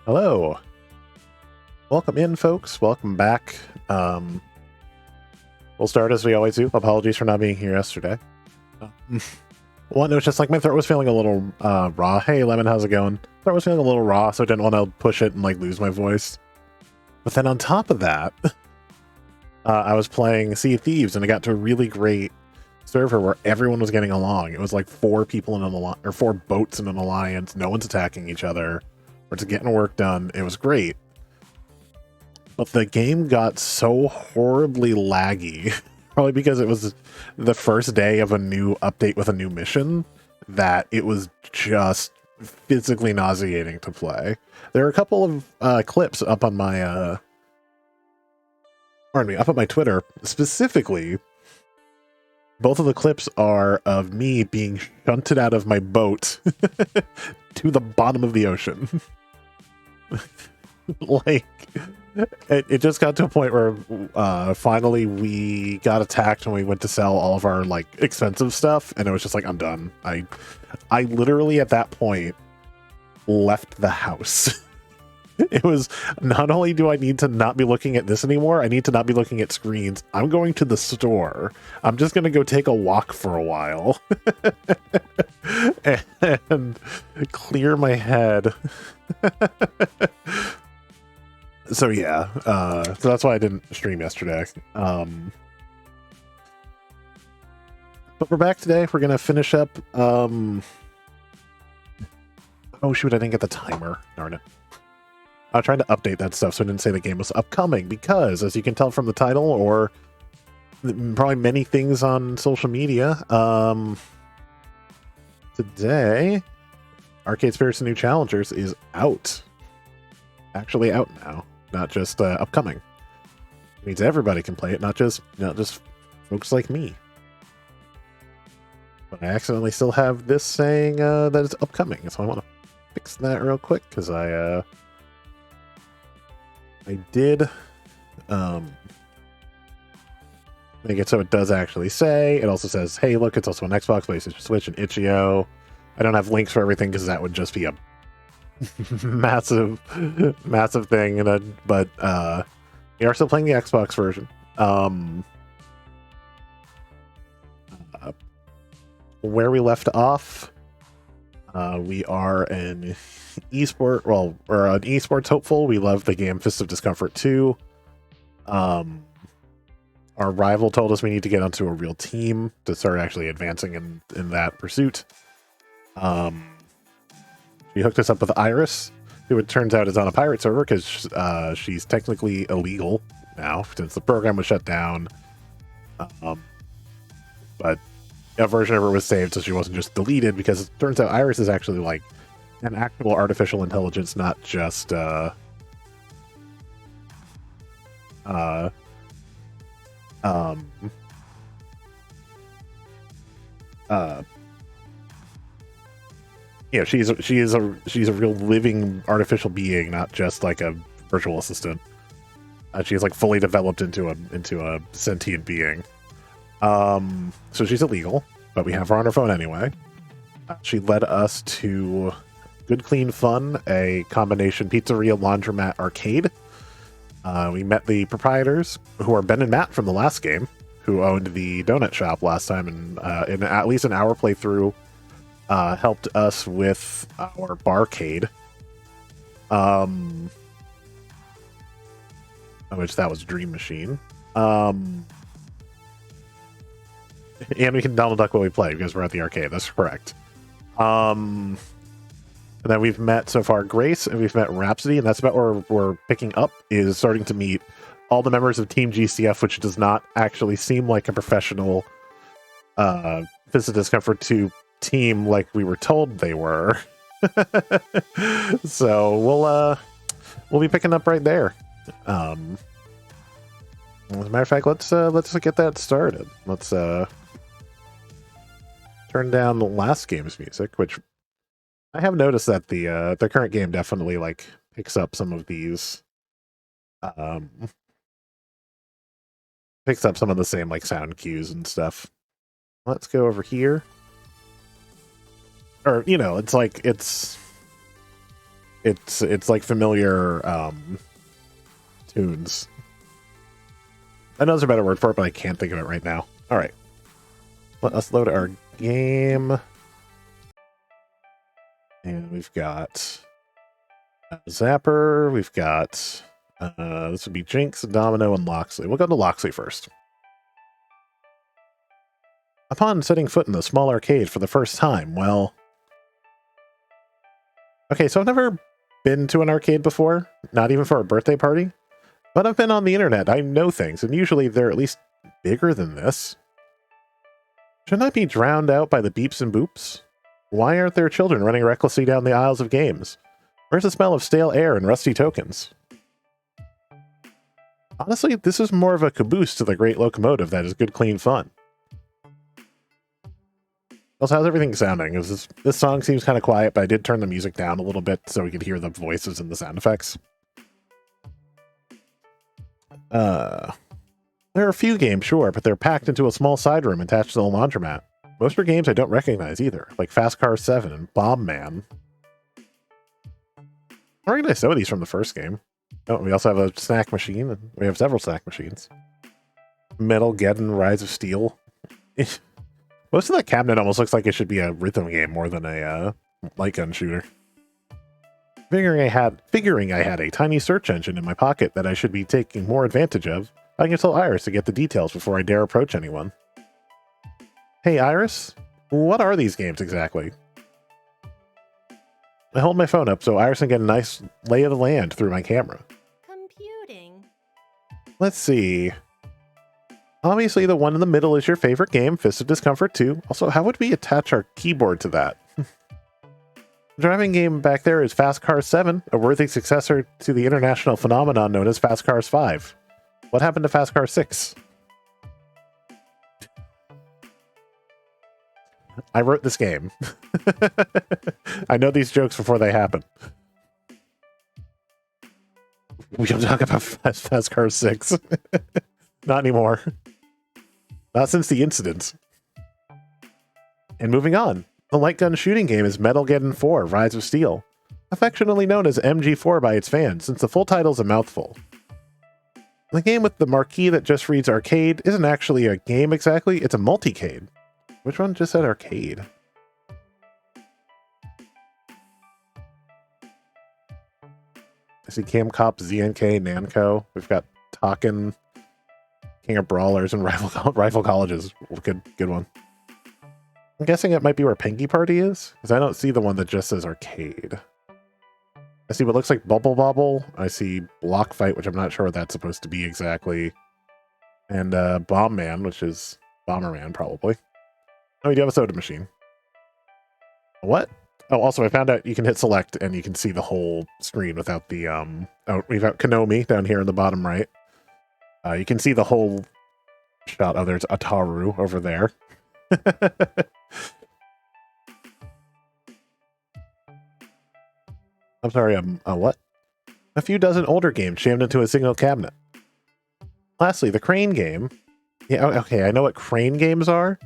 Hello. Welcome in, folks. Welcome back. We'll start as we always do. Apologies for not being here yesterday. One, it was just like my throat was feeling a little raw. Hey, Lemon, how's it going? Throat was feeling a little raw, so I didn't want to push it and like lose my voice. But then on top of that, I was playing Sea of Thieves, and I got to a really great server where everyone was getting along. It was like 4 people in an alliance, or 4 boats in an alliance. No one's attacking each other. We're just getting work done. It was great. But the game got so horribly laggy, probably because it was the first day of a new update with a new mission, that it was just physically nauseating to play. There are a couple of clips up on my, up on my Twitter. Specifically, both of the clips are of me being shunted out of my boat to the bottom of the ocean. Like, it just got to a point where finally we got attacked when we went to sell all of our like expensive stuff, and it was just like, I'm done. I literally at that point left the house. It was, not only do I need to not be looking at this anymore, I need to not be looking at screens. I'm going to the store. I'm just going to go take a walk for a while and clear my head. So yeah, so that's why I didn't stream yesterday. But we're back today. We're going to finish up. Oh shoot, I didn't get the timer. Darn it. I tried to update that stuff so I didn't say the game was upcoming, because as you can tell from the title, or probably many things on social media, today Arcade Spirits and New Challengers is out. Actually out now, not just upcoming. It means everybody can play it, not just folks like me. But I accidentally still have this saying that it's upcoming, so I want to fix that real quick, because I did make it so it does actually say. It also says, hey, look, it's also on Xbox, PlayStation, Switch, and itch.io. I don't have links for everything because that would just be a massive thing. But we are still playing the Xbox version. Where we left off, we are an esports hopeful. We love the game Fist of Discomfort 2. Our rival told us we need to get onto a real team to start actually advancing in that pursuit. She hooked us up with Iris, who it turns out is on a pirate server because she's technically illegal now since the program was shut down. But a version of her was saved, so she wasn't just deleted, because it turns out Iris is actually like an actual artificial intelligence, not just yeah, she is a real living artificial being, not just like a virtual assistant. She's like fully developed into a sentient being. So she's illegal, but we have her on her phone anyway. She led us to Good Clean Fun, a combination pizzeria, laundromat, arcade. We met the proprietors, who are Ben and Matt from the last game, who owned the donut shop last time, and in at least an hour playthrough, helped us with our barcade. Which that was Dream Machine. And we can Donald Duck while we play, because we're at the arcade. That's correct. And then we've met so far Grace, and we've met Rhapsody, and that's about where we're picking up, is starting to meet all the members of Team GCF, which does not actually seem like a professional Fist of Discomfort 2 team like we were told they were. So we'll be picking up right there. As a matter of fact, let's get that started. Let's turn down the last game's music, which I have noticed that the current game definitely like picks up some of these, picks up some of the same like sound cues and stuff. Let's go over here. Or, you know, it's like, it's it's like familiar tunes. I know there's a better word for it, but I can't think of it right now. All right, let us load our game, and we've got Zapper. We've got this would be Jinx, Domino, and Loxley. We'll go to Loxley first. Upon setting foot in the small arcade for the first time, well... Okay, so I've never been to an arcade before, not even for a birthday party, but I've been on the internet. I know things, and usually they're at least bigger than this. Shouldn't I be drowned out by the beeps and boops? Why aren't there children running recklessly down the aisles of games? Where's the smell of stale air and rusty tokens? Honestly, this is more of a caboose to the great locomotive that is good, clean fun. Also, how's everything sounding? This song seems kind of quiet, but I did turn the music down a little bit so we could hear the voices and the sound effects. There are a few games, sure, but they're packed into a small side room attached to the laundromat. Most are games I don't recognize either, like Fast Car 7 and Bomb Man. I recognize some of these from the first game. Oh, we also have a snack machine, and we have several snack machines. Metal Geddon Rise of Steel. Most of that cabinet almost looks like it should be a rhythm game more than a light gun shooter. Figuring I had a tiny search engine in my pocket that I should be taking more advantage of, I can tell Iris to get the details before I dare approach anyone. Hey Iris, what are these games exactly? I hold my phone up so Iris can get a nice lay of the land through my camera. Computing. Let's see. Obviously, the one in the middle is your favorite game, Fist of Discomfort 2. Also, how would we attach our keyboard to that? The driving game back there is Fast Cars 7, a worthy successor to the international phenomenon known as Fast Cars 5. What happened to Fast Cars 6? I wrote this game. I know these jokes before they happen. We don't talk about Fast Cars 6. Not anymore. Not since the incident. And moving on. The light gun shooting game is Metal Geddon 4, Rise of Steel. Affectionately known as MG4 by its fans, since the full title is a mouthful. The game with the marquee that just reads arcade isn't actually a game exactly, it's a multicade. Which one just said arcade? I see Cam Cop, ZNK, Namco. We've got Talkin', King of Brawlers, and Rival Colleges. Good one. I'm guessing it might be where Pinky Party is, because I don't see the one that just says arcade. I see what looks like Bubble Bobble. I see Block Fight, which I'm not sure what that's supposed to be exactly. And Bomb Man, which is Bomberman, probably. Oh, we do have a soda machine. What? Oh, also, I found out you can hit select and you can see the whole screen without the, Oh, we've got Konami down here in the bottom right. You can see the whole shot. Oh, there's Ataru over there. I'm sorry, what? A few dozen older games jammed into a single cabinet. Lastly, the crane game. Yeah, okay, I know what crane games are.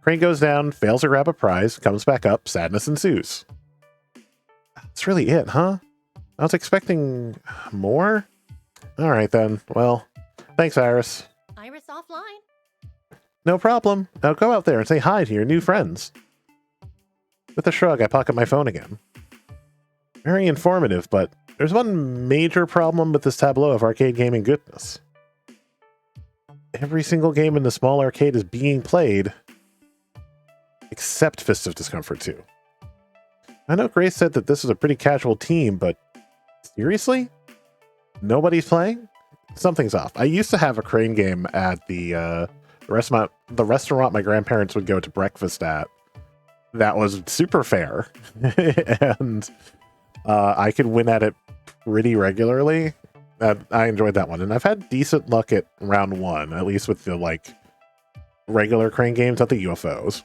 Crane goes down, fails to grab a prize, comes back up, sadness ensues. That's really it, huh? I was expecting more? Alright then, well, thanks Iris. Iris offline. No problem. Now go out there and say hi to your new friends. With a shrug, I pocket my phone again. Very informative, but there's one major problem with this tableau of arcade gaming goodness. Every single game in the small arcade is being played, except Fist of Discomfort 2. I know Grace said that this was a pretty casual team, but seriously? Nobody's playing? Something's off. I used to have a crane game at the restaurant my grandparents would go to breakfast at. That was super fair. And I could win at it pretty regularly. I enjoyed that one. And I've had decent luck at round 1, at least with the, like, regular crane games, not the UFOs.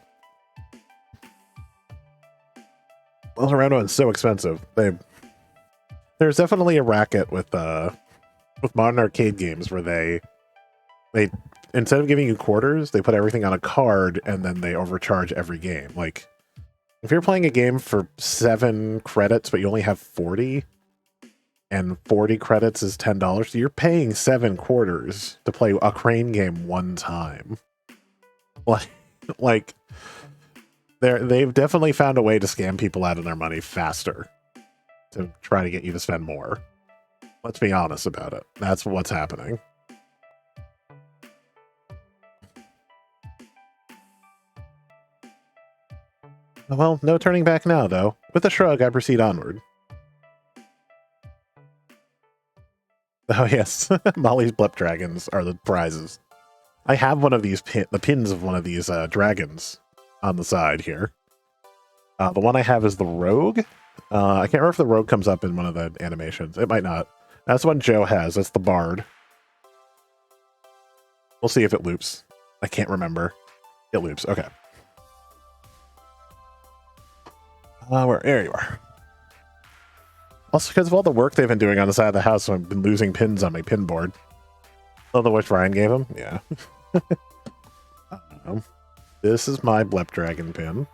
Well, round 1's so expensive. There's definitely a racket with modern arcade games where they instead of giving you quarters, they put everything on a card and then they overcharge every game. Like, If you're playing a game for 7 credits, but you only have 40, and 40 credits is $10, you're paying 7 quarters to play a crane game one time. Like they've definitely found a way to scam people out of their money faster to try to get you to spend more. Let's be honest about it. That's what's happening. Well, no turning back now, though. With a shrug, I proceed onward. Oh, yes. Molly's Blep Dragons are the prizes. I have one of these the pins of one of these dragons on the side here. The one I have is the Rogue. I can't remember if the Rogue comes up in one of the animations. It might not. That's the one Joe has. That's the Bard. We'll see if it loops. I can't remember. It loops. Okay. There you are. Also, because of all the work they've been doing on the side of the house, I've been losing pins on my pin board. Oh, the which Ryan gave him? Yeah. This is my Blep Dragon pin.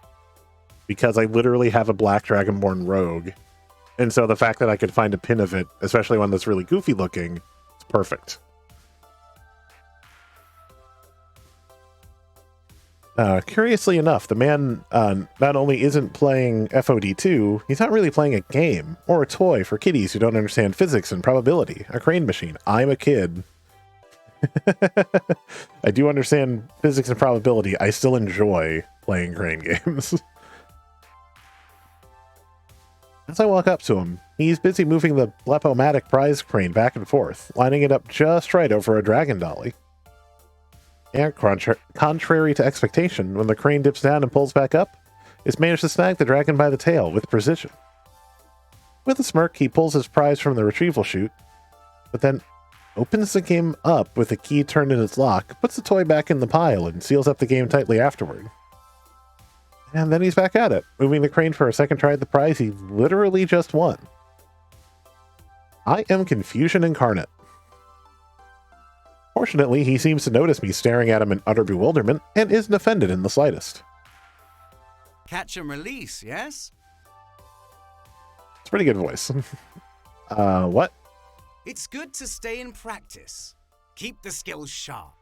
Because I literally have a Black Dragonborn Rogue. And so the fact that I could find a pin of it, especially one that's really goofy looking, it's perfect. Curiously enough, the man not only isn't playing FOD2, he's not really playing a game or a toy for kiddies who don't understand physics and probability. A crane machine. I'm a kid. I do understand physics and probability. I still enjoy playing crane games. As I walk up to him, he's busy moving the Blepomatic prize crane back and forth, lining it up just right over a dragon dolly. And contrary to expectation, when the crane dips down and pulls back up, it's managed to snag the dragon by the tail with precision. With a smirk, he pulls his prize from the retrieval chute, but then opens the game up with the key turned in its lock, puts the toy back in the pile, and seals up the game tightly afterward. And then he's back at it, moving the crane for a second try at the prize he literally just won. I am confusion incarnate. Fortunately, he seems to notice me staring at him in utter bewilderment and isn't offended in the slightest. Catch and release, yes? It's a pretty good voice. What? It's good to stay in practice. Keep the skills sharp.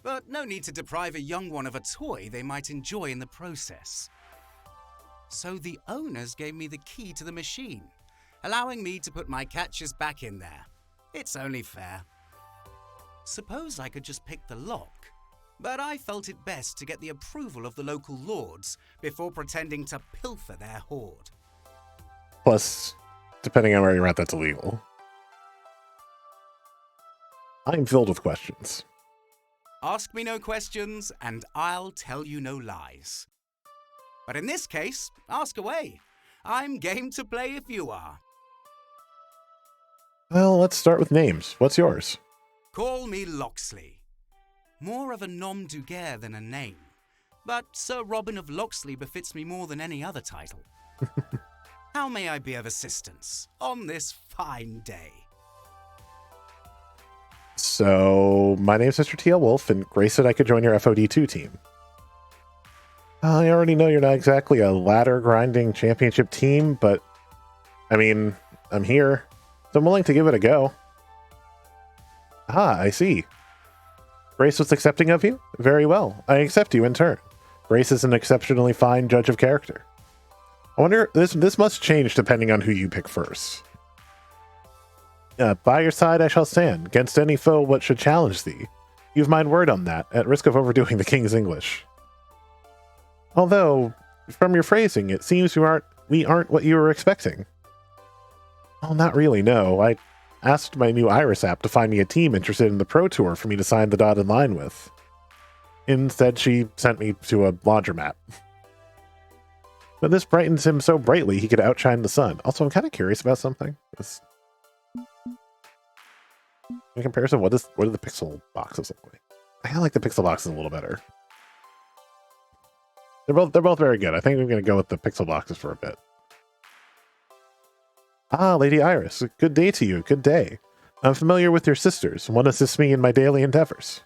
But no need to deprive a young one of a toy they might enjoy in the process. So the owners gave me the key to the machine, allowing me to put my catches back in there. It's only fair. Suppose I could just pick the lock, but I felt it best to get the approval of the local lords before pretending to pilfer their hoard. Plus, depending on where you're at, that's illegal. I'm filled with questions. Ask me no questions, and I'll tell you no lies. But in this case, ask away. I'm game to play if you are. Well, let's start with names. What's yours? Call me Locksley. More of a nom de guerre than a name, but Sir Robin of Locksley befits me more than any other title. How may I be of assistance on this fine day? So, my name's Mr. T.L. Wolf, and Grace said I could join your FOD2 team. I already know you're not exactly a ladder grinding championship team, but I mean, I'm here, so I'm willing to give it a go. Ah, I see. Grace was accepting of you? Very well. I accept you in turn. Grace is an exceptionally fine judge of character. I wonder, this must change depending on who you pick first. By your side I shall stand, against any foe what should challenge thee. You've mine word on that, at risk of overdoing the king's English. Although, from your phrasing, it seems we aren't what you were expecting. Well, not really, no. I asked my new Iris app to find me a team interested in the Pro Tour for me to sign the dotted line with. Instead, she sent me to a laundromat. But this brightens him so brightly he could outshine the sun. Also, I'm kind of curious about something. In comparison, what do the pixel boxes look like? I kind of like the pixel boxes a little better. They're both very good. I think I'm going to go with the pixel boxes for a bit. Ah, Lady Iris, good day to you, good day. I'm familiar with your sisters. One assists me in my daily endeavors.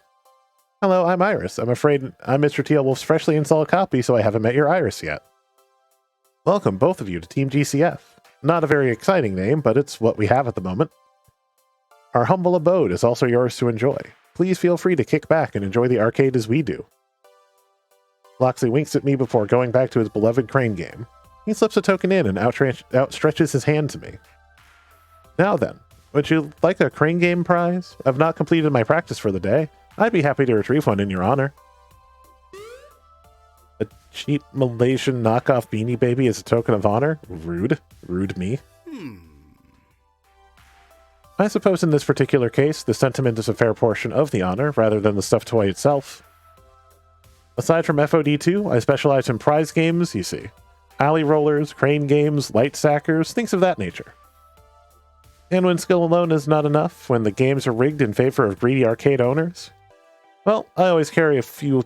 Hello, I'm Iris. I'm afraid I'm Mr. T.L. Wolf's freshly installed copy, so I haven't met your Iris yet. Welcome, both of you, to Team GCF. Not a very exciting name, but it's what we have at the moment. Our humble abode is also yours to enjoy. Please feel free to kick back and enjoy the arcade as we do. Loxley winks at me before going back to his beloved crane game. He slips a token in and outstretches his hand to me. Now then, would you like a crane game prize? I've not completed my practice for the day. I'd be happy to retrieve one in your honor. A cheap Malaysian knockoff Beanie Baby as a token of honor? Rude. Rude me. I suppose in this particular case, the sentiment is a fair portion of the honor, rather than the stuffed toy itself. Aside from FOD2, I specialize in prize games, you see. Alley rollers, crane games, light stackers, things of that nature. And when skill alone is not enough, when the games are rigged in favor of greedy arcade owners, well, I always carry a few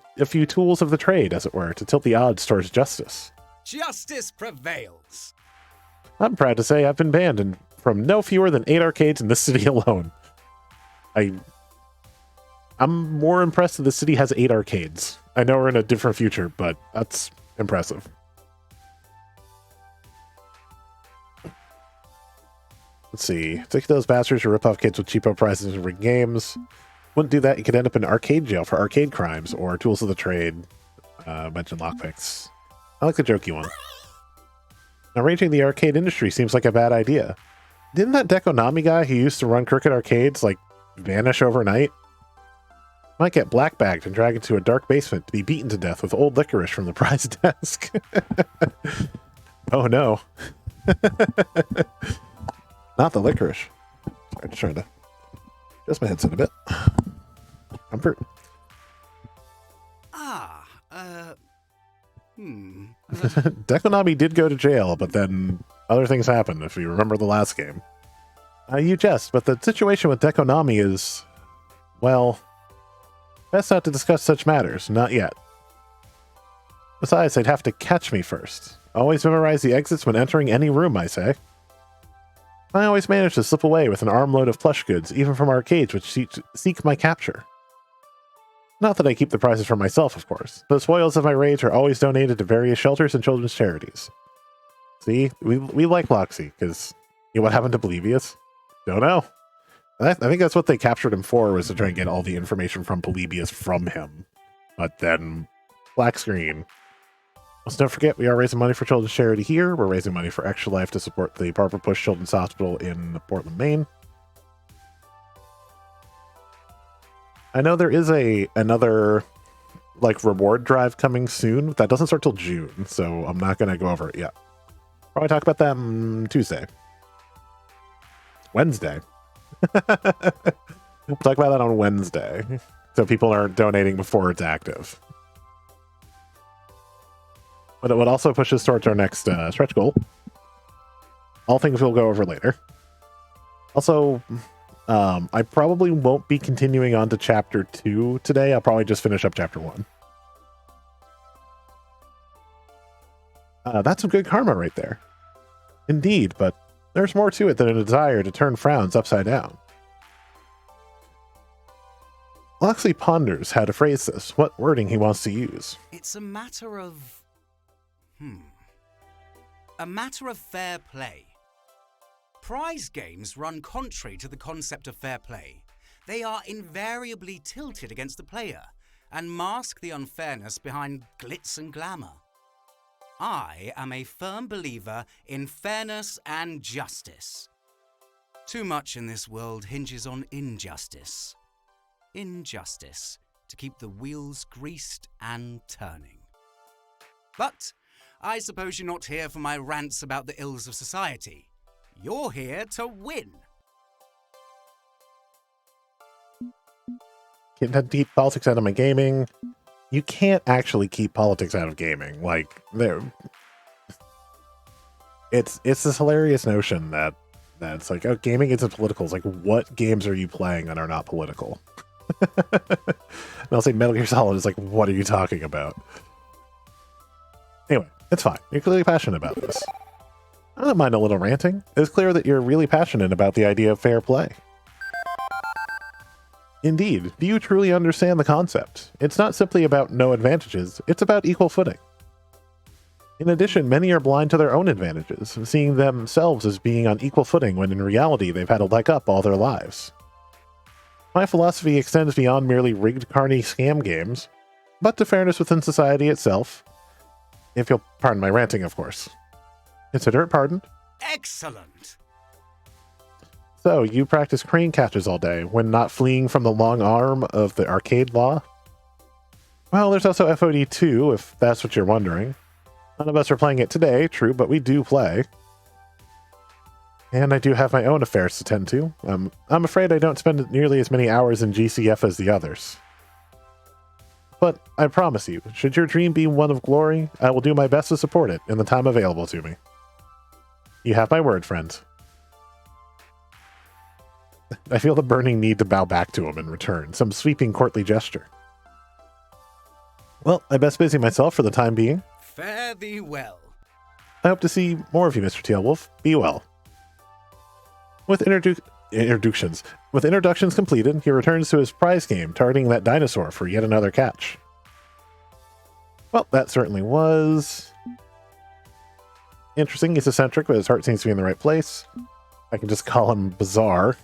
tools of the trade, as it were, to tilt the odds towards justice. Justice prevails. I'm proud to say I've been banned from no fewer than 8 arcades in this city alone. I'm more impressed that the city has 8 arcades. I know we're in a different future, but that's impressive. Let's see. Take those bastards who rip off kids with cheapo prizes and rigged games. Wouldn't do that, you could end up in arcade jail for arcade crimes or tools of the trade. Mention lockpicks. I like the jokey one. Arranging the arcade industry seems like a bad idea. Didn't that Dekonami guy who used to run crooked arcades, vanish overnight? Might get blackbagged and dragged into a dark basement to be beaten to death with old licorice from the prize desk. Oh no. Not the licorice. Sorry, just trying to adjust my headset a bit. Comfort. Dekonami did go to jail, but then other things happened, if you remember the last game. You jest, but the situation with Dekonami is, well, best not to discuss such matters, not yet. Besides, they'd have to catch me first. Always memorize the exits when entering any room, I say. I always manage to slip away with an armload of plush goods, even from arcades which seek my capture. Not that I keep the prizes for myself, of course. The spoils of my raids are always donated to various shelters and children's charities. See, we like Loxy, because what happened to Polybius? Don't know. I think that's what they captured him for, was to try and get all the information from Polybius from him. But then, black screen. Let's don't forget, we are raising money for children's charity here. We're raising money for Extra Life to support the Barbara Bush Children's Hospital in Portland, Maine. I know there is another reward drive coming soon. That doesn't start till June, so I'm not going to go over it yet. Probably talk about that on Tuesday. Wednesday. We'll talk about that on Wednesday. So people are donating before it's active. But it would also push us towards our next stretch goal. All things we'll go over later. Also, I probably won't be continuing on to Chapter 2 today. I'll probably just finish up Chapter 1. That's some good karma right there. Indeed, but there's more to it than a desire to turn frowns upside down. Loxley ponders how to phrase this, what wording he wants to use. It's a matter of... A matter of fair play. Prize games run contrary to the concept of fair play. They are invariably tilted against the player and mask the unfairness behind glitz and glamour. I am a firm believer in fairness and justice. Too much in this world hinges on injustice. Injustice to keep the wheels greased and turning. But I suppose you're not here for my rants about the ills of society. You're here to win. Can't keep politics out of my gaming. You can't actually keep politics out of gaming. It's this hilarious notion that it's like, oh, gaming isn't political. It's like, what games are you playing that are not political? And I'll say Metal Gear Solid is like, what are you talking about? Anyway, it's fine. You're clearly passionate about this. I don't mind a little ranting. It's clear that you're really passionate about the idea of fair play. Indeed, do you truly understand the concept? It's not simply about no advantages, it's about equal footing. In addition, many are blind to their own advantages, seeing themselves as being on equal footing when in reality they've had a leg up all their lives. My philosophy extends beyond merely rigged carny scam games, but to fairness within society itself, if you'll pardon my ranting, of course. Consider it pardoned. Excellent! So, you practice crane catches all day when not fleeing from the long arm of the arcade law? Well, there's also FOD2, if that's what you're wondering. None of us are playing it today, true, but we do play. And I do have my own affairs to tend to. I'm afraid I don't spend nearly as many hours in GCF as the others. But I promise you, should your dream be one of glory, I will do my best to support it in the time available to me. You have my word, friends. I feel the burning need to bow back to him in return, some sweeping courtly gesture. Well, I best busy myself for the time being. Fare thee well. I hope to see more of you, Mr. Tailwolf. Be well. With introductions completed, he returns to his prize game, targeting that dinosaur for yet another catch. Well, that certainly was interesting. He's eccentric, but his heart seems to be in the right place. I can just call him bizarre.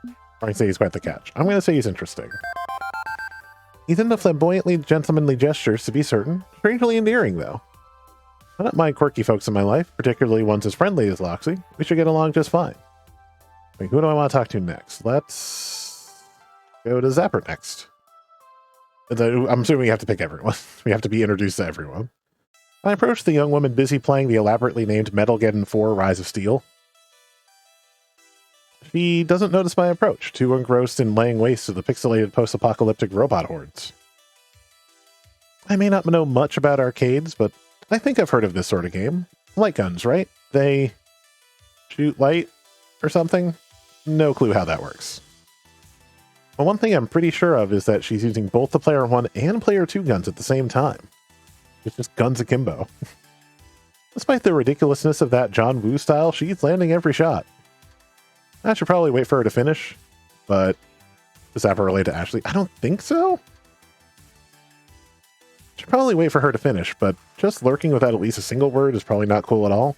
Or I can say he's quite the catch. I'm going to say he's interesting. He's into flamboyantly gentlemanly gestures, to be certain. Strangely endearing, though. I don't mind quirky folks in my life, particularly ones as friendly as Loxy. We should get along just fine. Wait, who do I want to talk to next? Let's go to Zapper next. I'm assuming we have to pick everyone. We have to be introduced to everyone. I approached the young woman busy playing the elaborately named Metalgeddon 4 Rise of Steel. She doesn't notice my approach, too engrossed in laying waste to the pixelated post-apocalyptic robot hordes. I may not know much about arcades, but I think I've heard of this sort of game. Light guns, right? They shoot light or something? No clue how that works. But one thing I'm pretty sure of is that she's using both the player 1 and player 2 guns at the same time. It's just guns akimbo. Despite the ridiculousness of that John Woo style, she's landing every shot. I should probably wait for her to finish, but does that relate to Ashley? I don't think so. Should probably wait for her to finish, but just lurking without at least a single word is probably not cool at all.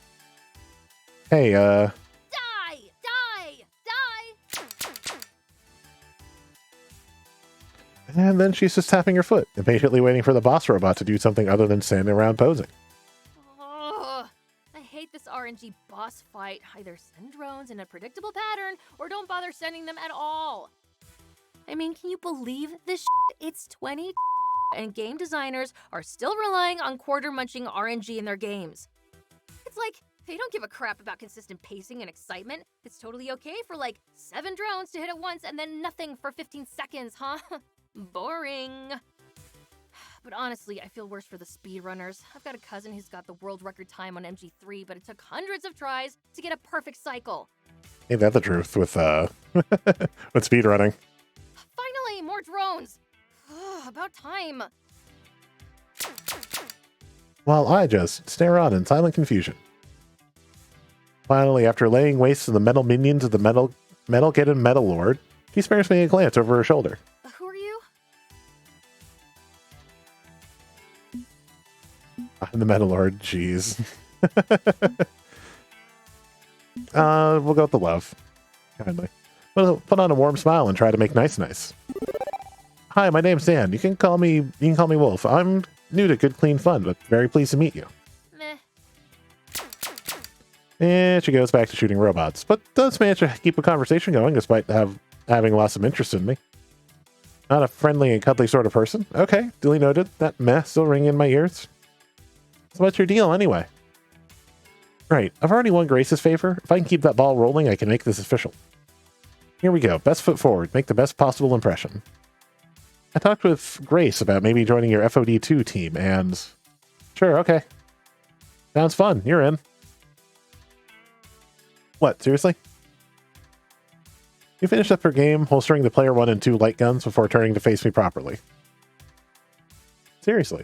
Hey, Die! Die! Die! And then she's just tapping her foot, impatiently waiting for the boss robot to do something other than standing around posing. Ugh, I hate this RNG boss fight. Either send drones in a predictable pattern, or don't bother sending them at all. I mean, can you believe this shit? It's 20 and game designers are still relying on quarter-munching RNG in their games. It's like, they don't give a crap about consistent pacing and excitement. It's totally okay for like 7 drones to hit at once and then nothing for 15 seconds, huh? Boring. But honestly, I feel worse for the speedrunners. I've got a cousin who's got the world record time on MG3, but it took hundreds of tries to get a perfect cycle. Ain't that the truth with with speedrunning? Finally, more drones! About time. While I just stare on in silent confusion. Finally, after laying waste to the metal minions of the Metalgeddon Metal Lord, she spares me a glance over her shoulder. Who are you? I'm the Metal Lord, jeez. We'll go with the love. Kindly. Put on a warm smile and try to make nice. Hi, my name's Dan. You can call me Wolf. I'm new to Good Clean Fun, but very pleased to meet you. Meh. And she goes back to shooting robots, but does manage to keep a conversation going despite having lost some interest in me. Not a friendly and cuddly sort of person. Okay, duly noted. That meh still ringing in my ears. So what's your deal anyway? Right, I've already won Grace's favor. If I can keep that ball rolling, I can make this official. Here we go. Best foot forward. Make the best possible impression. I talked with Grace about maybe joining your FOD2 team, and... Sure, okay. Sounds fun. You're in. What, seriously? You finished up her game, holstering the player 1 and 2 light guns before turning to face me properly. Seriously.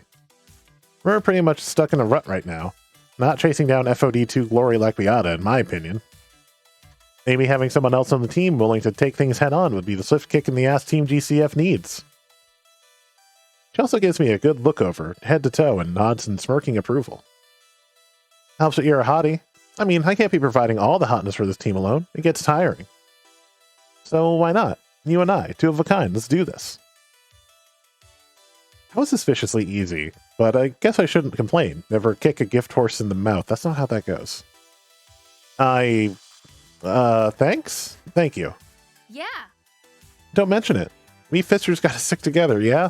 We're pretty much stuck in a rut right now. Not chasing down FOD2 glory like we oughta, in my opinion. Maybe having someone else on the team willing to take things head on would be the swift kick in the ass Team GCF needs. She also gives me a good look over, head to toe, and nods in smirking approval. Helps that you're a hottie. I mean, I can't be providing all the hotness for this team alone. It gets tiring. So why not? You and I, two of a kind. Let's do this. That was suspiciously easy, but I guess I shouldn't complain. Never kick a gift horse in the mouth. That's not how that goes. Thanks? Thank you. Yeah. Don't mention it. We fisters gotta stick together, yeah?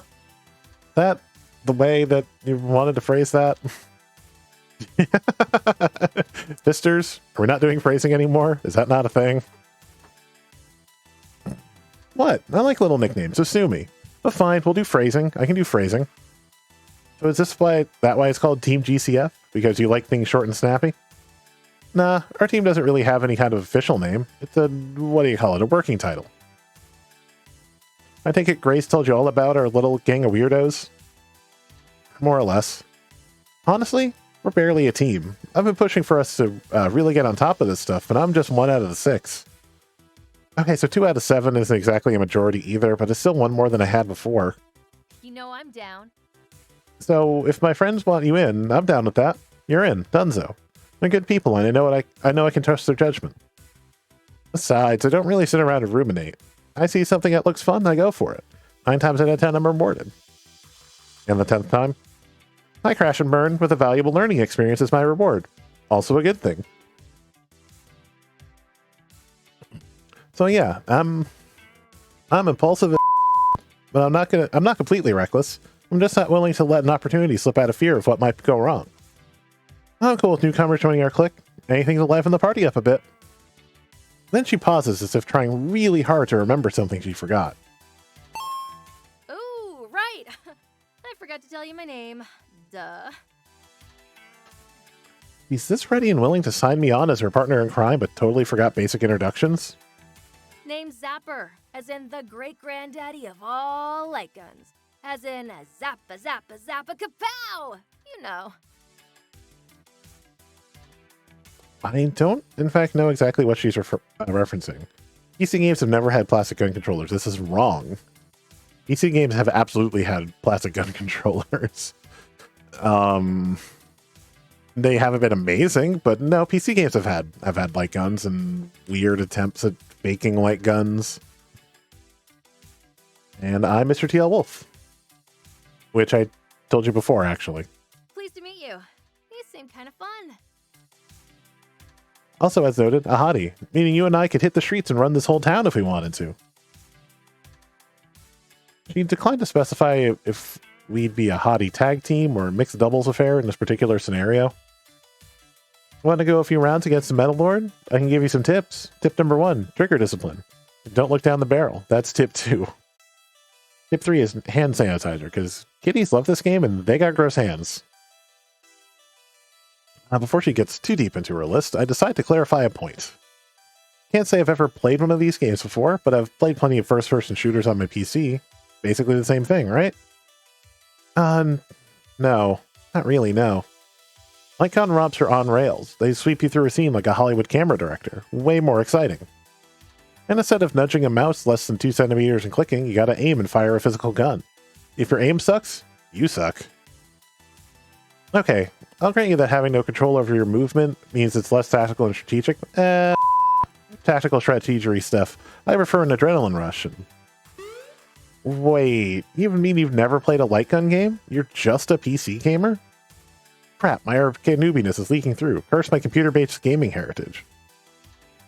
That the way that you wanted to phrase that? Fisters? Are we not doing phrasing anymore? Is that not a thing? What? I like little nicknames, so sue me. But fine, we'll do phrasing. I can do phrasing. So is this why it's called Team GCF? Because you like things short and snappy? Nah, our team doesn't really have any kind of official name. It's a, what do you call it, a working title. I take it Grace told you all about our little gang of weirdos? More or less. Honestly, we're barely a team. I've been pushing for us to really get on top of this stuff, but I'm just 1 out of the 6. Okay, so 2 out of 7 isn't exactly a majority either, but it's still 1 more than I had before. You know I'm down. So if my friends want you in, I'm down with that. You're in. Dunzo. They're good people, and I know I can trust their judgment. Besides, I don't really sit around and ruminate. I see something that looks fun, I go for it. 9 times out of 10, I'm rewarded. And the 10th time, I crash and burn with a valuable learning experience as my reward. Also a good thing. So yeah, I'm impulsive, but I'm not completely reckless. I'm just not willing to let an opportunity slip out of fear of what might go wrong. I'm cool with newcomers joining our clique. Anything to liven the party up a bit. Then she pauses as if trying really hard to remember something she forgot. Ooh, right. I forgot to tell you my name. Duh. Is this ready and willing to sign me on as her partner in crime, but totally forgot basic introductions? Name Zapper, as in the great-granddaddy of all light guns. As in zappa, zappa, zappa, kapow! You know. I don't, in fact, know exactly what she's referencing. PC games have never had plastic gun controllers. This is wrong. PC games have absolutely had plastic gun controllers. They haven't been amazing, but no, PC games have had light guns and weird attempts at faking light guns. And I'm Mr. TL Wolf, which I told you before, actually. Pleased to meet you. You seem kind of fun. Also, as noted, a hottie, meaning you and I could hit the streets and run this whole town if we wanted to. She declined to specify if we'd be a hottie tag team or mixed doubles affair in this particular scenario. Want to go a few rounds against the Metal Lord? I can give you some tips. Tip number 1, trigger discipline. Don't look down the barrel. That's tip 2. Tip 3 is hand sanitizer, because kitties love this game and they got gross hands. Before she gets too deep into her list, I decide to clarify a point. Can't say I've ever played one of these games before, but I've played plenty of first-person shooters on my PC. Basically the same thing, right? No. Not really, no. Light gun romps are on rails. They sweep you through a scene like a Hollywood camera director. Way more exciting. And instead of nudging a mouse less than 2 centimeters and clicking, you gotta aim and fire a physical gun. If your aim sucks, you suck. Okay, I'll grant you that having no control over your movement means it's less tactical and strategic. Tactical strategery stuff. I prefer an adrenaline rush. Wait, you mean you've never played a light gun game? You're just a PC gamer? Crap, my arcade newbiness is leaking through. Curse my computer-based gaming heritage.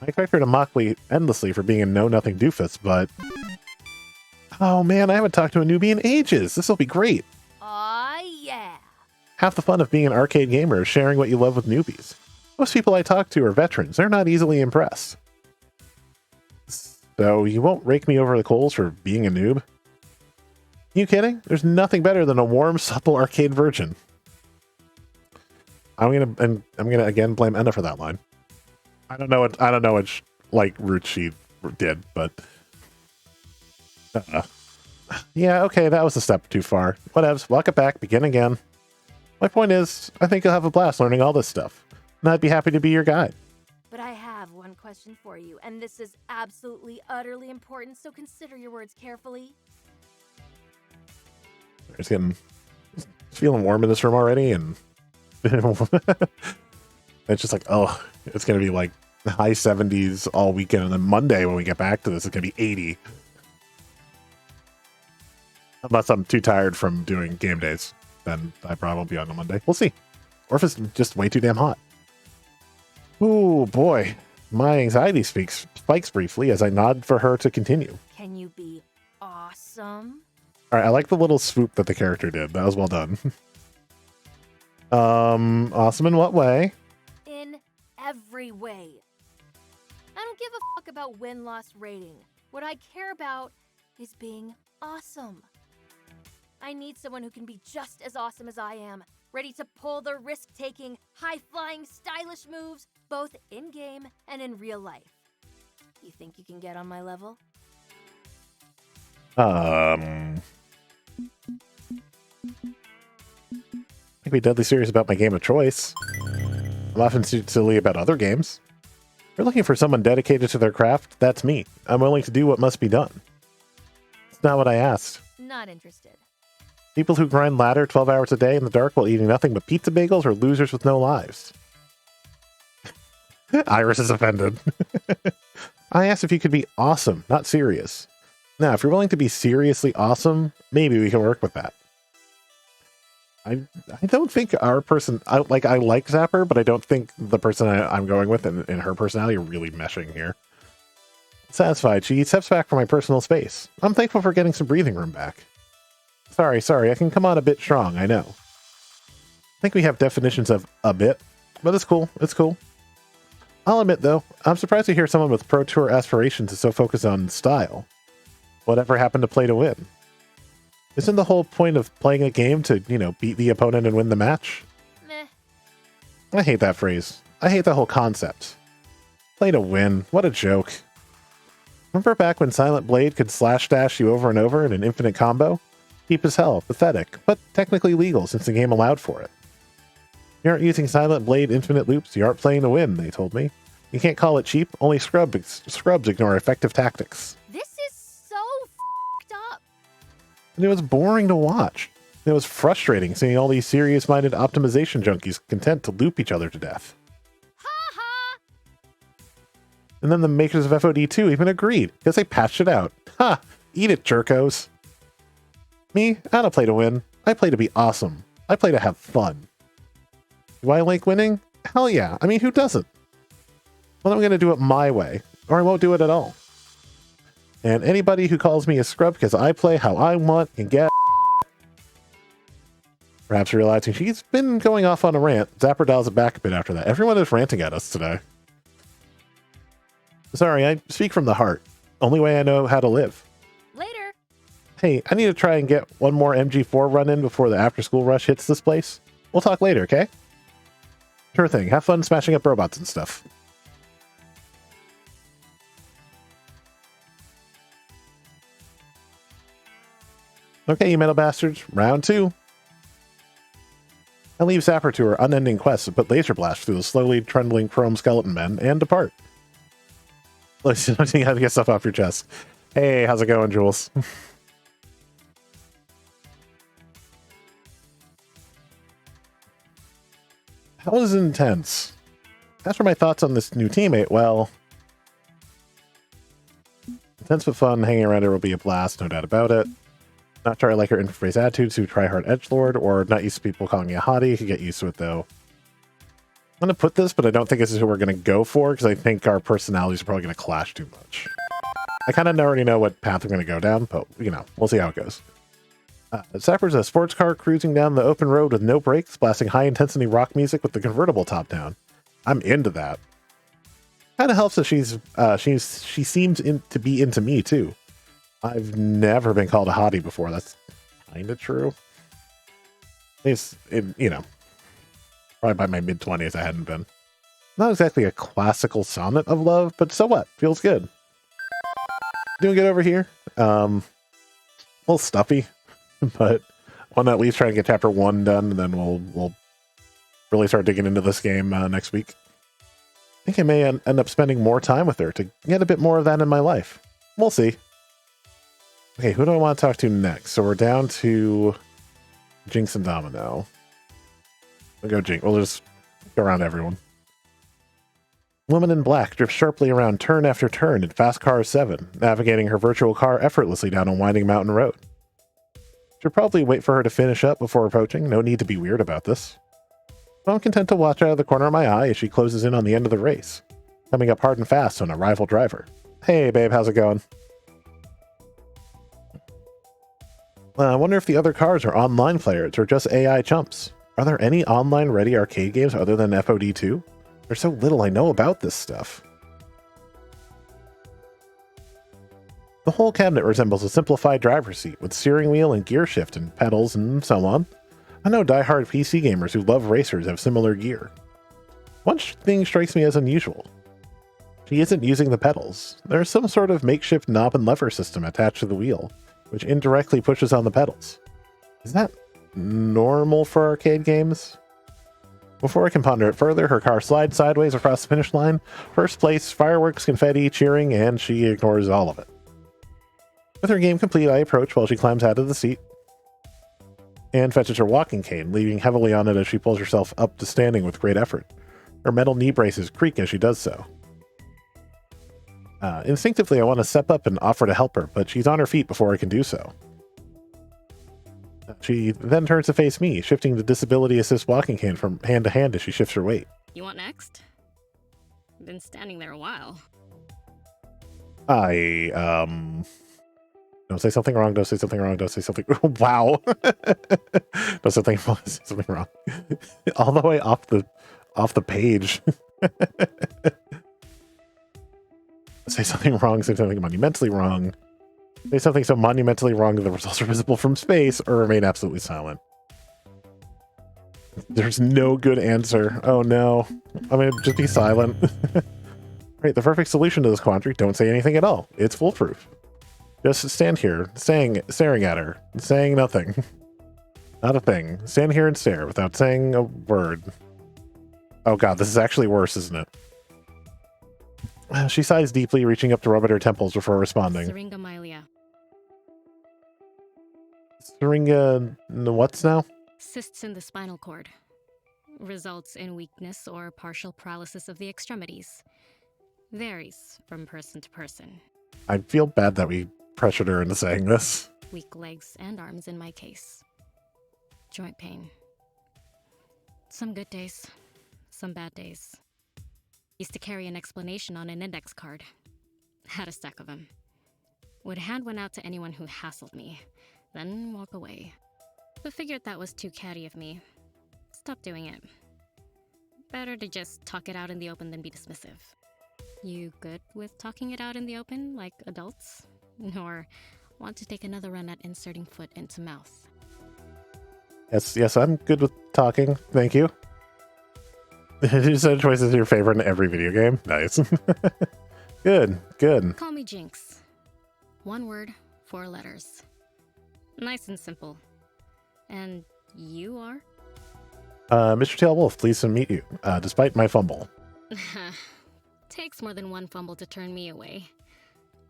I expect her to mock me endlessly for being a know-nothing doofus, but... Oh man, I haven't talked to a newbie in ages! This'll be great! Aw, yeah. Half the fun of being an arcade gamer is sharing what you love with newbies. Most people I talk to are veterans. They're not easily impressed. So you won't rake me over the coals for being a noob? You kidding? There's nothing better than a warm, supple arcade virgin. I'm gonna again blame Enna for that line. I don't know what like route she did, but yeah, okay, that was a step too far. Whatevs, walk it back, begin again. My point is, I think you'll have a blast learning all this stuff, and I'd be happy to be your guide. But I have one question for you, and this is absolutely, utterly important, so consider your words carefully. It's feeling warm in this room already, and It's just like, oh, it's going to be like high 70s all weekend. And then Monday, when we get back to this, it's going to be 80. Unless I'm too tired from doing game days, then I probably won't be on Monday. We'll see. Or if it's just way too damn hot. Ooh, boy. My anxiety spikes briefly as I nod for her to continue. Can you be awesome? All right, I like the little swoop that the character did. That was well done. Awesome in what way? In every way. I don't give a fuck about win-loss rating. What I care about is being awesome. I need someone who can be just as awesome as I am, ready to pull the risk-taking, high-flying, stylish moves, both in-game and in real life. You think you can get on my level? I can be deadly serious about my game of choice. I'm often silly about other games. If you're looking for someone dedicated to their craft, that's me. I'm willing to do what must be done. It's not what I asked. Not interested. People who grind ladder 12 hours a day in the dark while eating nothing but pizza bagels are losers with no lives. Iris is offended. I asked if you could be awesome, not serious. Now, if you're willing to be seriously awesome, maybe we can work with that. I don't think our person... I like Zapper, but I don't think the person I'm going with and her personality are really meshing here. Satisfied, she steps back from my personal space. I'm thankful for getting some breathing room back. Sorry, I can come on a bit strong, I know. I think we have definitions of a bit, but it's cool. I'll admit, though, I'm surprised to hear someone with Pro Tour aspirations is so focused on style. Whatever happened to play to win? Isn't the whole point of playing a game to, beat the opponent and win the match? Meh. I hate that phrase. I hate the whole concept. Play to win. What a joke. Remember back when Silent Blade could slash dash you over and over in an infinite combo? Cheap as hell, pathetic, but technically legal since the game allowed for it. You aren't using Silent Blade infinite loops, you aren't playing to win, they told me. You can't call it cheap, only scrubs ignore effective tactics. This is so f***ed up. And it was boring to watch. It was frustrating seeing all these serious-minded optimization junkies content to loop each other to death. Ha ha! And then the makers of FOD2 even agreed, because they patched it out. Ha! Eat it, jerkos. Me, I don't play to win. I play to be awesome. I play to have fun. Do I like winning? Hell yeah. I mean, who doesn't? Well, I'm going to do it my way, or I won't do it at all. And anybody who calls me a scrub because I play how I want can get... Perhaps realizing she's been going off on a rant, Zapper dials it back a bit after that. Everyone is ranting at us today. Sorry, I speak from the heart. Only way I know how to live. Later. Hey, I need to try and get one more MG4 run in before the after-school rush hits this place. We'll talk later, okay? Sure thing. Have fun smashing up robots and stuff. Okay, you metal bastards. Round 2. I leave Zapper to her unending quest to put laser blast through the slowly trundling chrome skeleton men and depart. Listen, you have to get stuff off your chest. Hey, how's it going, Jules? How is it intense? As for my thoughts on this new teammate, well... Intense but fun, hanging around her will be a blast, no doubt about it. Not sure I like her interface attitudes to try-hard edgelord, or not used to people calling me a hottie. Could get used to it, though. I'm going to put this, but I don't think this is who we're going to go for, because I think our personalities are probably going to clash too much. I kind of already know what path we're going to go down, but, we'll see how it goes. Zapper's a sports car cruising down the open road with no brakes, blasting high-intensity rock music with the convertible top down. I'm into that. Kind of helps that she seems to be into me, too. I've never been called a hottie before. That's kind of true. It's, probably by my mid-20s I hadn't been. Not exactly a classical sonnet of love, but so what? Feels good. Doing good over here. A little stuffy, but I want to at least try and get chapter 1 done, and then we'll really start digging into this game next week. I think I may end up spending more time with her to get a bit more of that in my life. We'll see. Okay, who do I want to talk to next? So we're down to Jinx and Domino. We'll go Jinx. We'll just go around everyone. Woman in black drifts sharply around turn after turn in Fast Car 7, navigating her virtual car effortlessly down a winding mountain road. Should probably wait for her to finish up before approaching. No need to be weird about this. I'm content to watch out of the corner of my eye as she closes in on the end of the race, coming up hard and fast on a rival driver. Hey babe, how's it going? I wonder if the other cars are online players or just AI chumps. Are there any online-ready arcade games other than FOD2? There's so little I know about this stuff. The whole cabinet resembles a simplified driver's seat with steering wheel and gear shift and pedals and so on. I know die-hard PC gamers who love racers have similar gear. One thing strikes me as unusual. She isn't using the pedals. There's some sort of makeshift knob and lever system attached to the wheel, which indirectly pushes on the pedals. Is that normal for arcade games? Before I can ponder it further, her car slides sideways across the finish line. First place, fireworks, confetti, cheering, and she ignores all of it. With her game complete, I approach while she climbs out of the seat and fetches her walking cane, leaning heavily on it as she pulls herself up to standing with great effort. Her metal knee braces creak as she does so. Instinctively, I want to step up and offer to help her, but she's on her feet before I can do so. She then turns to face me, shifting the disability assist walking cane from hand to hand as she shifts her weight. You want next? Been standing there a while. Don't say something wrong, don't say something wrong, don't say something... Wow! Don't say something wrong. All the way off the page. Say something wrong, say something monumentally wrong. Say something so monumentally wrong that the results are visible from space, or remain absolutely silent. There's no good answer. Oh no. I'm gonna just be silent. Right, the perfect solution to this quandary, don't say anything at all. It's foolproof. Just stand here, staring at her, saying nothing. Not a thing. Stand here and stare without saying a word. Oh god, this is actually worse, isn't it? She sighs deeply, reaching up to rub at her temples before responding. Syringomyelia. Syringa... what's now? Cysts in the spinal cord. Results in weakness or partial paralysis of the extremities. Varies from person to person. I feel bad that we pressured her into saying this. Weak legs and arms in my case. Joint pain. Some good days. Some bad days. Used to carry an explanation on an index card. Had a stack of them. Would hand one out to anyone who hassled me, then walk away. But figured that was too catty of me. Stopped doing it. Better to just talk it out in the open than be dismissive. You good with talking it out in the open, like adults? Or want to take another run at inserting foot into mouth? Yes, I'm good with talking. Thank you. You said choice is your favorite in every video game. Nice. Good. Call me Jinx. One word, 4 letters. Nice and simple. And you are? Mr. Tail Wolf, pleased to meet you, despite my fumble. Takes more than one fumble to turn me away.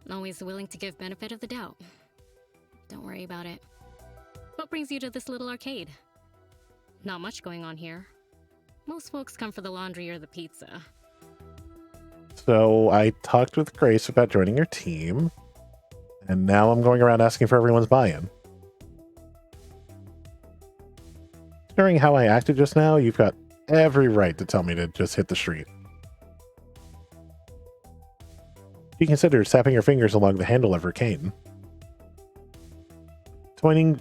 Always willing to give benefit of the doubt. Don't worry about it. What brings you to this little arcade? Not much going on here. Most folks come for the laundry or the pizza. So I talked with Grace about joining your team, and now I'm going around asking for everyone's buy-in. Considering how I acted just now, you've got every right to tell me to just hit the street. She considered snapping her fingers along the handle of her cane. Joining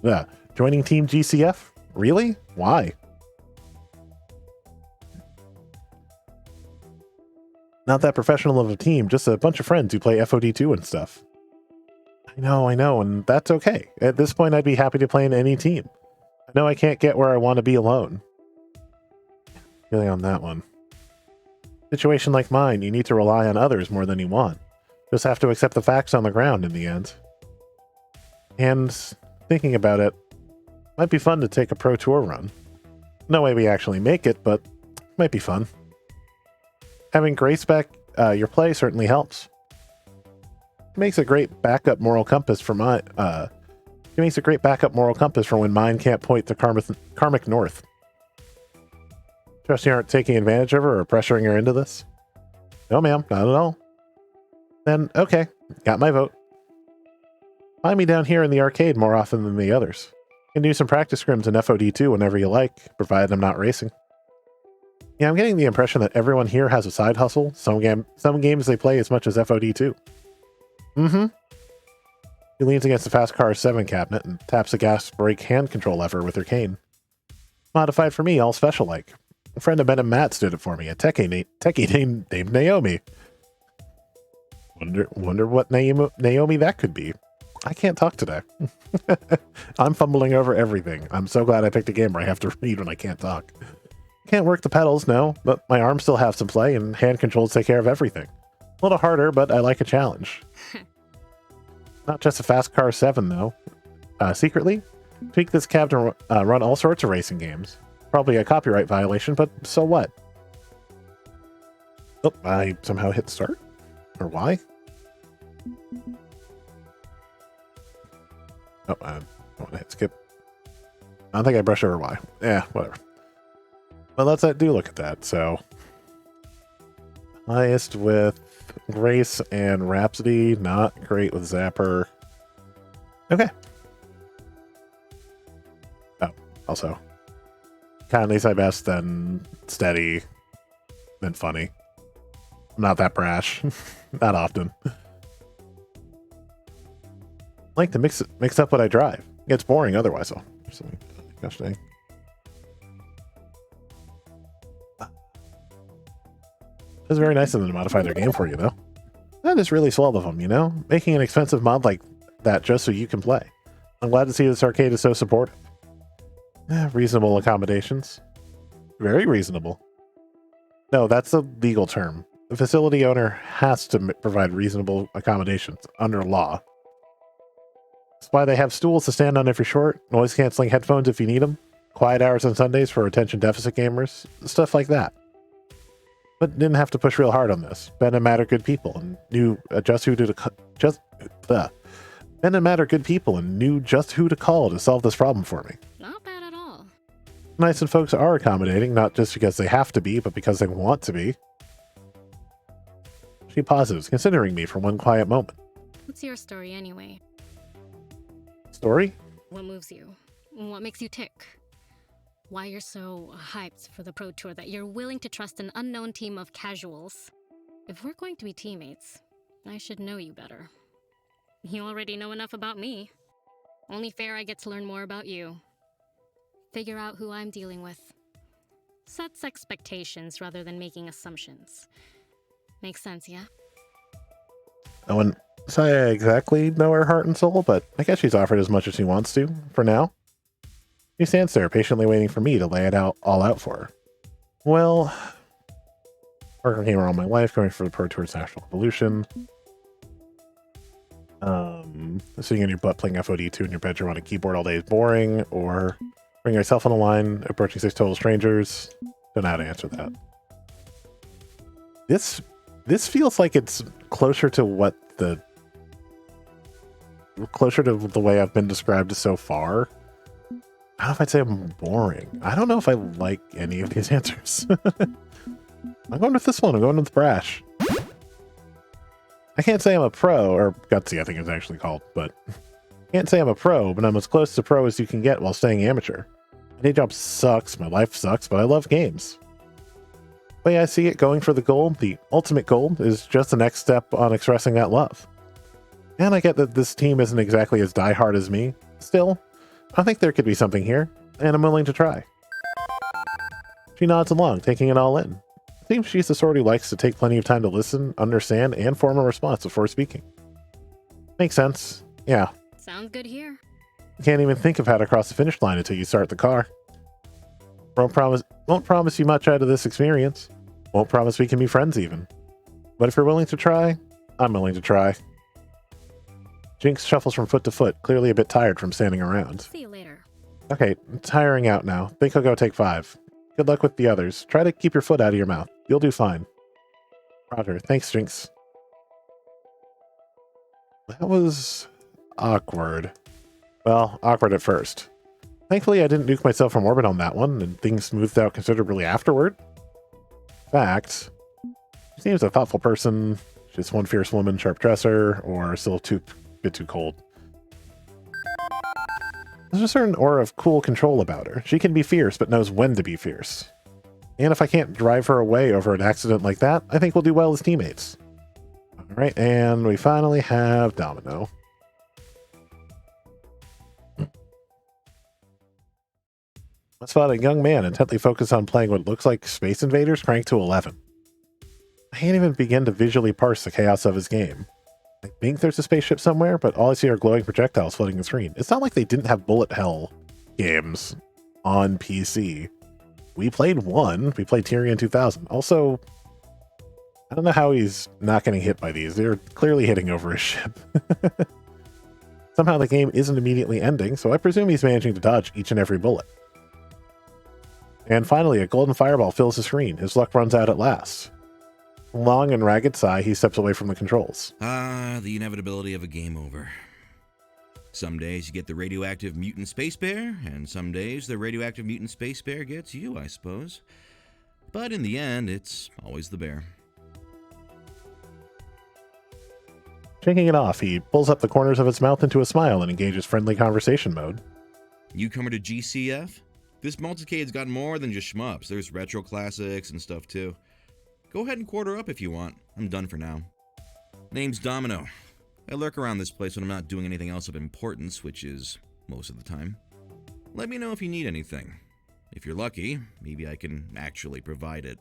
Team GCF? Really? Why? Not that professional of a team, just a bunch of friends who play FOD2 and stuff. I know, and that's okay. At this point, I'd be happy to play in any team. I know I can't get where I want to be alone. Feeling on that one. Situation like mine, you need to rely on others more than you want. Just have to accept the facts on the ground in the end. And thinking about it, might be fun to take a pro tour run. No way we actually make it, but might be fun. Having Grace back your play certainly helps. It makes a great backup moral compass for my it makes a great backup moral compass for when mine can't point to karmic north. Trust you aren't taking advantage of her or pressuring her into this? No, ma'am, not at all. Then, okay, got my vote. Find me down here in the arcade more often than the others. You can do some practice scrims in FOD2 whenever you like, provided I'm not racing. Yeah, I'm getting the impression that everyone here has a side hustle. Some games they play as much as FOD2. Mm-hmm. He leans against the Fast Car 7 cabinet and taps the gas brake hand control lever with her cane. Modified for me, all special-like. A friend of Ben and Matt's did it for me, a techie named Naomi. Wonder what Naomi that could be. I can't talk today. I'm fumbling over everything. I'm so glad I picked a game where I have to read when I can't talk. Can't work the pedals, no, but my arms still have some play, and hand controls take care of everything. A little harder, but I like a challenge. Not just a Fast Car 7, though. Secretly, tweak this cab to run all sorts of racing games. Probably a copyright violation, but so what? Oh, I somehow hit start? Or why? Oh, I want to hit skip. I don't think I brushed over why. Yeah, whatever. Well, let's do look at that. So, highest with Grace and Rhapsody. Not great with Zapper. Okay. Oh, also. Kindly say best, then steady, then funny. I'm not that brash. Not often. Like to mix up what I drive. It gets boring otherwise. Oh, something. Gosh dang. It was very nice of them to modify their game for you, though. That is really swell of them, you know? Making an expensive mod like that just so you can play. I'm glad to see this arcade is so supportive. Reasonable accommodations. Very reasonable. No, that's a legal term. The facility owner has to provide reasonable accommodations under law. That's why they have stools to stand on if you're short, noise-canceling headphones if you need them, quiet hours on Sundays for attention deficit gamers, stuff like that. But didn't have to push real hard on this. Ben and Matt are good people and knew just who to Ben and Matt are good people and knew just who to call to solve this problem for me. Not bad at all. Nice and folks are accommodating, not just because they have to be, but because they want to be. She pauses, considering me for one quiet moment. What's your story anyway? Story? What moves you? What makes you tick? Why you're so hyped for the Pro Tour that you're willing to trust an unknown team of casuals? If we're going to be teammates, I should know you better. You already know enough about me. Only fair I get to learn more about you. Figure out who I'm dealing with. Sets expectations rather than making assumptions. Makes sense, yeah? I wouldn't say I exactly know her heart and soul, but I guess she's offered as much as she wants to, for now. She stands there, patiently waiting for me to lay it all out for her. Well, working here all my life, going for the Pro Tour's National Evolution. Sitting in your butt playing FOD2 in your bedroom on a keyboard all day is boring, or bring yourself on the line, approaching 6 total strangers. Don't know how to answer that. This feels like it's closer to the way I've been described so far. I don't know if I'd say I'm boring. I don't know if I like any of these answers. I'm going with this one. I'm going with Brash. I can't say I'm a pro, or Gutsy I think it's actually called, but can't say I'm a pro, but I'm as close to pro as you can get while staying amateur. My day job sucks, my life sucks, but I love games. The way I see it, going for the goal, the ultimate goal, is just the next step on expressing that love. And I get that this team isn't exactly as diehard as me. Still, I think there could be something here, and I'm willing to try. She nods along, taking it all in. It seems she's the sort who likes to take plenty of time to listen, understand, and form a response before speaking. Makes sense. Yeah. Sounds good here. You can't even think of how to cross the finish line until you start the car. Won't promise you much out of this experience. Won't promise we can be friends even. But if you're willing to try, I'm willing to try. Jinx shuffles from foot to foot, clearly a bit tired from standing around. See you later. Okay, tiring out now. Think I'll go take 5. Good luck with the others. Try to keep your foot out of your mouth. You'll do fine. Roger. Thanks, Jinx. That was awkward. Well, awkward at first. Thankfully, I didn't nuke myself from orbit on that one, and things smoothed out considerably afterward. In fact, She seems a thoughtful person. She's one fierce woman, sharp dresser, or still a bit too cold. There's a certain aura of cool control about her. She can be fierce, but knows when to be fierce. And if I can't drive her away over an accident like that, I think we'll do well as teammates. All right, and we finally have Domino. I spot a young man intently focused on playing what looks like Space Invaders cranked to 11. I can't even begin to visually parse the chaos of his game. I think there's a spaceship somewhere, but all I see are glowing projectiles flooding the screen. It's not like they didn't have bullet hell games on PC. We played one. We played Tyrion 2000. Also, I don't know how he's not getting hit by these. They're clearly hitting over his ship. Somehow the game isn't immediately ending, so I presume he's managing to dodge each and every bullet. And finally, a golden fireball fills the screen. His luck runs out at last. Long and ragged sigh, he steps away from the controls. Ah, the inevitability of a game over. Some days you get the radioactive mutant space bear, and some days the radioactive mutant space bear gets you, I suppose. But in the end, it's always the bear. Shaking it off, he pulls up the corners of his mouth into a smile and engages friendly conversation mode. Newcomer to GCF? This multicade's got more than just shmups. There's retro classics and stuff too. Go ahead and quarter up if you want. I'm done for now. Name's Domino. I lurk around this place when I'm not doing anything else of importance, which is most of the time. Let me know if you need anything. If you're lucky, maybe I can actually provide it.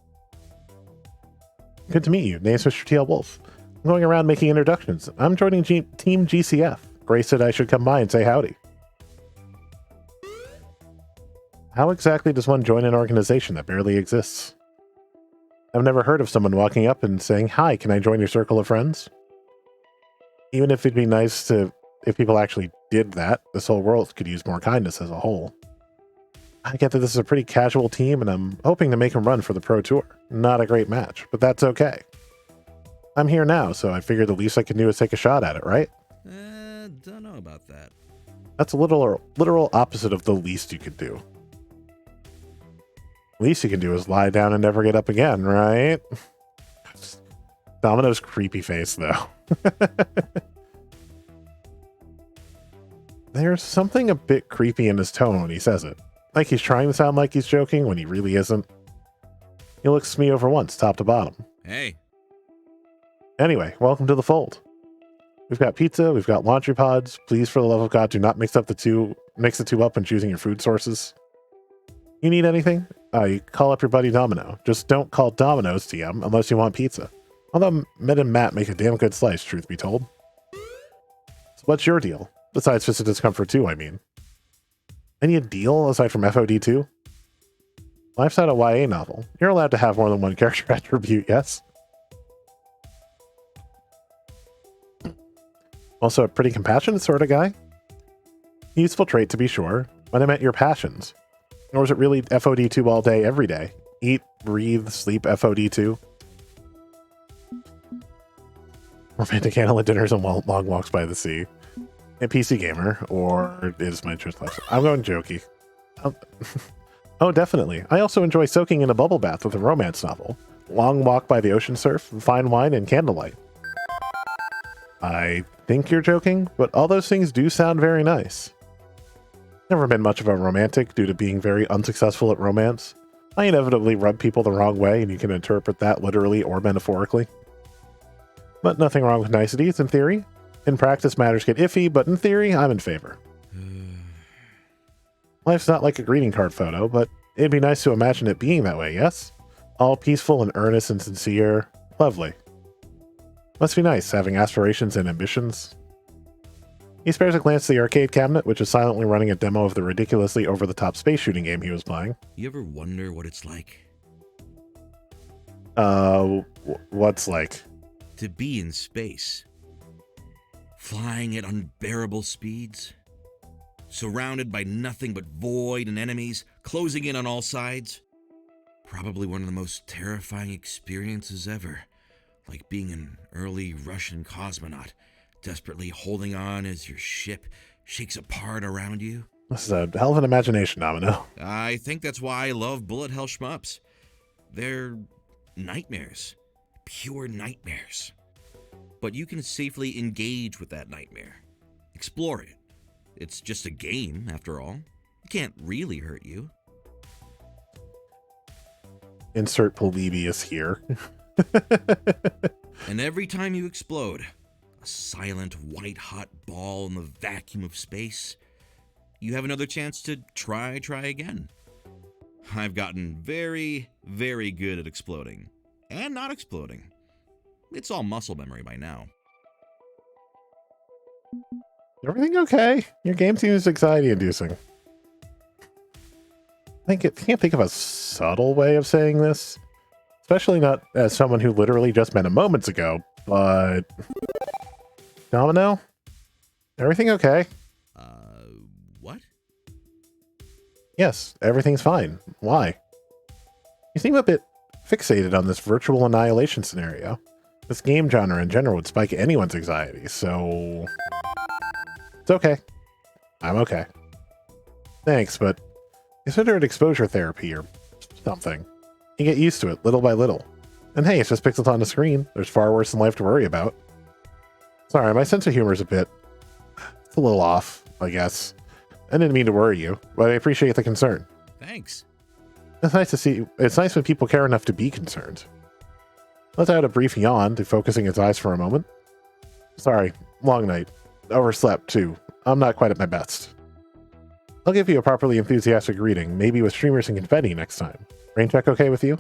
Good to meet you. Name's Mr. T.L. Wolf. I'm going around making introductions. I'm joining Team GCF. Grace said I should come by and say howdy. How exactly does one join an organization that barely exists? I've never heard of someone walking up and saying, "Hi, can I join your circle of friends?" Even if it'd be nice if people actually did that, this whole world could use more kindness as a whole. I get that this is a pretty casual team, and I'm hoping to make them run for the Pro Tour. Not a great match, but that's okay. I'm here now, so I figured the least I can do is take a shot at it, right? Don't know about that. That's a literal opposite of the least you could do. Least you can do is lie down and never get up again, right? Domino's creepy face, though. There's something a bit creepy in his tone when he says it. Like he's trying to sound like he's joking when he really isn't. He looks at me over once, top to bottom. Hey. Anyway, welcome to the fold. We've got pizza, we've got laundry pods. Please, for the love of God, do not mix the two up when choosing your food sources. You need anything? You call up your buddy Domino. Just don't call Domino's TM unless you want pizza. Although Med and Matt make a damn good slice, truth be told. So what's your deal? Besides physical discomfort too, I mean. Any deal aside from FOD2? Life's not a YA novel. You're allowed to have more than one character attribute, yes? Also a pretty compassionate sort of guy? Useful trait to be sure, but I meant your passions. Or is it really FOD2 all day, every day? Eat, breathe, sleep FOD2? Romantic candlelit dinners and long walks by the sea. A PC gamer, or is my interest less? I'm going jokey. Oh, definitely. I also enjoy soaking in a bubble bath with a romance novel. Long walk by the ocean surf, fine wine, and candlelight. I think you're joking, but all those things do sound very nice. Never been much of a romantic due to being very unsuccessful at romance. I inevitably rub people the wrong way, and you can interpret that literally or metaphorically. But nothing wrong with niceties in theory. In practice, matters get iffy, but in theory, I'm in favor. Life's not like a greeting card photo, but it'd be nice to imagine it being that way, yes? All peaceful and earnest and sincere. Lovely. Must be nice having aspirations and ambitions. He spares a glance to the arcade cabinet, which is silently running a demo of the ridiculously over-the-top space shooting game he was playing. You ever wonder what it's like? What's like? To be in space. Flying at unbearable speeds. Surrounded by nothing but void and enemies, closing in on all sides. Probably one of the most terrifying experiences ever. Like being an early Russian cosmonaut, desperately holding on as your ship shakes apart around you. This is a hell of an imagination, Domino. I think that's why I love bullet hell shmups. They're nightmares. pure nightmares. But you can safely engage with that nightmare. Explore it. It's just a game, after all. It can't really hurt you. Insert Polybius here. And every time you explode, a silent, white-hot ball in the vacuum of space, you have another chance to try again. I've gotten very, very good at exploding. And not exploding. It's all muscle memory by now. Everything okay? Your game seems anxiety-inducing. Can't think of a subtle way of saying this. Especially not as someone who literally just met him moments ago, but... Domino? Everything okay? What? Yes, everything's fine. Why? You seem a bit fixated on this virtual annihilation scenario. This game genre in general would spike anyone's anxiety, so... It's okay. I'm okay. Thanks, but consider it exposure therapy or something. You get used to it, little by little. And hey, it's just pixels on the screen. There's far worse in life to worry about. Sorry, my sense of humor is a little off, I guess. I didn't mean to worry you, but I appreciate the concern. Thanks. It's nice when people care enough to be concerned. Let's add a brief yawn to focusing its eyes for a moment. Sorry, long night. Overslept, too. I'm not quite at my best. I'll give you a properly enthusiastic greeting, maybe with streamers and confetti next time. Rain check okay with you?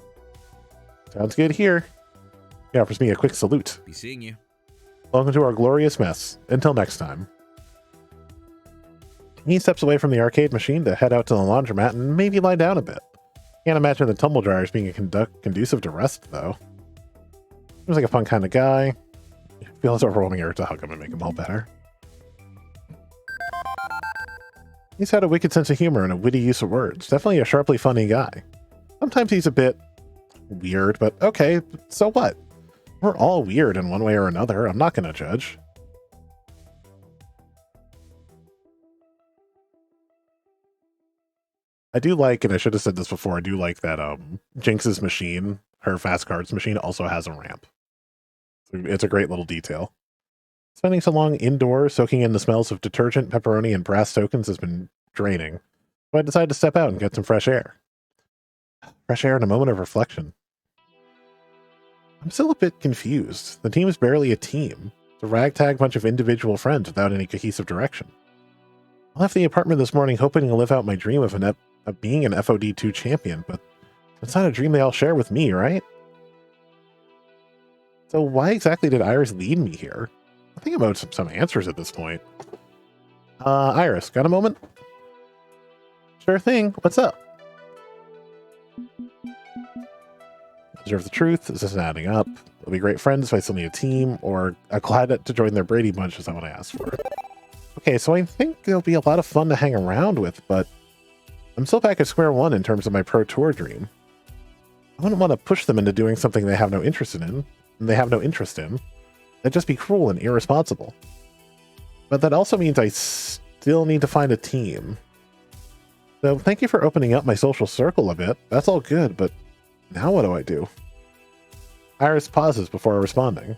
Sounds good here. He offers me a quick salute. Be seeing you. Welcome to our glorious mess. Until next time. He steps away from the arcade machine to head out to the laundromat and maybe lie down a bit. Can't imagine the tumble dryers being conducive to rest, though. Seems like a fun kind of guy. Feels overwhelming urge to hug him and make him all better. He's had a wicked sense of humor and a witty use of words. Definitely a sharply funny guy. Sometimes he's a bit weird, but okay, so what? We're all weird in one way or another. I'm not going to judge. I do like, and I should have said this before, I do like that Jinx's machine, her fast cards machine, also has a ramp. It's a great little detail. Spending so long indoors, soaking in the smells of detergent, pepperoni, and brass tokens has been draining. So I decided to step out and get some fresh air. Fresh air and a moment of reflection. I'm still a bit confused. The team is barely a team. It's a ragtag bunch of individual friends without any cohesive direction. I left the apartment this morning hoping to live out my dream of being an FOD2 champion, but it's not a dream they all share with me, right? So why exactly did Iris lead me here? I think I'm owed some answers at this point. Iris, got a moment? Sure thing. What's up? Observe the truth. This isn't adding up. We'll be great friends if I still need a team, or glad to join their Brady Bunch is not what I asked for. Okay, so I think there'll be a lot of fun to hang around with, but I'm still back at square one in terms of my Pro Tour dream. I wouldn't want to push them into doing something they have no interest in. That'd just be cruel and irresponsible. But that also means I still need to find a team. So thank you for opening up my social circle a bit. That's all good, but now what do I do? Iris pauses before responding.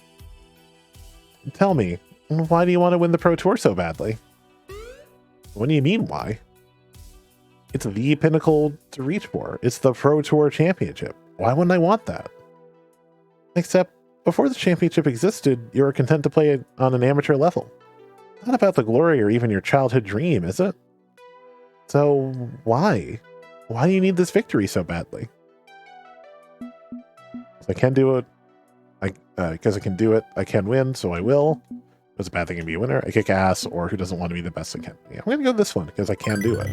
Tell me, why do you want to win the Pro Tour so badly? What do you mean, why? It's the pinnacle to reach for. It's the Pro Tour Championship. Why wouldn't I want that? Except, before the championship existed, you were content to play it on an amateur level. Not about the glory or even your childhood dream, is it? So, why? Why do you need this victory so badly? I can do it. Because I can do it, I can win, so I will. It's a bad thing to be a winner. I kick ass, or who doesn't want to be the best I can be. I'm going to go this one, because I can do it.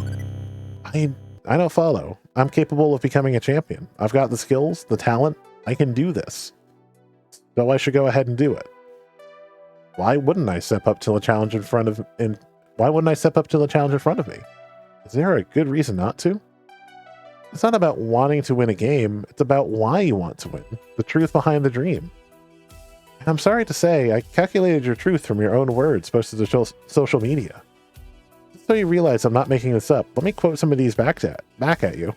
I don't follow. I'm capable of becoming a champion. I've got the skills, the talent. I can do this. So I should go ahead and do it. Why wouldn't I step up to a challenge in front of me? Is there a good reason not to? It's not about wanting to win a game. It's about why you want to win. The truth behind the dream. And I'm sorry to say, I calculated your truth from your own words posted to social media. Just so you realize I'm not making this up, let me quote some of these back at you.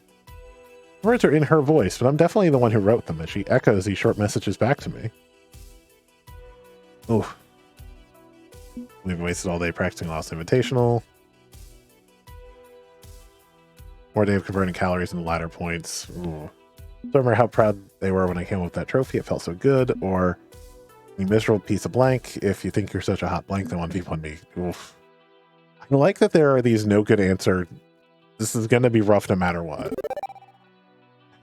Words are in her voice, but I'm definitely the one who wrote them, and she echoes these short messages back to me. Oof. We've wasted all day practicing Lost Invitational. More day of converting calories into ladder points. Ooh. So remember how proud they were when I came up with that trophy. It felt so good. Or you miserable piece of blank. If you think you're such a hot blank, then 1v1 me. Oof. I like that there are these no good answer. This is going to be rough no matter what.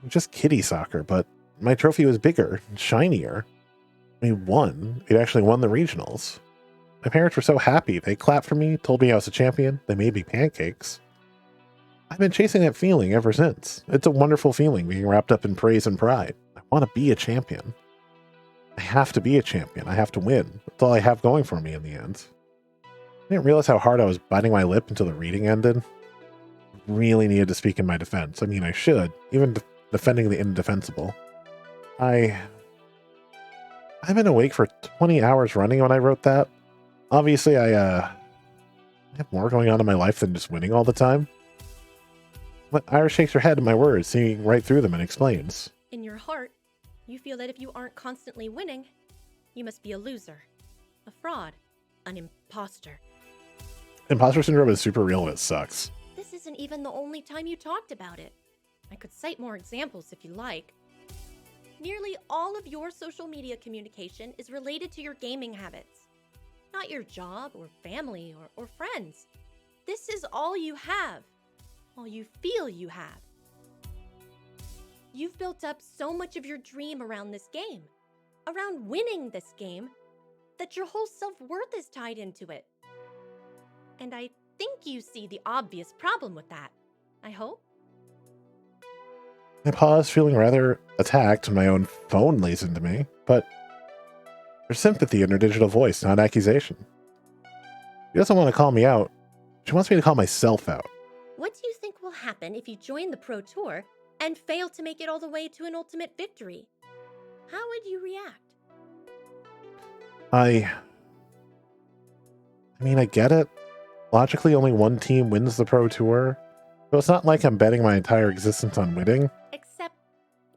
Just kiddie soccer, but my trophy was bigger, shinier. We won. It actually won the regionals. My parents were so happy. They clapped for me, told me I was a champion. They made me pancakes. I've been chasing that feeling ever since. It's a wonderful feeling being wrapped up in praise and pride. I want to be a champion. I have to be a champion. I have to win. That's all I have going for me in the end. I didn't realize how hard I was biting my lip until the reading ended. I really needed to speak in my defense. I mean, I should, even defending the indefensible. I've been awake for 20 hours running when I wrote that. Obviously, I have more going on in my life than just winning all the time. But Ira shakes her head at my words, seeing right through them, and explains. In your heart, you feel that if you aren't constantly winning, you must be a loser, a fraud, an imposter. Imposter syndrome is super real and it sucks. This isn't even the only time you talked about it. I could cite more examples if you like. Nearly all of your social media communication is related to your gaming habits. Not your job or family or friends. This is all you have. All you feel you have. You've built up so much of your dream around this game, around winning this game, that your whole self-worth is tied into it. And I think you see the obvious problem with that. I hope. I pause, feeling rather attacked when my own phone lays into me, but there's sympathy in her digital voice, not accusation. She doesn't want to call me out. She wants me to call myself out. What do you think will happen if you join the Pro Tour and fail to make it all the way to an ultimate victory? How would you react? I mean, I get it. Logically, only one team wins the Pro Tour, so it's not like I'm betting my entire existence on winning. Except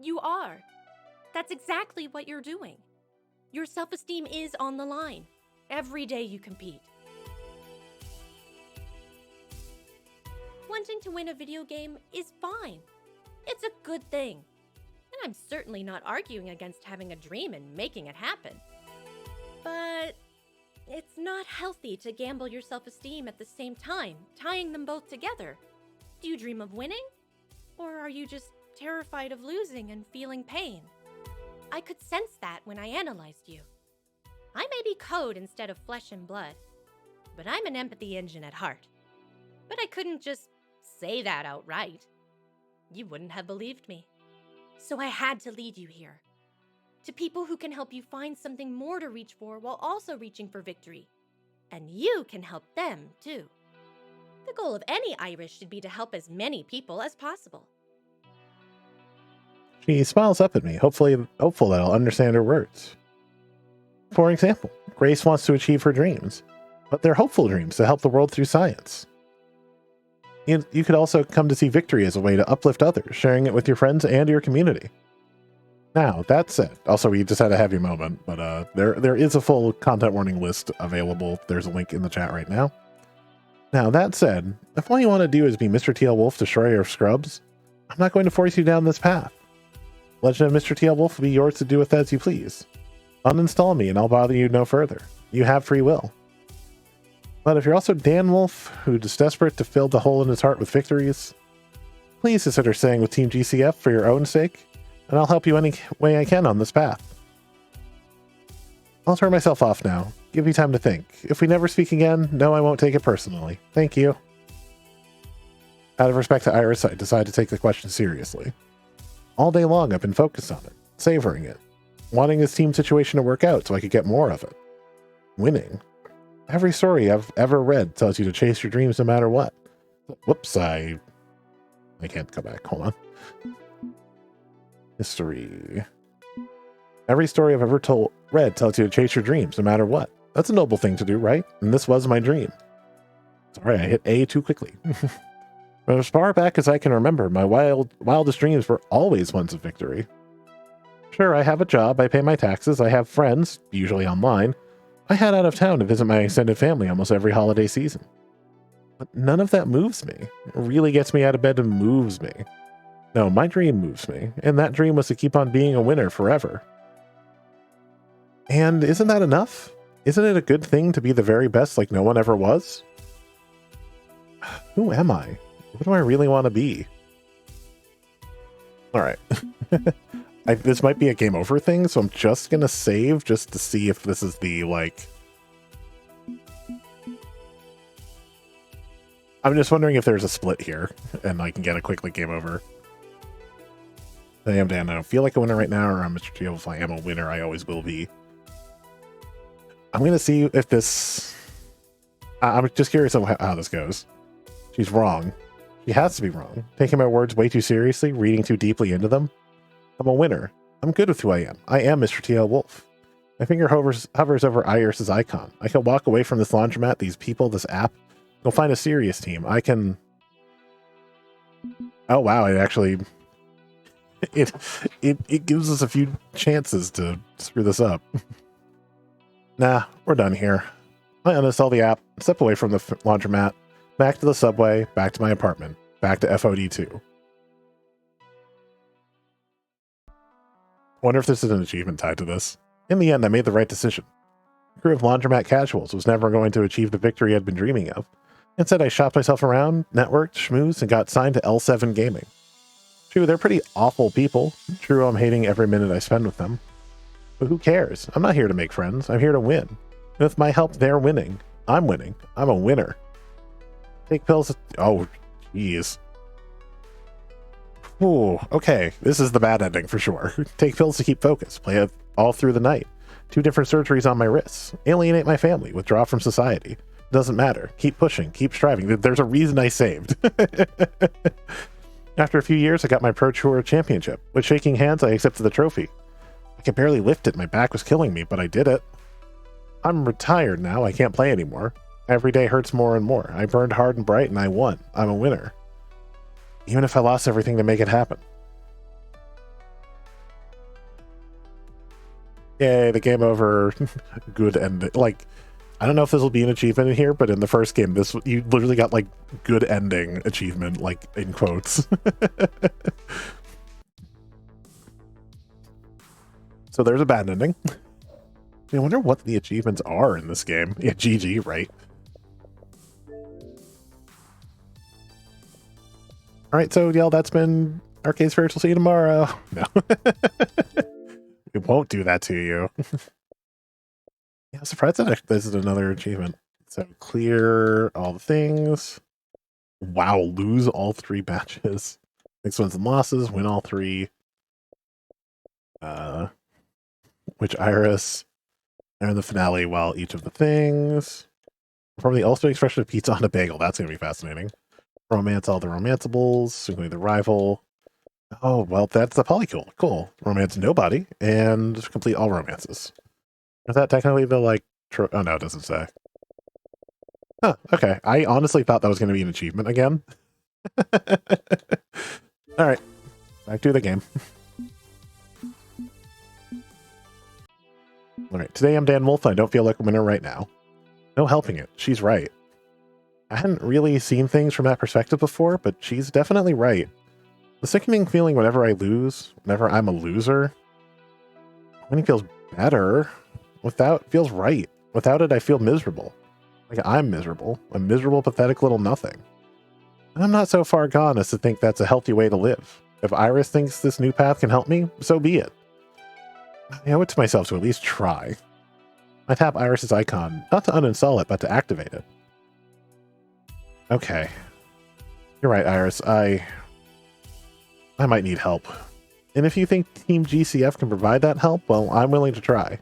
you are. That's exactly what you're doing. Your self-esteem is on the line every day you compete. Wanting to win a video game is fine. It's a good thing. And I'm certainly not arguing against having a dream and making it happen. But it's not healthy to gamble your self-esteem at the same time, tying them both together. Do you dream of winning? Or are you just terrified of losing and feeling pain? I could sense that when I analyzed you. I may be code instead of flesh and blood, but I'm an empathy engine at heart. But I couldn't just say that outright. You wouldn't have believed me. So I had to lead you here. To people who can help you find something more to reach for while also reaching for victory. And you can help them, too. The goal of any Irish should be to help as many people as possible. She smiles up at me, hopeful that I'll understand her words. For example, Grace wants to achieve her dreams, but they're hopeful dreams to help the world through science. You could also come to see victory as a way to uplift others, sharing it with your friends and your community. Now, that said, also we just had a heavy moment, but there is a full content warning list available. There's a link in the chat right now. Now, that said, if all you want to do is be Mr. TL Wolf, Destroyer of Scrubs, I'm not going to force you down this path. Legend of Mr. TL Wolf will be yours to do with as you please. Uninstall me and I'll bother you no further. You have free will. But if you're also Dan Wolf, who is desperate to fill the hole in his heart with victories, please consider staying with Team GCF for your own sake, and I'll help you any way I can on this path. I'll turn myself off now. Give me time to think. If we never speak again, no, I won't take it personally. Thank you. Out of respect to Iris, I decided to take the question seriously. All day long, I've been focused on it, savoring it, wanting this team situation to work out so I could get more of it. Winning. Every story I've ever read tells you to chase your dreams no matter what. Whoops, I can't go back. Hold on. History. Every story I've ever read tells you to chase your dreams no matter what. That's a noble thing to do, right? And this was my dream. Sorry, I hit A too quickly. But as far back as I can remember, my wildest dreams were always ones of victory. Sure, I have a job, I pay my taxes, I have friends, usually online. I head out of town to visit my extended family almost every holiday season. But none of that moves me. It really gets me out of bed and moves me. No, my dream moves me, and that dream was to keep on being a winner forever. And isn't that enough? Isn't it a good thing to be the very best like no one ever was? Who am I? What do I really want to be? Alright. This might be a game over thing, so I'm just gonna save just to see if this is the, like... I'm just wondering if there's a split here, and I can get a quick game over. I am Dan. I don't feel like a winner right now, or I'm Mr. Geo. If I am a winner, I always will be. I'm gonna see if this... I'm just curious of how this goes. She's wrong. She has to be wrong. Taking my words way too seriously, reading too deeply into them. I'm a winner. I'm good with who I am. I am Mr. T.L. Wolf. My finger hovers over Iris's icon. I can walk away from this laundromat, these people, this app. Go find a serious team. I can... Oh wow, it actually... It gives us a few chances to screw this up. Nah, we're done here. I uninstall the app, step away from the laundromat, back to the subway, back to my apartment, back to FOD2. Wonder if this is an achievement tied to this. In the end, I made the right decision. A crew of laundromat casuals was never going to achieve the victory I'd been dreaming of. Instead, I shopped myself around, networked, schmoozed, and got signed to L7 Gaming. True, they're pretty awful people. True, I'm hating every minute I spend with them. But who cares? I'm not here to make friends. I'm here to win. And with my help, they're winning. I'm winning. I'm a winner. Take pills. Oh, jeez. Ooh, okay. This is the bad ending for sure. Take pills to keep focus. Play it all through the night. 2 different surgeries on my wrists. Alienate my family. Withdraw from society. Doesn't matter. Keep pushing. Keep striving. There's a reason I saved. After a few years, I got my Pro Tour Championship. With shaking hands, I accepted the trophy. I could barely lift it. My back was killing me, but I did it. I'm retired now. I can't play anymore. Every day hurts more and more. I burned hard and bright, and I won. I'm a winner. Even if I lost everything to make it happen. Yay, the game over. Good ending. Like, I don't know if this will be an achievement in here, but in the first game, you literally got, like, good ending achievement, like, in quotes. So there's a bad ending. I wonder what the achievements are in this game. Yeah, GG, right? Alright, so, y'all, that's been Arcade Spirits. We'll see you tomorrow. No. We won't do that to you. Yeah, I'm surprised that this is another achievement. So, clear all the things. Wow, lose all 3 matches. Next one's the losses, win all 3. Which Iris? And the finale, while each of the things. From the ultimate expression of pizza on a bagel. That's going to be fascinating. Romance all the romanceables, including the rival. Oh, well, that's the polycule. Cool. Romance nobody, and complete all romances. Is that technically the, like, oh, no, it doesn't say. Huh, okay. I honestly thought that was going to be an achievement again. Alright. Back to the game. Alright, today I'm Dan Wolf, and I don't feel like a winner right now. No helping it. She's right. I hadn't really seen things from that perspective before, but she's definitely right. The sickening feeling whenever I lose, whenever I'm a loser, winning feels better. Without, feels right. Without it, I feel miserable. Like I'm miserable. A miserable, pathetic little nothing. And I'm not so far gone as to think that's a healthy way to live. If Iris thinks this new path can help me, so be it. I owe it to myself to at least try. I tap Iris's icon, not to uninstall it, but to activate it. Okay. You're right, Iris. I might need help. And if you think Team GCF can provide that help, well, I'm willing to try.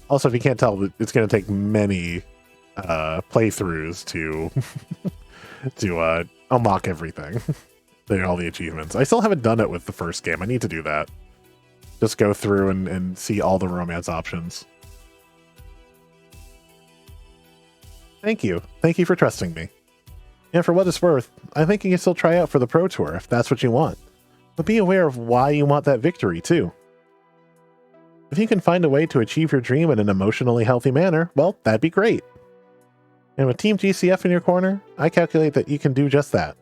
Also, if you can't tell, it's going to take many playthroughs to to unlock everything. All the achievements. I still haven't done it with the first game. I need to do that. Just go through and see all the romance options. Thank you. Thank you for trusting me. And for what it's worth, I think you can still try out for the Pro Tour if that's what you want. But be aware of why you want that victory, too. If you can find a way to achieve your dream in an emotionally healthy manner, well, that'd be great. And with Team GCF in your corner, I calculate that you can do just that.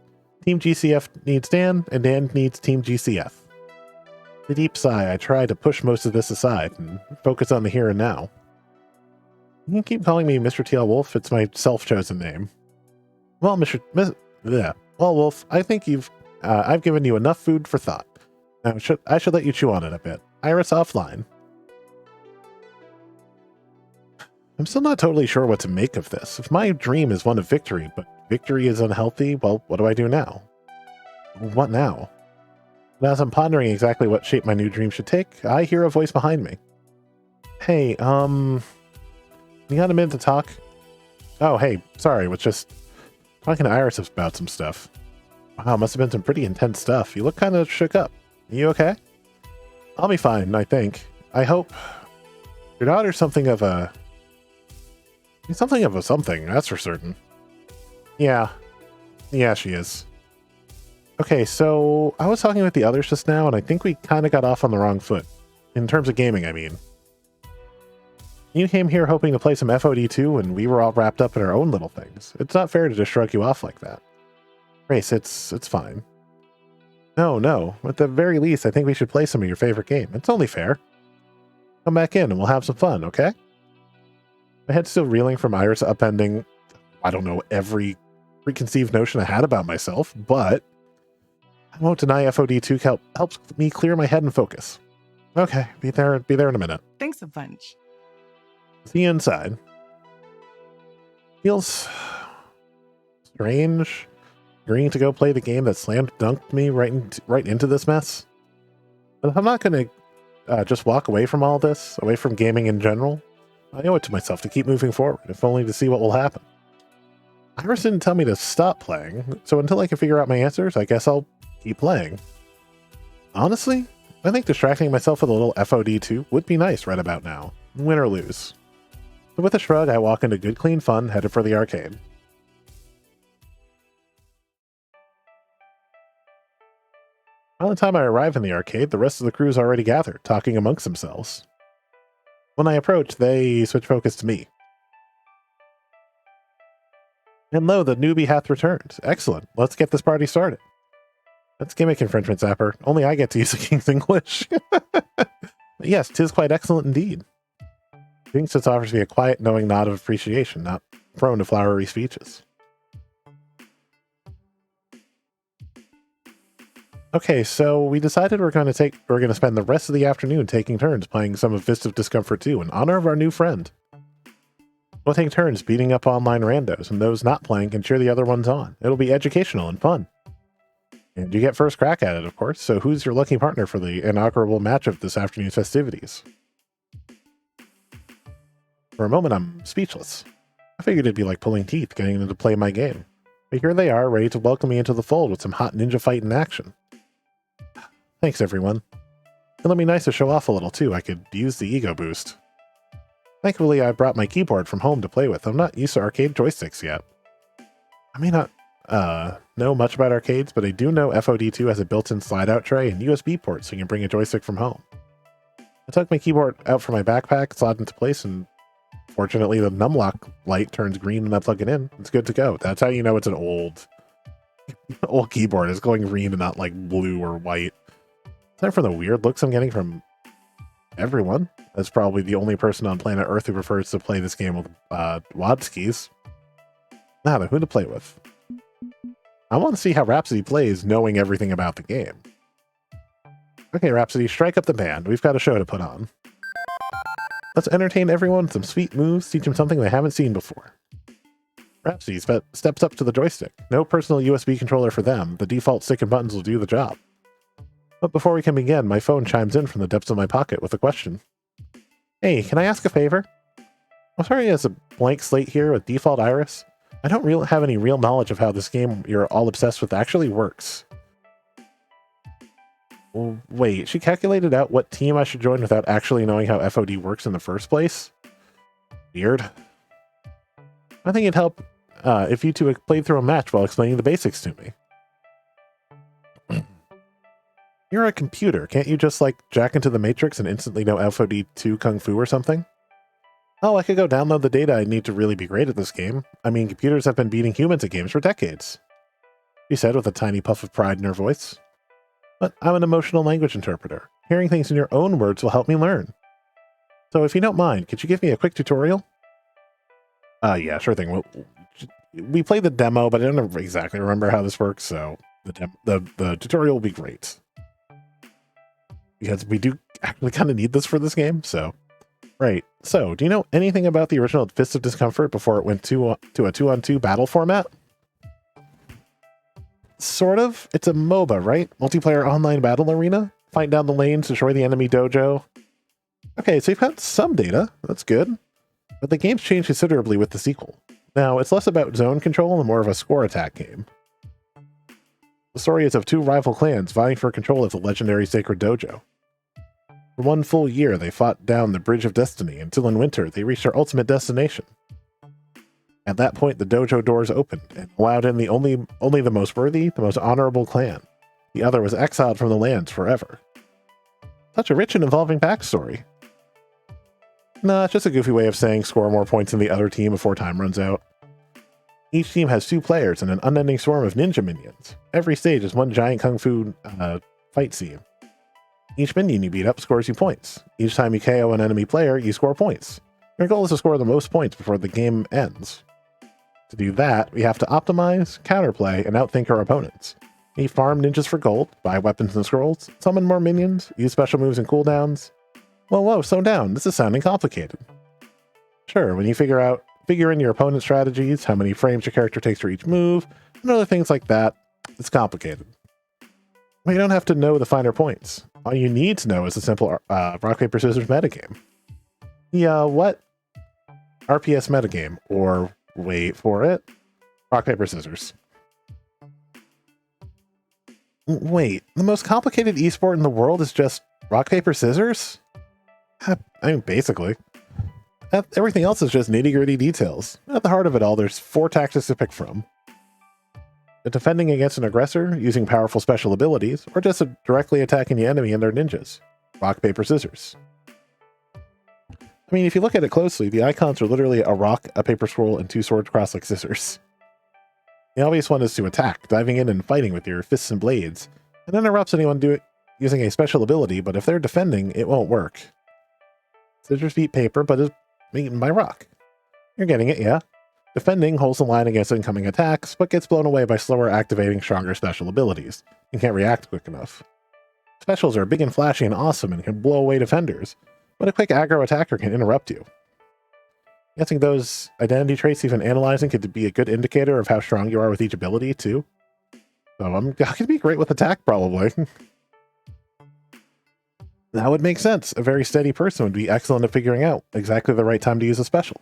Team GCF needs Dan, and Dan needs Team GCF. With a deep sigh, I try to push most of this aside and focus on the here and now. You can keep calling me Mr. TL Wolf, it's my self-chosen name. Well, Well, Wolf, I think I've given you enough food for thought. I should let you chew on it a bit. Iris offline. I'm still not totally sure what to make of this. If my dream is one of victory, but victory is unhealthy, well, what do I do now? What now? And as I'm pondering exactly what shape my new dream should take, I hear a voice behind me. Hey, you got a minute to talk? Oh, hey, sorry, was just talking to Iris about some stuff. Wow, must have been some pretty intense stuff. You look kind of shook up. You okay? I'll be fine, I think. I hope. Your daughter's something of a, that's for certain. Yeah, she is. Okay, so I was talking with the others just now, and I think we kind of got off on the wrong foot. In terms of gaming, I mean. You came here hoping to play some FOD2, and we were all wrapped up in our own little things. It's not fair to just shrug you off like that. Grace, it's fine. No. At the very least, I think we should play some of your favorite game. It's only fair. Come back in and we'll have some fun, okay? My head's still reeling from Iris upending, I don't know, every preconceived notion I had about myself, but I won't deny FOD2 helps me clear my head and focus. Okay, be there in a minute. Thanks a bunch. See you inside. Feels strange agreeing to go play the game that slam dunked me right into this mess. But if I'm not going to just walk away from all this, away from gaming in general, I owe it to myself to keep moving forward, if only to see what will happen. Iris didn't tell me to stop playing, so until I can figure out my answers, I guess I'll keep playing. Honestly, I think distracting myself with a little FOD2 would be nice right about now, win or lose. So with a shrug, I walk into good clean fun, headed for the arcade. By the time I arrive in the arcade, the rest of the crew is already gathered, talking amongst themselves. When I approach, they switch focus to me. And lo, the newbie hath returned. Excellent. Let's get this party started. That's gimmick infringement, Zapper. Only I get to use the King's English. Yes, 'tis quite excellent indeed. Jinx offers me a quiet, knowing nod of appreciation, not prone to flowery speeches. Okay, so we decided we're going to spend the rest of the afternoon taking turns playing some of Fist of Discomfort 2 in honor of our new friend. We'll take turns beating up online randos, and those not playing can cheer the other ones on. It'll be educational and fun. And you get first crack at it, of course, so who's your lucky partner for the inaugural match of this afternoon's festivities? For a moment, I'm speechless. I figured it'd be like pulling teeth getting them to play my game. But here they are, ready to welcome me into the fold with some hot ninja fight in action. Thanks, everyone. It'll be nice to show off a little, too. I could use the ego boost. Thankfully, I brought my keyboard from home to play with. I'm not used to arcade joysticks yet. I may not know much about arcades, but I do know FOD2 has a built-in slide-out tray and USB port so you can bring a joystick from home. I took my keyboard out from my backpack, slid into place, and fortunately the numlock light turns green when I plug it in. It's good to go. That's how you know it's an old keyboard. It's going green and not like blue or white. Aside from the weird looks I'm getting from everyone, that's probably the only person on planet Earth who prefers to play this game with Wadskis. Now then, who to play with? I want to see how Rhapsody plays knowing everything about the game. Okay, Rhapsody, strike up the band. We've got a show to put on. Let's entertain everyone with some sweet moves, teach them something they haven't seen before. Rhapsody steps up to the joystick. No personal USB controller for them. The default stick and buttons will do the job. But before we can begin, my phone chimes in from the depths of my pocket with a question. Hey, can I ask a favor? I'm sorry, as a blank slate here with default Iris. I don't have any real knowledge of how this game you're all obsessed with actually works. Well, wait, she calculated out what team I should join without actually knowing how FOD works in the first place? Weird. I think it'd help if you two played through a match while explaining the basics to me. You're a computer. Can't you just, like, jack into the Matrix and instantly know Alpha D2 Kung Fu or something? Oh, I could go download the data I need to really be great at this game. I mean, computers have been beating humans at games for decades, she said with a tiny puff of pride in her voice. But I'm an emotional language interpreter. Hearing things in your own words will help me learn. So if you don't mind, could you give me a quick tutorial? Yeah, sure thing. We played the demo, but I don't exactly remember how this works, so the tutorial will be great. Because we do actually kind of need this for this game, so... Right, so, do you know anything about the original Fist of Discomfort before it went to a 2-on-2 battle format? Sort of. It's a MOBA, right? Multiplayer online battle arena? Fight down the lanes, destroy the enemy dojo. Okay, so you've got some data. That's good. But the game's changed considerably with the sequel. Now, it's less about zone control and more of a score attack game. The story is of two rival clans vying for control of the legendary Sacred Dojo. For 1 full year, they fought down the Bridge of Destiny until in winter, they reached their ultimate destination. At that point, the dojo doors opened and allowed in only the most worthy, the most honorable clan. The other was exiled from the lands forever. Such a rich and involving backstory. Nah, it's just a goofy way of saying score more points than the other team before time runs out. Each team has 2 players and an unending swarm of ninja minions. Every stage is one giant kung fu fight scene. Each minion you beat up scores you points. Each time you KO an enemy player, you score points. Your goal is to score the most points before the game ends. To do that, we have to optimize, counterplay, and outthink our opponents. We farm ninjas for gold, buy weapons and scrolls, summon more minions, use special moves and cooldowns. Whoa, slow down, this is sounding complicated. Sure, when you figure in your opponent's strategies, how many frames your character takes for each move, and other things like that, it's complicated. But you don't have to know the finer points. All you need to know is a simple rock, paper, scissors metagame. Yeah, what? RPS metagame, or wait for it, rock, paper, scissors. Wait, the most complicated esport in the world is just rock, paper, scissors? I mean, basically. Everything else is just nitty-gritty details. At the heart of it all, there's 4 tactics to pick from. Defending against an aggressor, using powerful special abilities, or just directly attacking the enemy and their ninjas. Rock, paper, scissors. I mean, if you look at it closely, the icons are literally a rock, a paper scroll, and 2 swords crossed like scissors. The obvious one is to attack, diving in and fighting with your fists and blades. It interrupts anyone using a special ability, but if they're defending, it won't work. Scissors beat paper, but is beaten by rock. You're getting it, yeah? Defending holds the line against incoming attacks, but gets blown away by slower activating stronger special abilities, and can't react quick enough. Specials are big and flashy and awesome and can blow away defenders, but a quick aggro attacker can interrupt you. Guessing those identity traits even analyzing could be a good indicator of how strong you are with each ability, too. So I'm going to be great with attack, probably. That would make sense. A very steady person would be excellent at figuring out exactly the right time to use a special.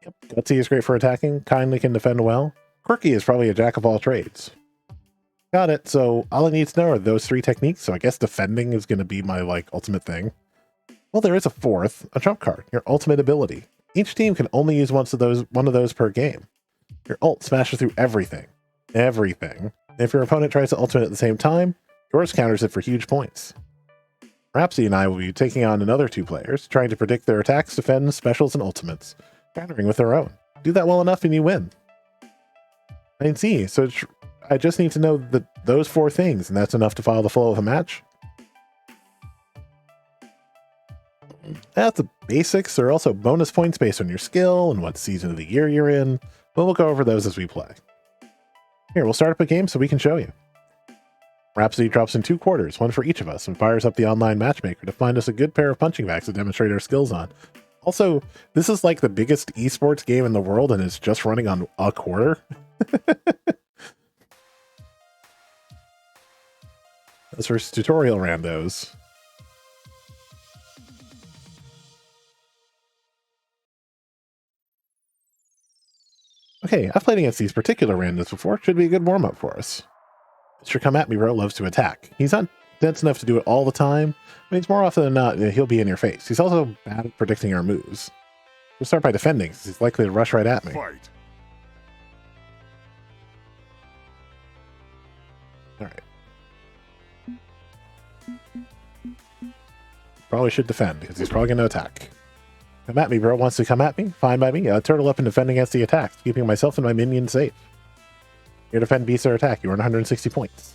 Yep, Gutsy is great for attacking, kindly can defend well. Quirky is probably a jack of all trades. Got it, so all I need to know are those 3 techniques, so I guess defending is going to be my, ultimate thing. Well, there is a 4th, a trump card, your ultimate ability. Each team can only use one of those per game. Your ult smashes through everything. Everything. If your opponent tries to ultimate at the same time, yours counters it for huge points. Rhapsody and I will be taking on another 2 players, trying to predict their attacks, defends, specials, and ultimates, countering with their own. Do that well enough and you win. I see, so I just need to know those 4 things, and that's enough to follow the flow of a match? That's the basics. There are also bonus points based on your skill and what season of the year you're in, but we'll go over those as we play. Here, we'll start up a game so we can show you. Rhapsody drops in 2 quarters, 1 for each of us, and fires up the online matchmaker to find us a good pair of punching bags to demonstrate our skills on. Also, this is like the biggest esports game in the world, and it's just running on a quarter. As for tutorial randos. Okay, I've played against these particular randos before. Should be a good warm-up for us. Mr. Come At Me Bro loves to attack. He's not dense enough to do it all the time, but he's more often than not, he'll be in your face. He's also bad at predicting our moves. We'll start by defending, since he's likely to rush right at me. Fight. probably should defend, because he's probably going to attack. Come at me, bro. Wants to come at me? Fine by me. Turtle up and defend against the attacks, keeping myself and my minions safe. Your defend beats their attack. You earn 160 points.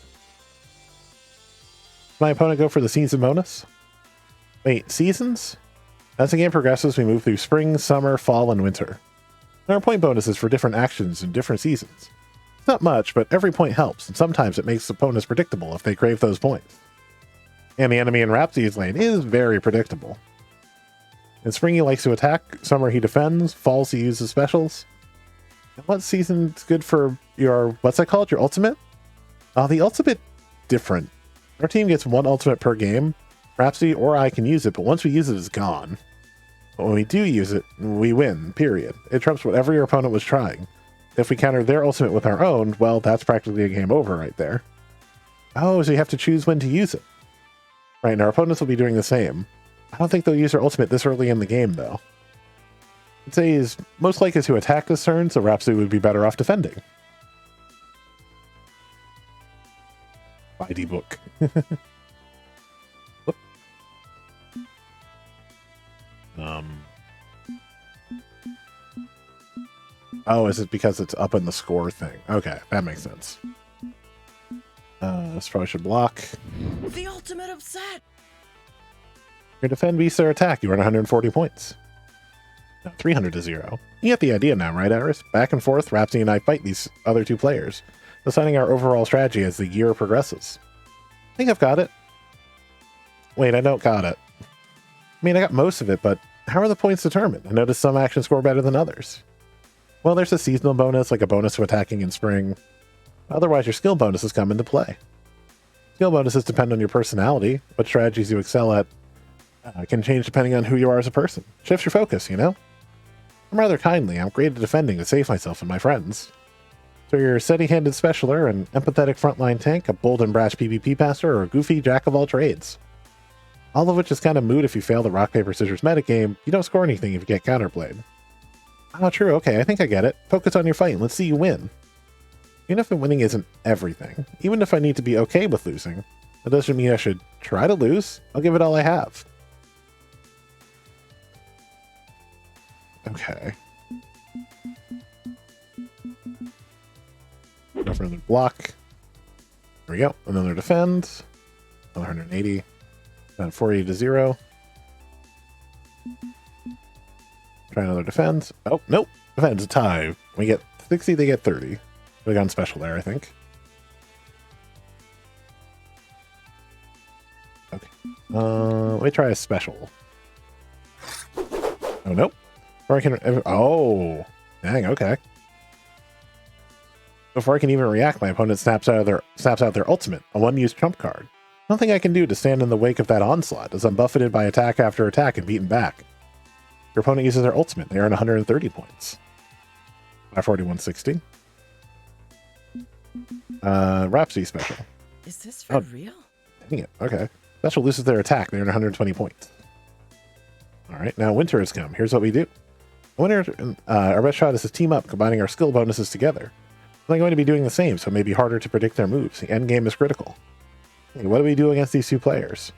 Does my opponent go for the season bonus? Wait, seasons? As the game progresses, we move through spring, summer, fall, and winter. There are point bonuses for different actions in different seasons. It's not much, but every point helps, and sometimes it makes opponents predictable if they crave those points. And the enemy in Rhapsody's lane is very predictable. In spring, he likes to attack. Summer, he defends. Fall, he uses specials. And what season's good for your, what's that called? Your ultimate? The ultimate, different. Our team gets one ultimate per game. Rhapsody or I can use it, but once we use it, it's gone. But when we do use it, we win, period. It trumps whatever your opponent was trying. If we counter their ultimate with our own, well, that's practically a game over right there. Oh, so you have to choose when to use it. Right, and our opponents will be doing the same. I don't think they'll use their ultimate this early in the game, though. I'd say he's most likely to attack this turn, so Rhapsody would be better off defending. ID book. Oh, is it because it's up in the score thing? Okay, that makes sense. This probably should block. The ultimate upset! Your defend beats their attack. You earn 140 points. No, 300 to 0. You get the idea now, right, Iris? Back and forth, Rhapsody and I fight these other two players, deciding our overall strategy as the year progresses. I think I've got it. Wait, I don't got it. I mean, I got most of it, but how are the points determined? I noticed some actions score better than others. Well, there's a seasonal bonus, like a bonus to attacking in spring. Otherwise, your skill bonuses come into play. Skill bonuses depend on your personality. What strategies you excel at can change depending on who you are as a person. Shifts your focus, you know? I'm rather kindly. I'm great at defending to save myself and my friends. So you're a steady-handed specialer, an empathetic frontline tank, a bold and brash PvP passer, or a goofy jack-of-all-trades. All of which is kind of moot if you fail the rock, paper, scissors metagame. You don't score anything if you get counterplayed. Oh, true. Okay, I think I get it. Focus on your fight and let's see you win. Even if the winning isn't everything, even if I need to be okay with losing, that doesn't mean I should try to lose. I'll give it all I have. Okay. Go for another block. There we go. Another defend. Another 180. 480 to 0. Try another defense. Oh, nope. Defense, a tie. We get 60, they get 30. We got on special there, I think. Okay. Let me try a special. Oh, nope. Before I can... Oh! Dang, okay. Before I can even react, my opponent snaps out their ultimate, a one-use trump card. Nothing I can do to stand in the wake of that onslaught, as I'm buffeted by attack after attack and beaten back. Your opponent uses their ultimate. They earn 130 points. 540, 160. Rhapsody special. Is this for real? Dang it. Okay. Special loses their attack. They earn 120 points. Alright, now winter has come. Here's what we do. Winter, our best shot is to team up, combining our skill bonuses together. I'm going to be doing the same, so it may be harder to predict their moves. The end game is critical. Hey, what do we do against these two players?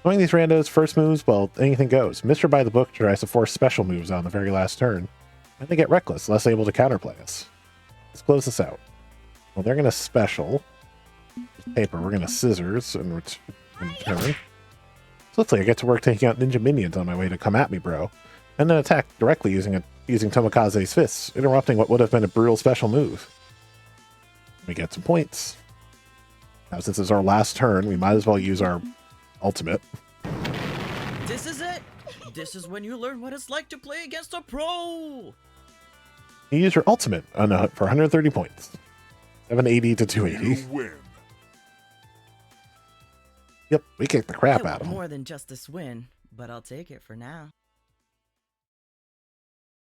Knowing these randos' first moves, well, anything goes. Mr. By the Book tries to force special moves on the very last turn, and they get reckless, less able to counterplay us. Let's close this out. Well, they're going to special. Paper, we're going to scissors in return. So looks like I get to work taking out ninja minions on my way to come at me, bro. And then attack directly using Tomikaze's fists, interrupting what would have been a brutal special move. We get some points. Now, since it's our last turn, we might as well use our ultimate. This is it! This is when you learn what it's like to play against a pro! You use your ultimate for 130 points. 780 to 280. You win. Yep, we kicked the crap I out of want him. more than just this win, but I'll take it for now.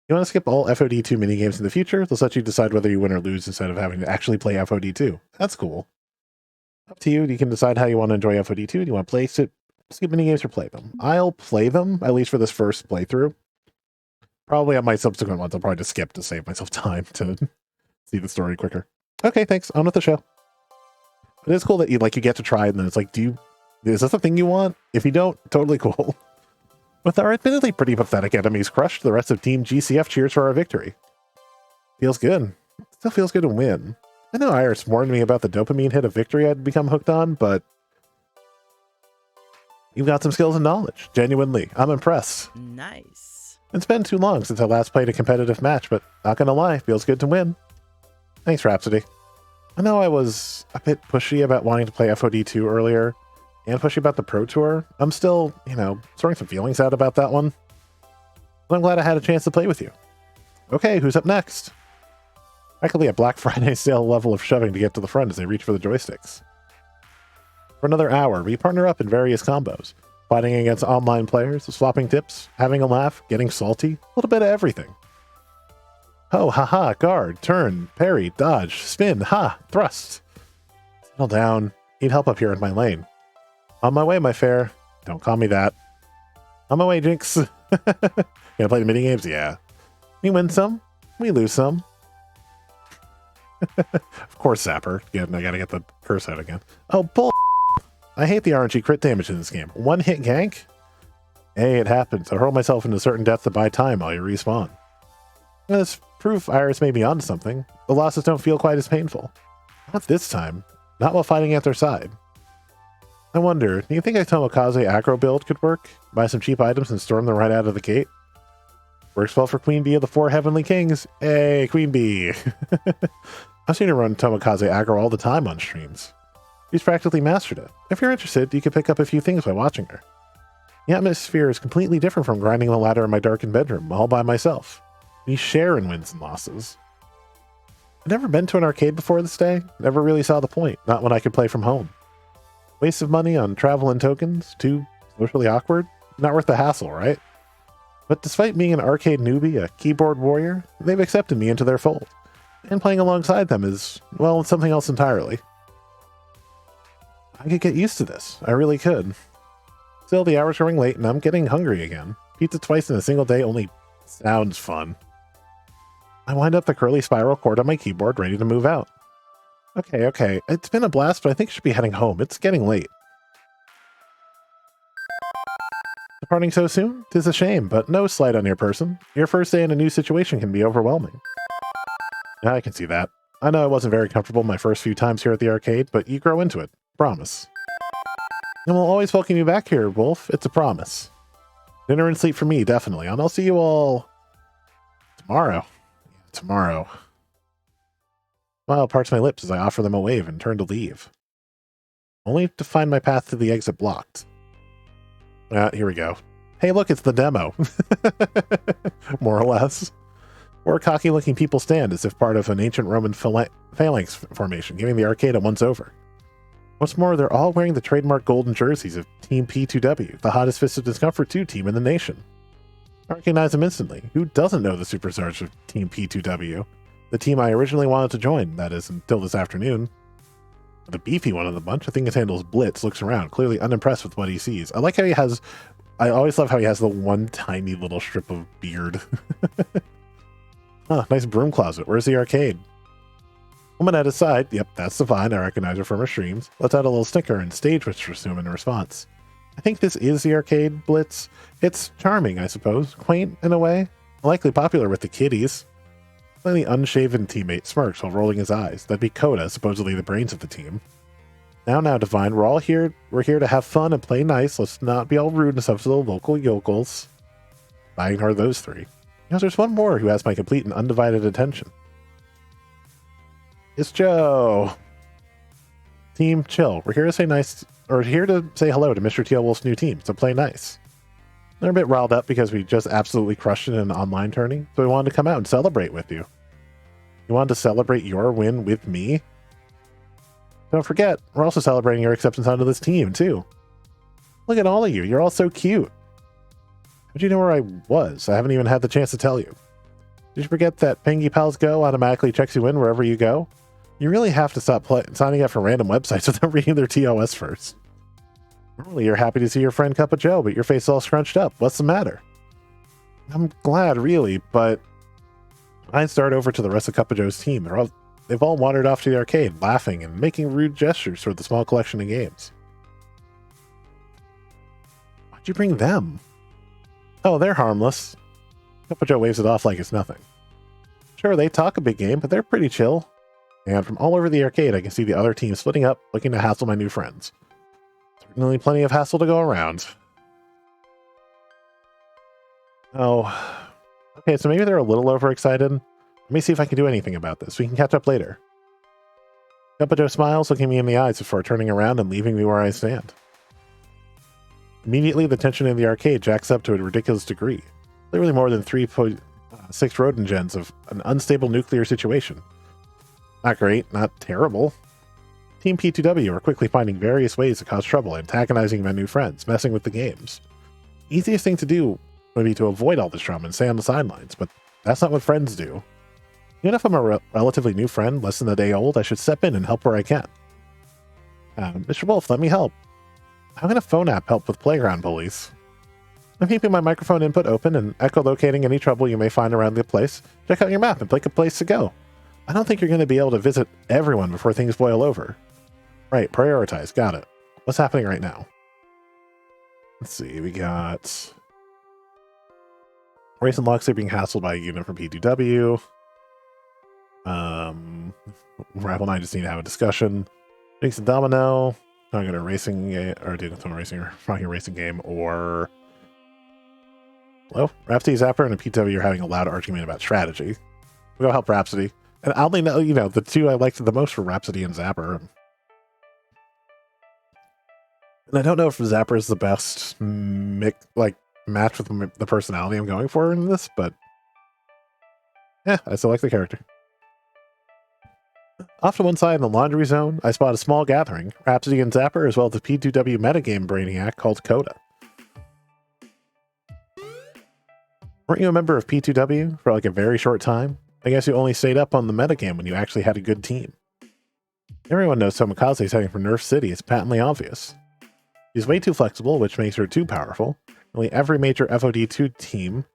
You want to skip all FOD2 minigames in the future? They'll let you decide whether you win or lose instead of having to actually play FOD2. That's cool. Up to you. You can decide how you want to enjoy FOD2. Do you want to play skip minigames or play them? I'll play them, at least for this first playthrough. Probably on my subsequent ones, I'll probably just skip to save myself time to see the story quicker. Okay, thanks. On with the show. It is cool that you get to try it, and then it's like, is this a thing you want? If you don't, totally cool. With our admittedly pretty pathetic enemies crushed, the rest of Team GCF cheers for our victory. Feels good. Still feels good to win. I know Iris warned me about the dopamine hit of victory I'd become hooked on, but you've got some skills and knowledge. Genuinely, I'm impressed. Nice. It's been too long since I last played a competitive match, but not gonna lie, feels good to win. Thanks, Rhapsody. I know I was a bit pushy about wanting to play FOD2 earlier, and pushy about the Pro Tour. I'm still, sorting some feelings out about that one. But I'm glad I had a chance to play with you. Okay, who's up next? Practically a Black Friday sale level of shoving to get to the front as they reach for the joysticks. For another hour, we partner up in various combos, fighting against online players, swapping tips, having a laugh, getting salty, a little bit of everything. Oh, haha, guard, turn, parry, dodge, spin, ha, thrust. Settle down. Need help up here in my lane. On my way, my fair. Don't call me that. On my way, Jinx. Gonna play the minigames? Yeah. We win some, we lose some. Of course, Zapper. Yeah, I gotta get the curse out again. Oh, bull. I hate the RNG crit damage in this game. One hit gank? Hey, it happens. I hurl myself into certain death to buy time while you respawn. That's proof Iris may be onto something. The losses don't feel quite as painful. Not this time. Not while fighting at their side. I wonder, do you think a Tomokaze aggro build could work? Buy some cheap items and storm them right out of the gate? Works well for Queen Bee of the Four Heavenly Kings. Hey, Queen Bee! I've seen her run Tomokaze aggro all the time on streams. She's practically mastered it. If you're interested, you can pick up a few things by watching her. The atmosphere is completely different from grinding the ladder in my darkened bedroom, all by myself. We share in wins and losses. I've never been to an arcade before this day. Never really saw the point, not when I could play from home. Waste of money on travel and tokens, too socially awkward, not worth the hassle, right? But despite being an arcade newbie, a keyboard warrior, they've accepted me into their fold. And playing alongside them is, well, something else entirely. I could get used to this. I really could. Still, the hour's growing late and I'm getting hungry again. Pizza twice in a single day only sounds fun. I wind up the curly spiral cord on my keyboard, ready to move out. Okay. It's been a blast, but I think I should be heading home. It's getting late. Departing so soon? 'Tis a shame, but no slight on your person. Your first day in a new situation can be overwhelming. I can see that. I know I wasn't very comfortable my first few times here at the arcade, but you grow into it. Promise. And we'll always welcome you back here, Wolf. It's a promise. Dinner and sleep for me, definitely. And I'll see you all tomorrow. Tomorrow. Smile parts my lips as I offer them a wave and turn to leave. Only to find my path to the exit blocked. Here we go. Hey, look, it's the demo. More or less. Or cocky-looking people stand as if part of an ancient Roman phalanx formation, giving the arcade a once-over. What's more, they're all wearing the trademark golden jerseys of Team P2W, the hottest Fist of Discomfort 2 team in the nation. I recognize them instantly. Who doesn't know the superstars of Team P2W? The team I originally wanted to join, that is, until this afternoon. The beefy one of the bunch, I think his handle's Blitz, looks around, clearly unimpressed with what he sees. I like how he has... I always love how he has the one tiny little strip of beard. Nice broom closet. Where's the arcade? Woman at his side. Yep, that's Divine. I recognize her from her streams. Let's add a little snicker and stage which resume in response. I think this is the arcade, Blitz. It's charming, I suppose. Quaint, in a way. Likely popular with the kiddies. The unshaven teammate smirks while rolling his eyes. That'd be Coda, supposedly the brains of the team. Now, Divine, we're here to have fun and play nice. Let's not be all rude and stuff to the local yokels. I ignore those three. There's one more who has my complete and undivided attention. It's Joe. Team, chill. We're here to say hello to Mr. Teal Wolf's new team, so play nice. They're a bit riled up because we just absolutely crushed it in an online tourney, so we wanted to come out and celebrate with you. You wanted to celebrate your win with me? Don't forget, we're also celebrating your acceptance onto this team, too. Look at all of you. You're all so cute. How'd you know where I was? I haven't even had the chance to tell you. Did you forget that Pengy Pals Go automatically checks you in wherever you go? You really have to stop signing up for random websites without reading their TOS first. Normally you're happy to see your friend Cup of Joe, but your face is all scrunched up. What's the matter? I'm glad, really, but I'd start over to the rest of Cup of Joe's team. They've all wandered off to the arcade, laughing and making rude gestures toward the small collection of games. Why'd you bring them? Oh, they're harmless. Papa Joe waves it off like it's nothing. Sure, they talk a big game, but they're pretty chill. And from all over the arcade, I can see the other team splitting up, looking to hassle my new friends. Certainly plenty of hassle to go around. Oh, okay, so maybe they're a little overexcited. Let me see if I can do anything about this. We can catch up later. Papa Joe smiles, looking me in the eyes before turning around and leaving me where I stand. Immediately, the tension in the arcade jacks up to a ridiculous degree. Clearly more than 3.6 rodent gens of an unstable nuclear situation. Not great, not terrible. Team P2W are quickly finding various ways to cause trouble, antagonizing my new friends, messing with the games. Easiest thing to do would be to avoid all this drama and stay on the sidelines, but that's not what friends do. Even if I'm a relatively new friend, less than a day old, I should step in and help where I can. Mr. Wolf, let me help. How can a phone app help with playground bullies? I'm keeping my microphone input open and echolocating any trouble you may find around the place. Check out your map and pick a place to go. I don't think you're going to be able to visit everyone before things boil over. Right, prioritize. Got it. What's happening right now? Let's see, we got... Race and Loxley being hassled by a unit from P2W. Rival 9 just need to have a discussion. Jinx and Domino. I'm going to racing game, or did a racing or Rocky racing game, or... Hello? Rhapsody, Zapper, and a PW are having a loud argument about strategy. We'll go help Rhapsody. And I only know, the two I liked the most were Rhapsody and Zapper. And I don't know if Zapper is the best match with the personality I'm going for in this, but yeah, I still like the character. Off to one side in the laundry zone, I spot a small gathering, Rhapsody and Zapper, as well as a P2W metagame brainiac called Coda. Weren't you a member of P2W for like a very short time? I guess you only stayed up on the metagame when you actually had a good team. Everyone knows Tomokaze is heading for Nerf City, it's patently obvious. She's way too flexible, which makes her too powerful. Nearly every major FOD2 team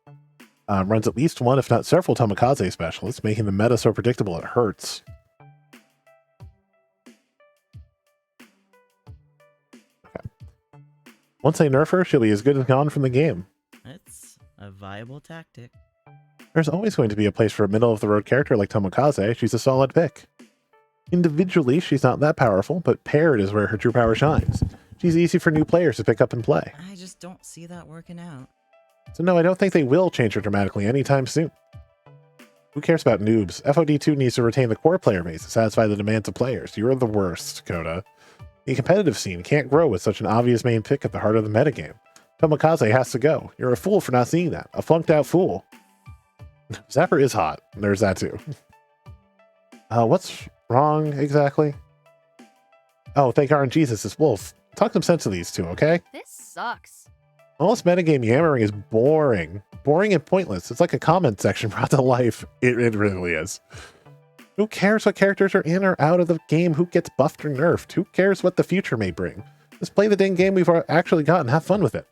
runs at least one, if not several, Tomokaze specialists, making the meta so predictable it hurts. Okay. Once they nerf her, she'll be as good as gone from the game. It's a viable tactic. There's always going to be a place for a middle-of-the-road character like Tomokaze. She's a solid pick. Individually, she's not that powerful, but paired is where her true power shines. She's easy for new players to pick up and play. I just don't see that working out. So no, I don't think they will change her dramatically anytime soon. Who cares about noobs? FOD2 needs to retain the core player base to satisfy the demands of players. You're the worst, Coda. The competitive scene can't grow with such an obvious main pick at the heart of the metagame. Tomokaze has to go. You're a fool for not seeing that. A flunked-out fool. Zapper is hot. There's that too. What's wrong exactly? Oh, thank RNGesus, it's Wolf. Talk some sense to these two, okay? This sucks. All this metagame yammering is boring. Boring and pointless. It's like a comment section brought to life. It really is. Who cares what characters are in or out of the game? Who gets buffed or nerfed? Who cares what the future may bring? Just play the dang game we've actually got and have fun with it.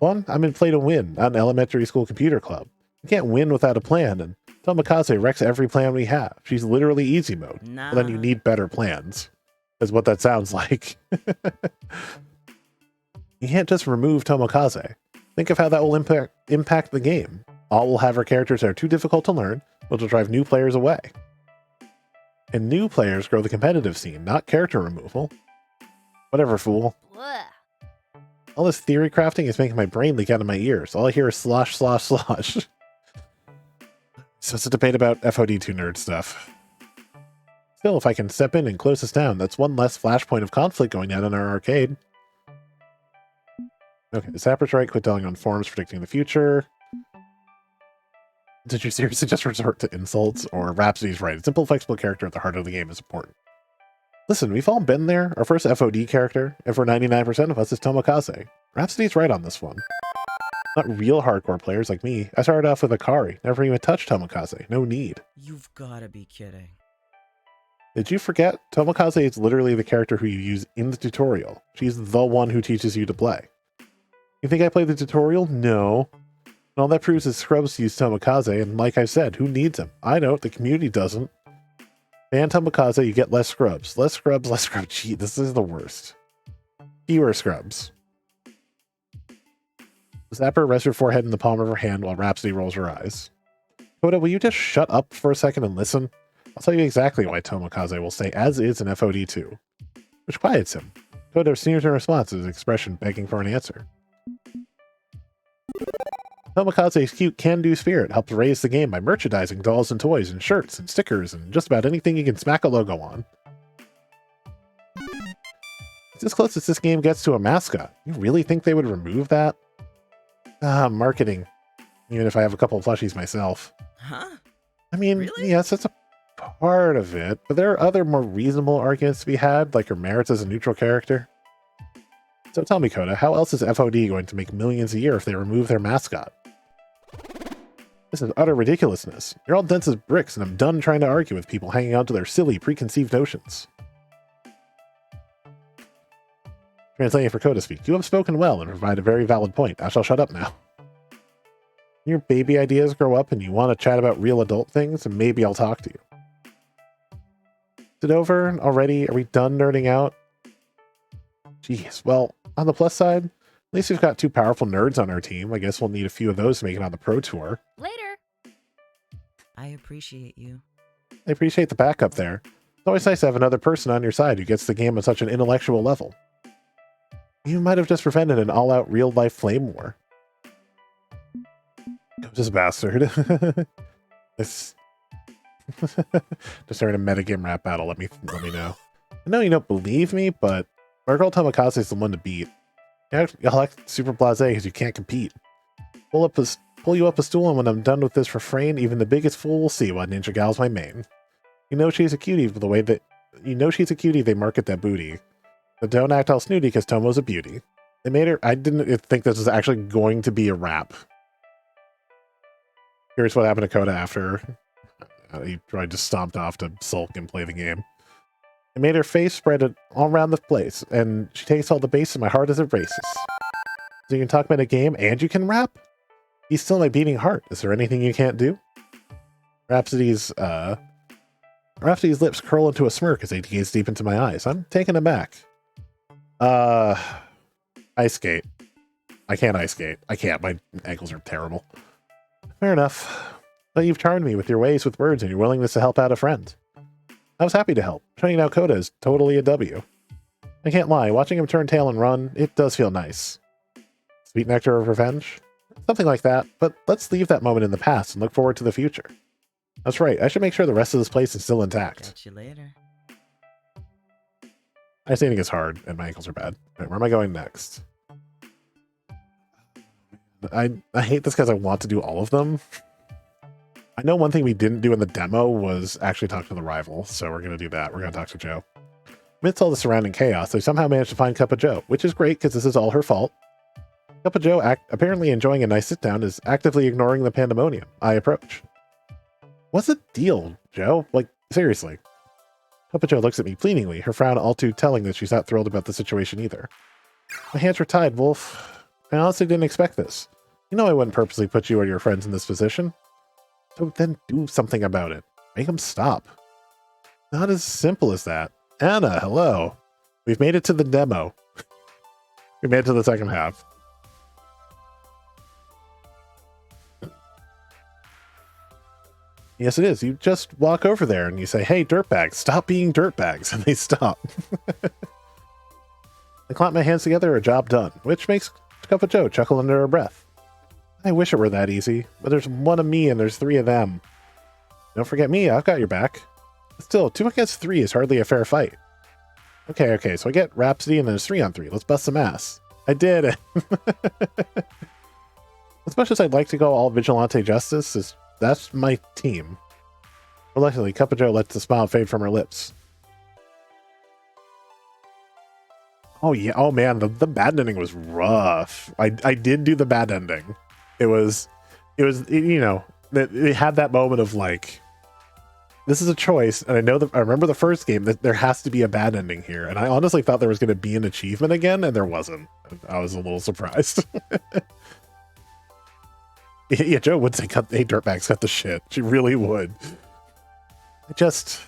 Fun? I'm in play to win, not an elementary school computer club. You can't win without a plan, and Tomokaze wrecks every plan we have. She's literally easy mode. Nah. Well, then you need better plans. Is what that sounds like. You can't just remove Tomokaze. Think of how that will impact the game. All will have her characters that are too difficult to learn, which will drive new players away. And new players grow the competitive scene, not character removal. Whatever, fool. Blah. All this theory crafting is making my brain leak out of my ears. All I hear is slosh, slosh, slosh. So it's a debate about FOD2 nerd stuff. Still, if I can step in and close this down, that's one less flashpoint of conflict going down in our arcade. Okay, Zapper's right. Quit dwelling on forums predicting the future. Did you seriously just resort to insults? Or Rhapsody's right. A simple, flexible character at the heart of the game is important. Listen, we've all been there. Our first FOD character, and for 99% of us, is Tomokaze. Rhapsody's right on this one. Not real hardcore players like me. I started off with Akari. Never even touched Tomokaze. No need. You've gotta be kidding. Did you forget? Tomokaze is literally the character who you use in the tutorial. She's the one who teaches you to play. You think I played the tutorial? No. And all that proves is scrubs use Tomokaze, and like I said, who needs him? I don't, the community doesn't. Ban Tomokaze, you get less scrubs. Less scrubs, less scrubs. Gee, this is the worst. Fewer scrubs. Zapper rests her forehead in the palm of her hand while Rhapsody rolls her eyes. Coda, will you just shut up for a second and listen? I'll tell you exactly why Tomokaze will say as is in FOD2. Which quiets him. Coda sneers in response to his expression begging for an answer. Tomokaze's cute can-do spirit helps raise the game by merchandising dolls and toys and shirts and stickers and just about anything you can smack a logo on. It's as close as this game gets to a mascot. You really think they would remove that? Marketing. Even if I have a couple of plushies myself. Huh? I mean, Really? yes, that's a part of it, but there are other more reasonable arguments to be had, like her merits as a neutral character. So tell me, Coda, how else is FOD going to make millions a year if they remove their mascot? This is utter ridiculousness. You're all dense as bricks, and I'm done trying to argue with people hanging on to their silly, preconceived notions. Translating for Coda speak, you have spoken well and provide a very valid point. I shall shut up now. Your baby ideas grow up and you want to chat about real adult things, and maybe I'll talk to you. Is it over already? Are we done nerding out? Jeez, well, on the plus side, at least we've got two powerful nerds on our team. I guess we'll need a few of those to make it on the pro tour. Later. I appreciate you. I appreciate the backup there. It's always nice to have another person on your side who gets the game on such an intellectual level. You might have just prevented an all-out real-life flame war. This bastard. This just starting a metagame rap battle. Let me know. I know you don't believe me, but our girl Tomokaze is the one to beat. You'll act super blasé because you can't compete. Pull you up a stool, and when I'm done with this refrain, even the biggest fool will see why Ninja Gal's my main. You know she's a cutie for the way that they market that booty. But don't act all snooty because Tomo's a beauty. They made her. I didn't think this was actually going to be a rap. Here's what happened to Coda after he tried to stomped off to sulk and play the game. It made her face spread all around the place, and she takes all the bass in my heart as it races. So you can talk about a game and you can rap? He's still my beating heart. Is there anything you can't do? Rhapsody's lips curl into a smirk as he gazes deep into my eyes. I'm taken aback. Ice skate. I can't ice skate. I can't. My ankles are terrible. Fair enough. But you've charmed me with your ways with words and your willingness to help out a friend. I was happy to help. Shutting down Coda is totally a W. I can't lie, watching him turn tail and run, it does feel nice. Sweet nectar of revenge? Something like that, but let's leave that moment in the past and look forward to the future. That's right, I should make sure the rest of this place is still intact. Catch you later. Ice skating is hard, and my ankles are bad. Right, where am I going next? I hate this because I want to do all of them. I know one thing we didn't do in the demo was actually talk to the rival, so we're going to do that. We're going to talk to Joe. Amidst all the surrounding chaos, they somehow managed to find Cup of Joe, which is great because this is all her fault. Cup of Joe, apparently enjoying a nice sit-down, is actively ignoring the pandemonium. I approach. What's the deal, Joe? Like, seriously. Cup of Joe looks at me pleadingly, her frown all too telling that she's not thrilled about the situation either. My hands were tied, Wolf. I honestly didn't expect this. You know I wouldn't purposely put you or your friends in this position. So then do something about it. Make them stop. Not as simple as that. Anna, hello. We've made it to the demo. We made it to the second half. Yes, it is. You just walk over there and you say, hey, dirtbags, stop being dirtbags. And they stop. I clap my hands together, a job done, which makes Cup of Joe chuckle under her breath. I wish it were that easy, but there's one of me and there's three of them. Don't forget me, I've got your back. Still, 2 against 3 is hardly a fair fight. Okay, so I get Rhapsody and there's 3 on 3. Let's bust some ass. I did it! As much as I'd like to go all Vigilante Justice, that's my team. Reluctantly, Cup of Joe lets the smile fade from her lips. Oh yeah, oh man, the bad ending was rough. I did do the bad ending. It was, you know, it had that moment of like, this is a choice, and I remember the first game that there has to be a bad ending here, and I honestly thought there was going to be an achievement again, and there wasn't. I was a little surprised. Yeah, Joe would say, hey, dirtbags, cut the shit. She really would. I just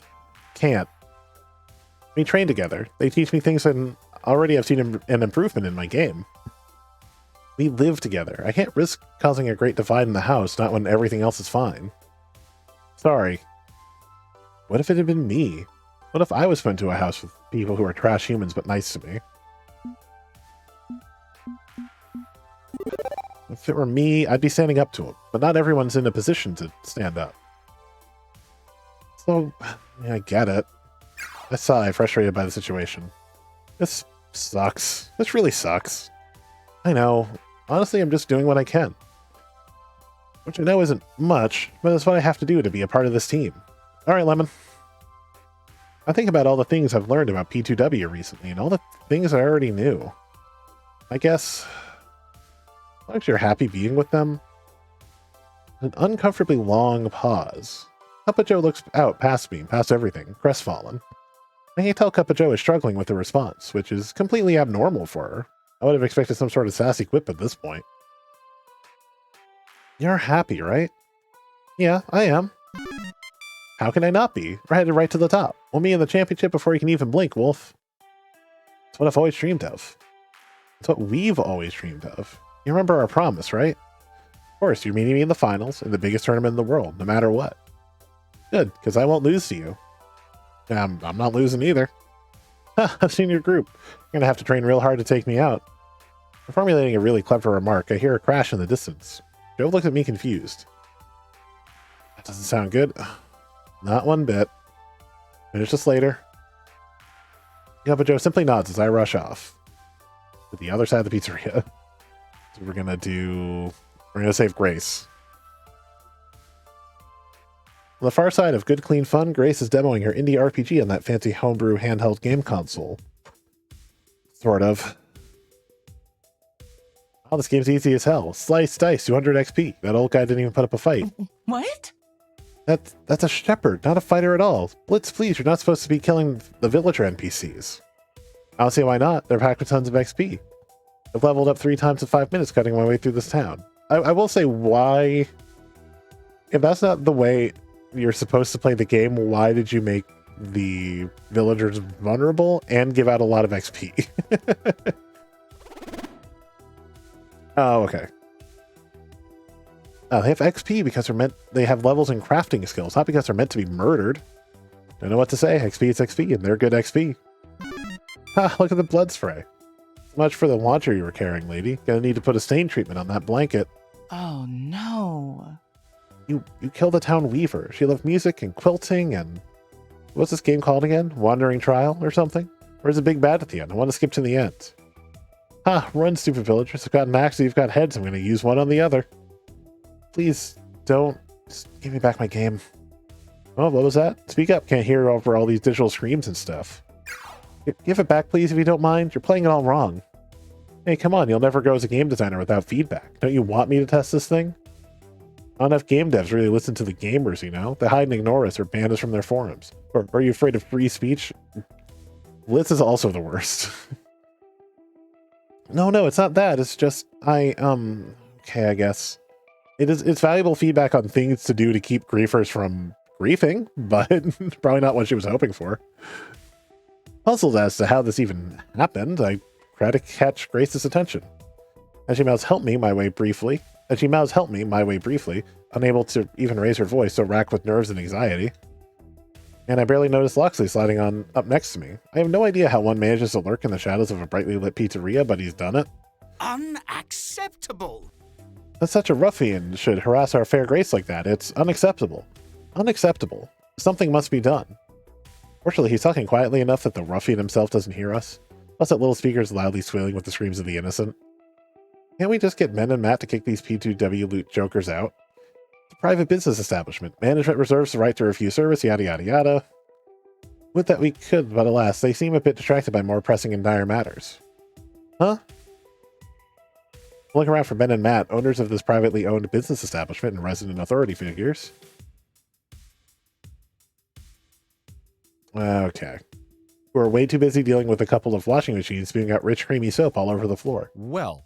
can't. We train together. They teach me things, and already I've seen an improvement in my game. We live together. I can't risk causing a great divide in the house, not when everything else is fine. Sorry. What if it had been me? What if I was put into a house with people who are trash humans but nice to me? If it were me, I'd be standing up to them, but not everyone's in a position to stand up. So, yeah, I get it. I sigh, frustrated by the situation. This sucks. This really sucks. I know. Honestly, I'm just doing what I can. Which I know isn't much, but it's what I have to do to be a part of this team. Alright, Lemon. I think about all the things I've learned about P2W recently, and all the things I already knew. I guess, as long as you're happy being with them. An uncomfortably long pause. Cuppa Joe looks out past me, past everything, crestfallen. I can tell Cuppa Joe is struggling with the response, which is completely abnormal for her. I would have expected some sort of sassy quip at this point. You're happy, right? Yeah, I am. How can I not be? We're headed right to the top. We'll be in the championship before you can even blink, Wolf. It's what I've always dreamed of. It's what we've always dreamed of. You remember our promise, right? Of course, you're meeting me in the finals, in the biggest tournament in the world, no matter what. Good, because I won't lose to you. I'm not losing either. I've seen your group. You're going to have to train real hard to take me out. For formulating a really clever remark, I hear a crash in the distance. Joe looks at me confused. That doesn't sound good. Not one bit. Finish this later. Yeah, but Joe simply nods as I rush off to the other side of the pizzeria. So we're gonna save Grace. On the far side of Good Clean Fun, Grace is demoing her indie RPG on that fancy homebrew handheld game console. Sort of. Oh, this game's easy as hell. Slice, dice, 200 XP. That old guy didn't even put up a fight. What? That's a shepherd, not a fighter at all. Blitz, please, you're not supposed to be killing the villager NPCs. I don't see why not. They're packed with tons of XP. I've leveled up 3 times in 5 minutes cutting my way through this town. I will say, why... If that's not the way you're supposed to play the game, why did you make the villagers vulnerable and give out a lot of XP? Oh, okay. They have XP because they have levels in crafting skills, not because they're meant to be murdered. Don't know what to say. XP is XP, and they're good XP. Ha, look at the blood spray. So much for the laundry you were carrying, lady. Gonna need to put a stain treatment on that blanket. Oh no. You killed the town weaver. She loved music and quilting and... What's this game called again? Wandering Trial or something? Where's the big bad at the end? I want to skip to the end. Ha, run, stupid villagers. I've got an axe, so you've got heads. I'm going to use one on the other. Please, don't. Just give me back my game. Oh, what was that? Speak up. Can't hear over all these digital screams and stuff. Give it back, please, if you don't mind. You're playing it all wrong. Hey, come on. You'll never grow as a game designer without feedback. Don't you want me to test this thing? Not enough game devs really listen to the gamers, you know? They hide and ignore us or ban us from their forums. Or are you afraid of free speech? Blitz is also the worst. No, it's not that. It's just, okay, I guess. It's valuable feedback on things to do to keep griefers from griefing, but probably not what she was hoping for. Puzzled as to how this even happened, I try to catch Grace's attention. As she mouths help me my way briefly, unable to even raise her voice, so racked with nerves and anxiety. And I barely noticed Loxley sliding on up next to me. I have no idea how one manages to lurk in the shadows of a brightly lit pizzeria, but he's done it. Unacceptable! That such a ruffian should harass our fair Grace like that. It's unacceptable. Unacceptable. Something must be done. Fortunately, he's talking quietly enough that the ruffian himself doesn't hear us. Plus, that little speaker is loudly squealing with the screams of the innocent. Can't we just get Ben and Matt to kick these P2W loot jokers out? It's a private business establishment. Management reserves the right to refuse service, yada yada yada. Would that we could, but alas, they seem a bit distracted by more pressing and dire matters. Huh? Look around for Ben and Matt, owners of this privately owned business establishment and resident authority figures. Okay. Who are way too busy dealing with a couple of washing machines spewing out rich, creamy soap all over the floor. Well,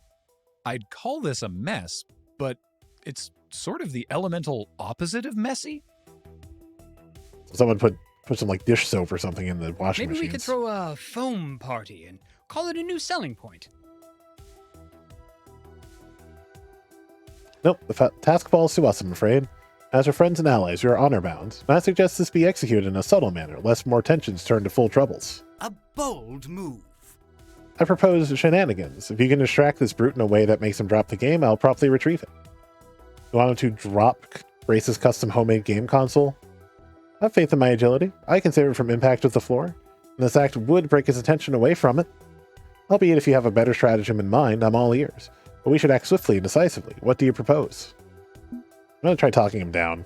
I'd call this a mess, but it's sort of the elemental opposite of messy. So someone put some like dish soap or something in the washing Maybe machines. we could throw a foam party and call it a new selling point. Nope, the task falls to us, I'm afraid. As our friends and allies, we are honor-bound, and I suggest this be executed in a subtle manner, lest more tensions turn to full troubles. A bold move. I propose shenanigans. If you can distract this brute in a way that makes him drop the game, I'll promptly retrieve it. You want him to drop Grace's custom homemade game console? I have faith in my agility. I can save it from impact with the floor, and this act would break his attention away from it. Albeit if you have a better stratagem in mind, I'm all ears. But we should act swiftly and decisively. What do you propose? I'm going to try talking him down.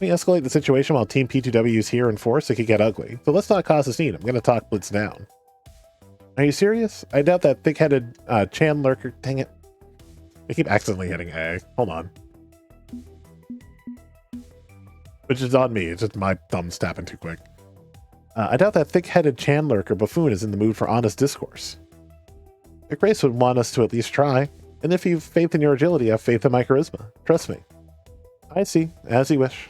We escalate the situation while Team P2W is here in force. It could get ugly. So let's not cause a scene. I'm going to talk Blitz down. Are you serious? I doubt that thick-headed Chan lurker. Dang it. I keep accidentally hitting A. Hold on. Which is on me. It's just my thumb's tapping too quick. I doubt that thick-headed Chan lurker buffoon is in the mood for honest discourse. But Grace would want us to at least try. And if you've faith in your agility, have faith in my charisma. Trust me. I see. As you wish.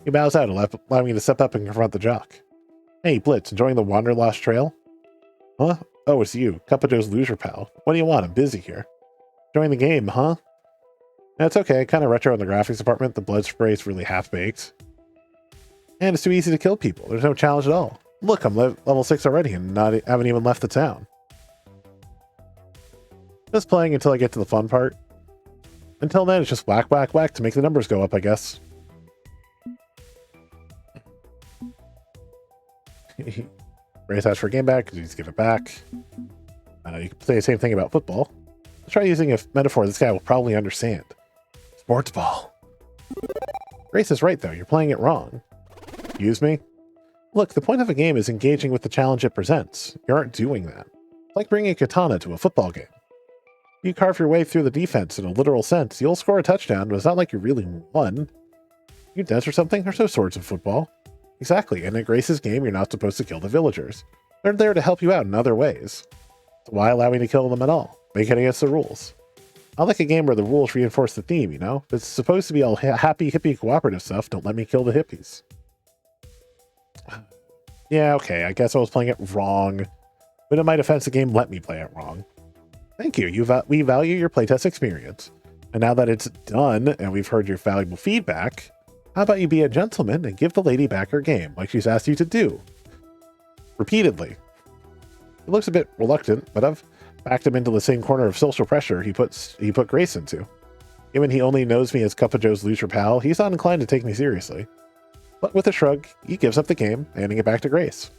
He bows out, allowing me to step up and confront the jock. Hey, Blitz, enjoying the Wanderlost Trail? Huh? Oh, it's you. Cup of Joe's loser pal. What do you want? I'm busy here. Enjoying the game, huh? That's okay. Kind of retro in the graphics department. The blood spray is really half-baked. And it's too easy to kill people. There's no challenge at all. Look, I'm level 6 already and haven't even left the town. Just playing until I get to the fun part. Until then, it's just whack, whack, whack to make the numbers go up, I guess. Grace asks for a game back because he's give it back. You can say the same thing about football. Let's try using a metaphor this guy will probably understand. Sports ball. Grace is right, though. You're playing it wrong. Excuse me? Look, the point of a game is engaging with the challenge it presents. You aren't doing that. It's like bringing a katana to a football game. You carve your way through the defense in a literal sense. You'll score a touchdown, but it's not like you really won. You dance or something? There's no swords in football. Exactly, and in Grace's game, you're not supposed to kill the villagers. They're there to help you out in other ways. So why allow me to kill them at all? Make it against the rules. I like a game where the rules reinforce the theme, you know? If it's supposed to be all happy, hippie, cooperative stuff, don't let me kill the hippies. Yeah, okay, I guess I was playing it wrong. But in my defense, the game let me play it wrong. Thank you. We value your playtest experience. And now that it's done, and we've heard your valuable feedback, how about you be a gentleman and give the lady back her game, like she's asked you to do? Repeatedly. He looks a bit reluctant, but I've backed him into the same corner of social pressure he put Grace into. Given he only knows me as Cup of Joe's loser pal, he's not inclined to take me seriously. But with a shrug, he gives up the game, handing it back to Grace.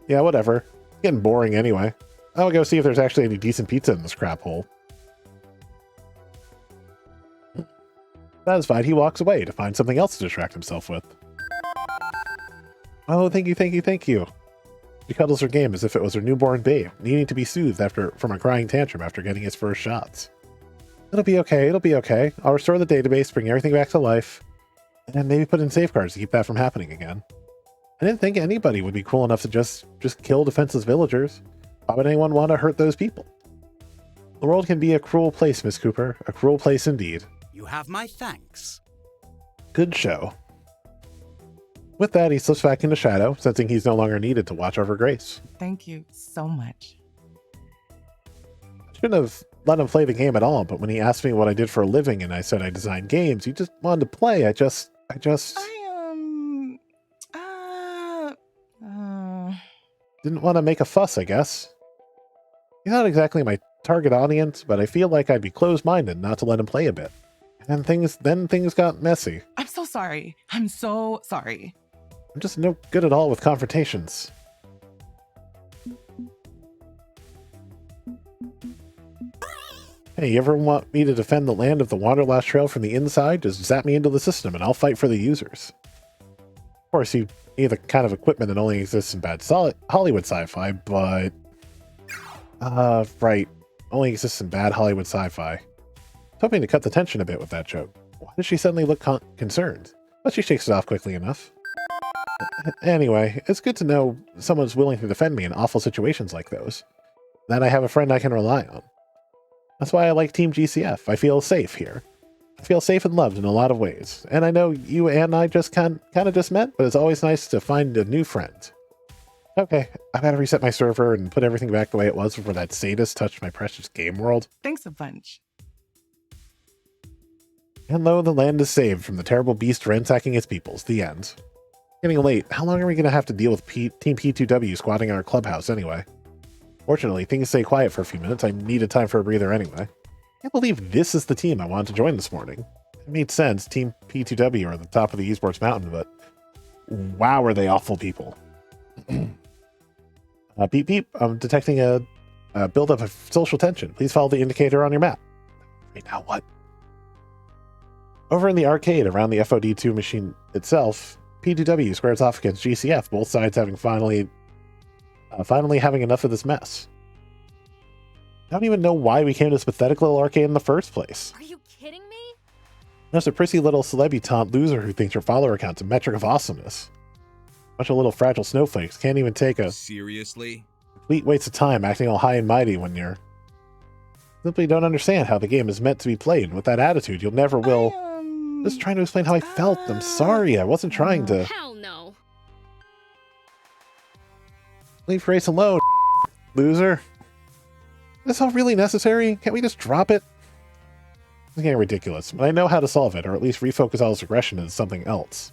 Yeah, whatever. It's getting boring anyway. I'll go see if there's actually any decent pizza in this crap hole. Satisfied, he walks away to find something else to distract himself with. Oh, thank you, thank you, thank you. She cuddles her game as if it was her newborn babe, needing to be soothed from a crying tantrum after getting his first shots. It'll be okay, it'll be okay. I'll restore the database, bring everything back to life, and maybe put in safeguards to keep that from happening again. I didn't think anybody would be cool enough to just kill defenseless villagers. Why would anyone want to hurt those people? The world can be a cruel place, Miss Cooper. A cruel place indeed. You have my thanks. Good show. With that, he slips back into shadow, sensing he's no longer needed to watch over Grace. Thank you so much. I shouldn't have let him play the game at all, but when he asked me what I did for a living and I said I designed games, he just wanted to play. I didn't want to make a fuss, I guess. He's not exactly my target audience, but I feel like I'd be closed-minded not to let him play a bit. And then things got messy. I'm so sorry. I'm so sorry. I'm just no good at all with confrontations. Hey, you ever want me to defend the land of the Wanderlost Trail from the inside? Just zap me into the system and I'll fight for the users. Of course, you need the kind of equipment that only exists in bad Hollywood sci-fi, but... right. Only exists in bad Hollywood sci-fi. I was hoping to cut the tension a bit with that joke. Why does she suddenly look concerned? But she shakes it off quickly enough. Anyway, it's good to know someone's willing to defend me in awful situations like those. That I have a friend I can rely on. That's why I like Team GCF. I feel safe here. I feel safe and loved in a lot of ways. And I know you and I just kind of just met, but it's always nice to find a new friend. Okay, I've got to reset my server and put everything back the way it was before that sadist touched my precious game world. Thanks a bunch. And lo, the land is saved from the terrible beast ransacking its peoples. The end. Getting late. How long are we going to have to deal with Team P2W squatting in our clubhouse anyway? Fortunately, things stay quiet for a few minutes. I needed time for a breather anyway. I can't believe this is the team I wanted to join this morning. It made sense. Team P2W are at the top of the esports mountain, but wow, are they awful people. Beep beep. I'm detecting a buildup of social tension. Please follow the indicator on your map. Wait, now what? Over in the arcade around the FOD2 machine itself, P2W squares off against GCF, both sides having finally having enough of this mess. I don't even know why we came to this pathetic little arcade in the first place. Are you kidding me? There's a prissy little celebutante loser who thinks her follower count's a metric of awesomeness. Bunch of little fragile snowflakes can't even take a Seriously? complete waste of time acting all high and mighty when you're simply don't understand how the game is meant to be played. With that attitude, you'll never will. Just trying to explain how I felt. I'm sorry. I wasn't trying to. Hell no. Leave race alone, loser. Is this all really necessary? Can't we just drop it? It's getting ridiculous, but I know how to solve it, or at least refocus all this aggression into something else.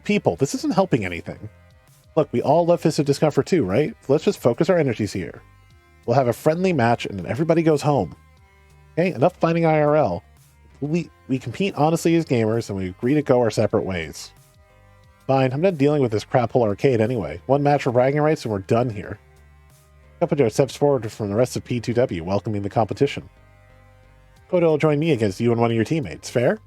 People, this isn't helping anything. Look, we all love Fist of Discomfort too, right? So let's just focus our energies here. We'll have a friendly match and then everybody goes home. Okay, enough fighting IRL. We compete honestly as gamers and we agree to go our separate ways. Fine, I'm not dealing with this crap hole arcade anyway. One match for bragging rights and we're done here. Capajo steps forward from the rest of P2W, welcoming the competition. Koda will join me against you and one of your teammates. Fair?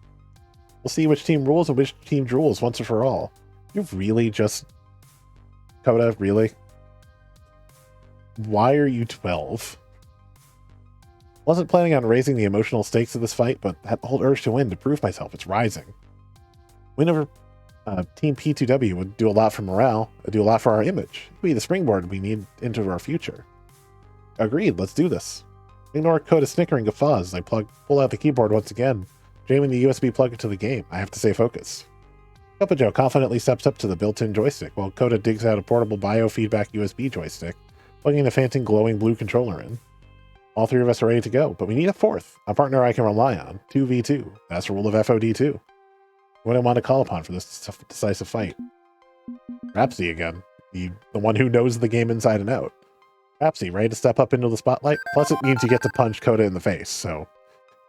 We'll see which team rules and which team drools once and for all. You really just... Koda, really? Why are you 12? Wasn't planning on raising the emotional stakes of this fight, but that whole urge to win, to prove myself, it's rising. Win over Team P2W would do a lot for morale, would do a lot for our image. It would be the springboard we need into our future. Agreed, let's do this. Ignore Koda's snickering guffaws as I pull out the keyboard once again, jamming the USB plug into the game. I have to stay focused. Capajo confidently steps up to the built-in joystick, while Koda digs out a portable biofeedback USB joystick, plugging the phantom glowing blue controller in. All three of us are ready to go, but we need a fourth, a partner I can rely on. 2v2. That's the rule of FOD2. What I want to call upon for this decisive fight. Rhapsody again. The one who knows the game inside and out. Rhapsody, ready to step up into the spotlight? Plus it means you get to punch Koda in the face, so...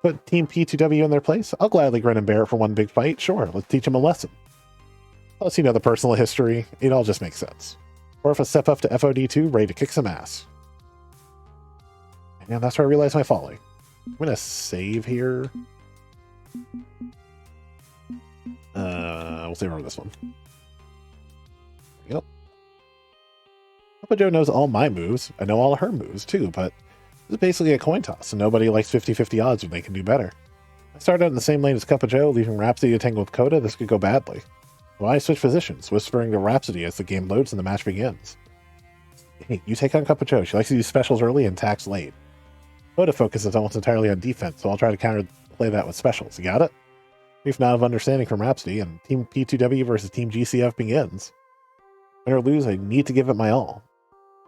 Put Team P2W in their place? I'll gladly grin and bear it for one big fight. Sure, let's teach them a lesson. Plus, you know, the personal history. It all just makes sense. Or if I step up to FOD2, ready to kick some ass. And that's where I realized my folly. I'm gonna save here. We'll save over this one. Yep. Capajo knows all my moves. I know all of her moves too, but this is basically a coin toss, and nobody likes 50-50 odds when they can do better. I started out in the same lane as Capajo, leaving Rhapsody to tangle with Koda. This could go badly. So I switch positions, whispering to Rhapsody as the game loads and the match begins. Hey, you take on Capajo. She likes to do specials early and attacks late. Koda focuses almost entirely on defense, so I'll try to counterplay that with specials. You got it? Brief nod of understanding from Rhapsody, and Team P2W versus Team GCF begins. Win or lose, I need to give it my all.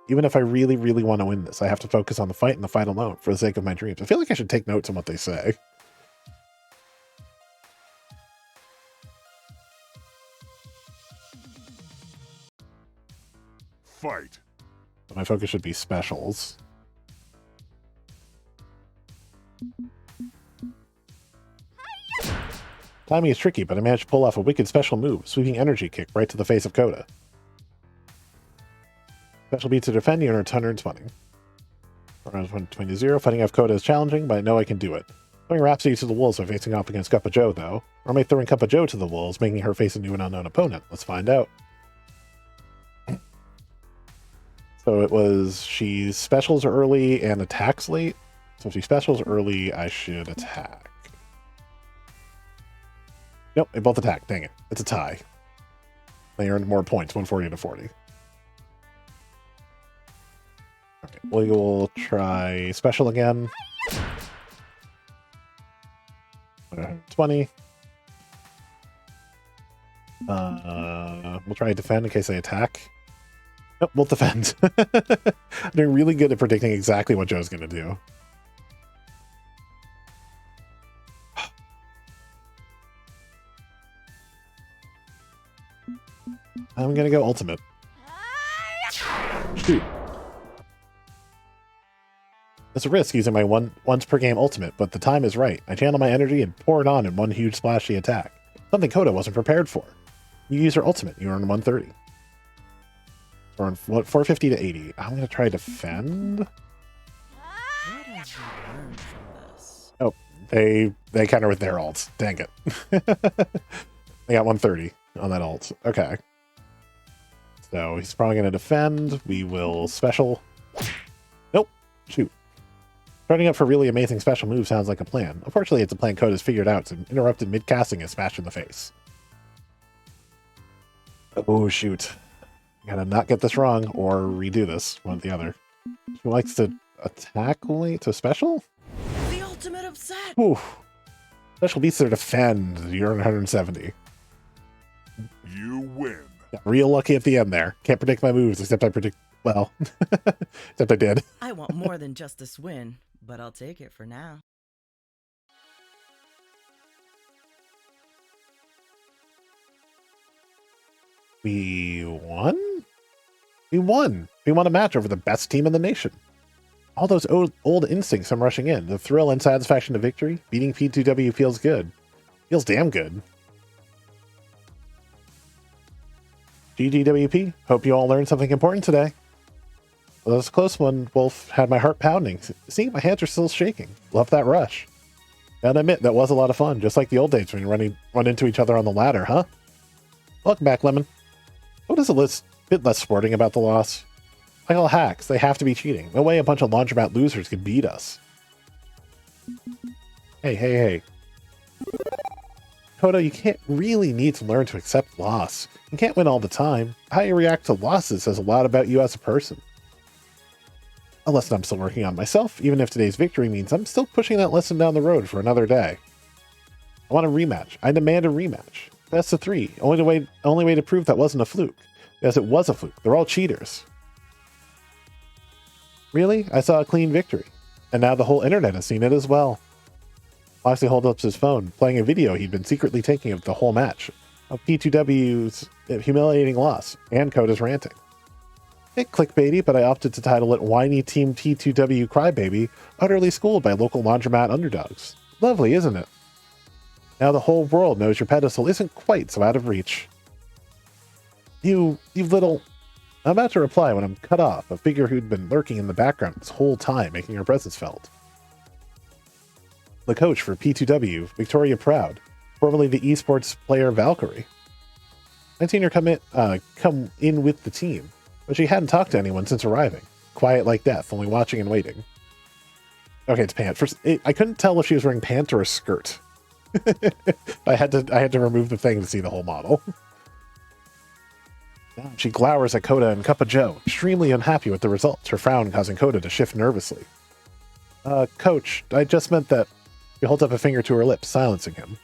Even if I really, really want to win this, I have to focus on the fight and the fight alone for the sake of my dreams. I feel like I should take notes on what they say. Fight. My focus should be specials. Timing is tricky, but I managed to pull off a wicked special move, sweeping energy kick right to the face of Koda. Special beat to defend, you earn 120. Around 120, fighting off Koda is challenging, but I know I can do it. Throwing Rhapsody to the wolves by facing off against Capajo, though. Or am I throwing Capajo to the wolves, making her face a new and unknown opponent? Let's find out. So it was, she specials early and attacks late. So if she specials early, I should attack. Nope, they both attack. Dang it. It's a tie. They earned more points, 140 to 40. Okay, we will try special again. 20. We'll try defend in case they attack. Nope, we'll defend. I'm doing really good at predicting exactly what Joe's going to do. I'm going to go ultimate. Shoot. It's a risk using my once per game ultimate, but the time is right. I channel my energy and pour it on in one huge splashy attack. Something Coda wasn't prepared for. You use her ultimate, you earn 130. Or 450 to 80. I'm going to try defend. What have you learned from this? Oh, they counter with their ults. Dang it. They got 130 on that ult. Okay. So he's probably going to defend. We will special. Nope. Shoot. Starting up for really amazing special move sounds like a plan. Unfortunately, it's a plan Coda's figured out, so interrupted mid-casting is smashed in the face. Oh, shoot. Gotta not get this wrong or redo this, one or the other. Who likes to attack late to special? The ultimate upset! Ooh. Special beats their defend. You're 170. You win. Got real lucky at the end there. Can't predict my moves, except I predict... Well, except I did. I want more than just this win, but I'll take it for now. We won? We won. We won a match over the best team in the nation. All those old instincts come rushing in. The thrill and satisfaction of victory. Beating P2W feels good. Feels damn good. GGWP. Hope you all learned something important today. Well, that was a close one. Wolf had my heart pounding. See, my hands are still shaking. Love that rush. Gotta admit, that was a lot of fun. Just like the old days when you run into each other on the ladder, huh? Welcome back, Lemon. What is a bit less sporting about the loss? Like all hacks, they have to be cheating. No way a bunch of laundromat losers could beat us. Hey. Kodo, you can't really need to learn to accept loss. You can't win all the time. How you react to losses says a lot about you as a person. A lesson I'm still working on myself, even if today's victory means I'm still pushing that lesson down the road for another day. I want a rematch. I demand a rematch. Best of 3. Only way to prove that wasn't a fluke. Yes, it was a fluke. They're all cheaters. Really? I saw a clean victory. And now the whole internet has seen it as well. Foxy holds up his phone, playing a video he'd been secretly taking of the whole match. Of P2W's humiliating loss, and Coda's ranting. Bit clickbaity, but I opted to title it Whiny Team P2W Crybaby, utterly schooled by local laundromat underdogs. Lovely, isn't it? Now the whole world knows your pedestal isn't quite so out of reach. You little... I'm about to reply when I'm cut off, a figure who'd been lurking in the background this whole time, making her presence felt. The coach for P2W, Victoria Proud, formerly the esports player Valkyrie. I'd seen her come in with the team, but she hadn't talked to anyone since arriving. Quiet like death, only watching and waiting. Okay, it's pants. First, I couldn't tell if she was wearing pants or a skirt. I had to remove the thing to see the whole model. She glowers at Coda and Cup of Joe, extremely unhappy with the results, her frown causing Coda to shift nervously. Coach, I just meant that... She holds up a finger to her lips, silencing him.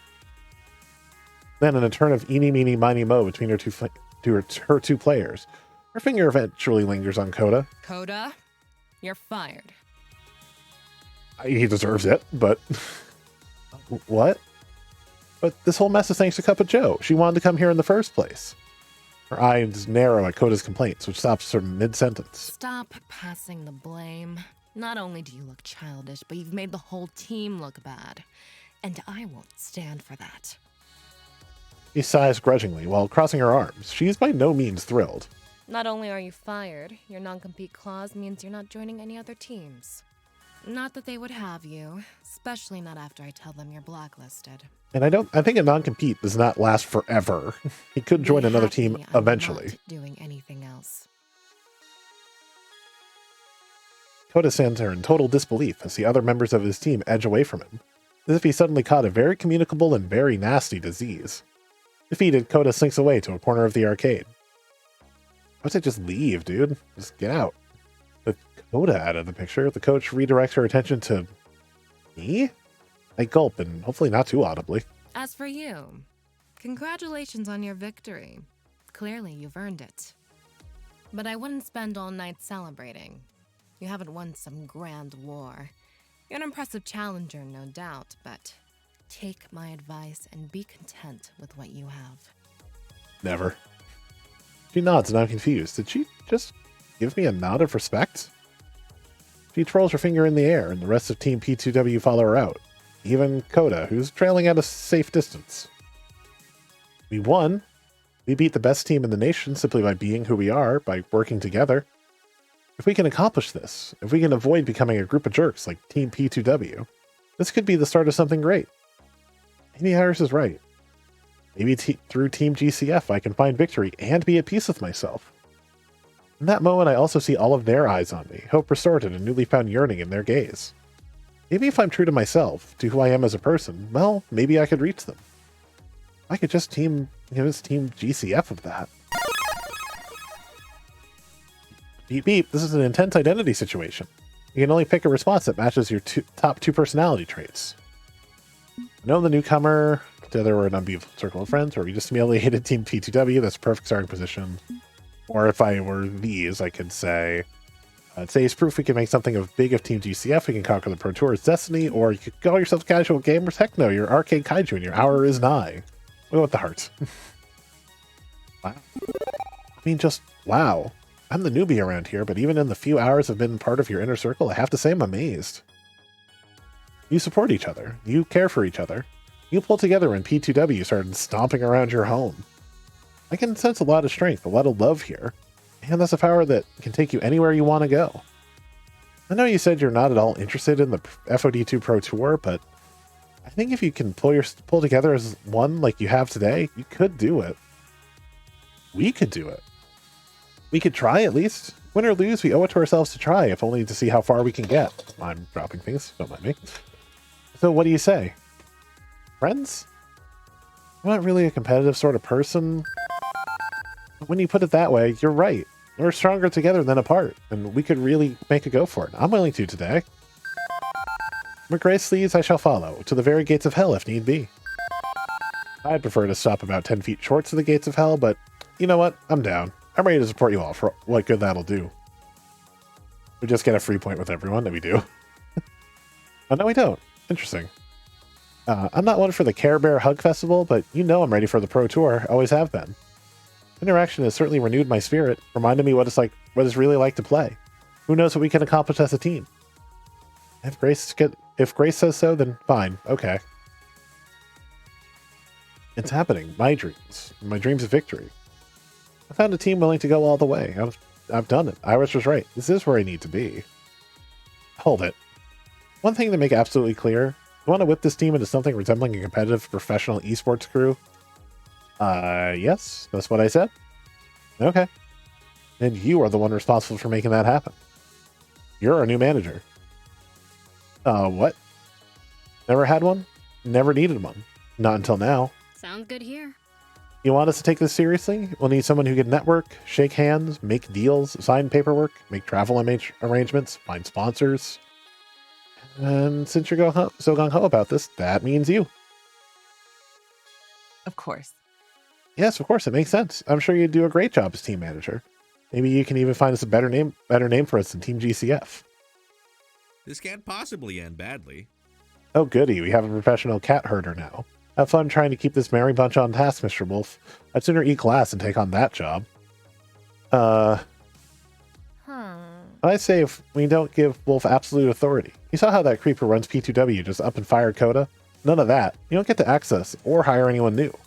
Then, in a turn of eeny, meeny, miny, mo between her two players, her finger eventually lingers on Coda. Coda, you're fired. He deserves it, but... What? But this whole mess is thanks to Cup of Joe. She wanted to come here in the first place. Her eyes narrow at Coda's complaints, which stops her mid-sentence. Stop passing the blame. Not only do you look childish, but you've made the whole team look bad. And I won't stand for that. She sighs grudgingly while crossing her arms. She's by no means thrilled. Not only are you fired, your non-compete clause means you're not joining any other teams. Not that they would have you, especially not after I tell them you're blacklisted. And I think a non-compete does not last forever. He could join another team I'm eventually. not doing anything else. Coda stands there in total disbelief as the other members of his team edge away from him, as if he suddenly caught a very communicable and very nasty disease. Defeated, Coda slinks away to a corner of the arcade. Why don't I just leave, dude? Just get out. With Coda out of the picture, the coach redirects her attention to... me? I gulp, and hopefully not too audibly. As for you, congratulations on your victory. Clearly, you've earned it. But I wouldn't spend all night celebrating. You haven't won some grand war. You're an impressive challenger, no doubt, but take my advice and be content with what you have. Never. She nods and I'm confused. Did she just give me a nod of respect? She twirls her finger in the air and the rest of Team P2W follow her out. Even Coda, who's trailing at a safe distance. We won. We beat the best team in the nation simply by being who we are, by working together. If we can accomplish this, if we can avoid becoming a group of jerks like Team P2W, this could be the start of something great. Amy Harris is right. Maybe through Team GCF I can find victory and be at peace with myself. In that moment I also see all of their eyes on me, hope restored and a newly found yearning in their gaze. Maybe if I'm true to myself, to who I am as a person, well, maybe I could reach them. I could just team GCF with that. Beep beep, this is an intense identity situation. You can only pick a response that matches your top two personality traits. I know the newcomer, together we're an unbeatable circle of friends, or we just merely hated Team P2W, that's a perfect starting position. Or if I were these, I could say, today's proof we can make something of big of Team GCF, we can conquer the Pro Tour's destiny, or you could call yourself casual gamers, heck no, you're arcade kaiju and your hour is nigh. We'll go with the heart. Wow. I mean, just wow. I'm the newbie around here, but even in the few hours I've been part of your inner circle, I have to say I'm amazed. You support each other. You care for each other. You pulled together when P2W started stomping around your home. I can sense a lot of strength, a lot of love here. And that's a power that can take you anywhere you want to go. I know you said you're not at all interested in the FOD2 Pro Tour, but I think if you can pull together as one like you have today, you could do it. We could do it. We could try at least. Win or lose, we owe it to ourselves to try, if only to see how far we can get. I'm dropping things, don't mind me. So what do you say? Friends? I'm not really a competitive sort of person. When you put it that way, you're right. We're stronger together than apart, and we could really make a go for it. I'm willing to today. Where grace leads, I shall follow, to the very gates of hell if need be. I'd prefer to stop about 10 feet short to the gates of hell, but you know what? I'm down. I'm ready to support you all for what good that'll do. We just get a free point with everyone that we do. Oh, no, we don't. Interesting. I'm not one for the Care Bear Hug Festival, but you know I'm ready for the Pro Tour. Always have been. Interaction has certainly renewed my spirit, reminded me what it's really like to play. Who knows what we can accomplish as a team? If Grace says so, then fine. Okay. It's happening. My dreams of victory. I found a team willing to go all the way. I've done it. Iris was right. This is where I need to be. Hold it. One thing to make absolutely clear. You want to whip this team into something resembling a competitive professional esports crew? Yes, that's what I said. Okay. And you are the one responsible for making that happen. You're our new manager. What? Never had one? Never needed one. Not until now. Sounds good here. You want us to take this seriously? We'll need someone who can network, shake hands, make deals, sign paperwork, make travel arrangements, find sponsors. And since you're so gung-ho about this, that means you. Of course. Yes, of course, it makes sense. I'm sure you'd do a great job as team manager. Maybe you can even find us a better name for us than Team GCF. This can't possibly end badly. Oh goody, we have a professional cat herder now. Have fun trying to keep this merry bunch on task, Mr. Wolf. I'd sooner eat glass than take on that job. I say if we don't give Wolf absolute authority. You saw how that creep who runs P2W just up and fired Coda? None of that. You don't get to access or hire anyone new.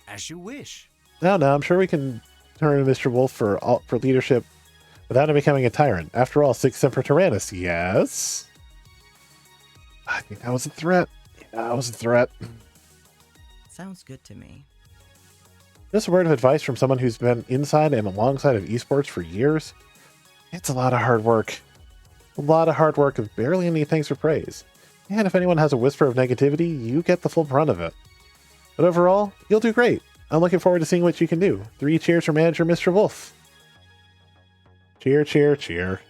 As you wish. No, I'm sure we can turn to Mr. Wolf for leadership without him becoming a tyrant. After all, Six Semper Tyrannis, yes? I think that was a threat. Yeah, that was a threat. Sounds good to me. Just a word of advice from someone who's been inside and alongside of esports for years. It's a lot of hard work. A lot of hard work with barely any thanks or praise. And if anyone has a whisper of negativity, you get the full brunt of it. But overall, you'll do great. I'm looking forward to seeing what you can do. 3 cheers for manager Mr. Wolf. Cheer, cheer, cheer.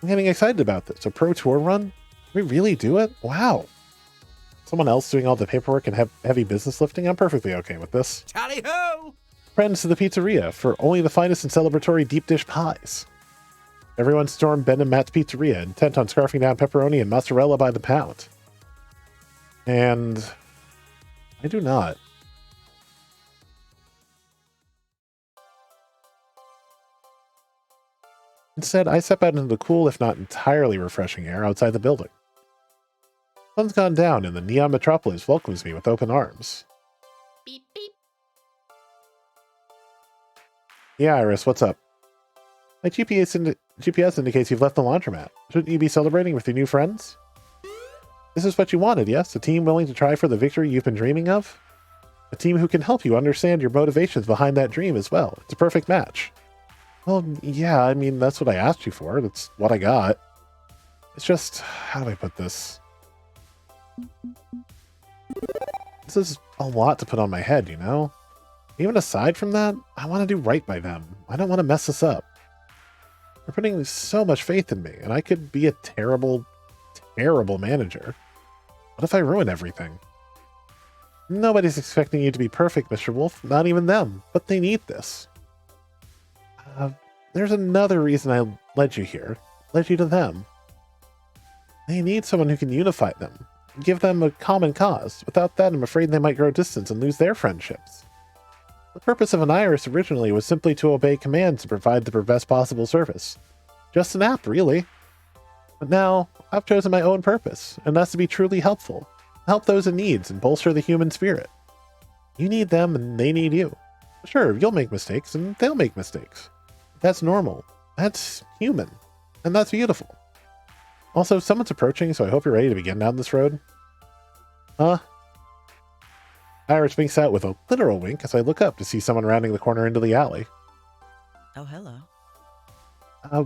I'm getting excited about this. A Pro Tour run? Can we really do it? Wow. Someone else doing all the paperwork and heavy business lifting? I'm perfectly okay with this. Tally-ho! Friends to the pizzeria for only the finest and celebratory deep dish pies. Everyone stormed Ben and Matt's pizzeria, intent on scarfing down pepperoni and mozzarella by the pound. And I do not. Instead, I step out into the cool, if not entirely refreshing air outside the building. Sun's gone down and the neon metropolis welcomes me with open arms. Beep beep. Yeah, Iris, what's up? My GPS indicates you've left the laundromat. Shouldn't you be celebrating with your new friends? This is what you wanted, yes? A team willing to try for the victory you've been dreaming of? A team who can help you understand your motivations behind that dream as well. It's a perfect match. Well, yeah, I mean, that's what I asked you for. That's what I got. It's just, how do I put this? This is a lot to put on my head, you know? Even aside from that, I want to do right by them. I don't want to mess this up. They're putting so much faith in me, and I could be a terrible, terrible manager. What if I ruin everything? Nobody's expecting you to be perfect, Mr. Wolf. Not even them. But they need this. There's another reason I led you here. Led you to them. They need someone who can unify them. Give them a common cause. Without that, I'm afraid they might grow distant and lose their friendships. The purpose of an iris originally was simply to obey commands and provide the best possible service. Just an app, really. But now, I've chosen my own purpose, and that's to be truly helpful. Help those in need and bolster the human spirit. You need them, and they need you. Sure, you'll make mistakes, and they'll make mistakes. That's normal. That's human. And that's beautiful. Also, someone's approaching, so I hope you're ready to begin down this road. Huh? Iris winks out with a literal wink as I look up to see someone rounding the corner into the alley. Oh, hello.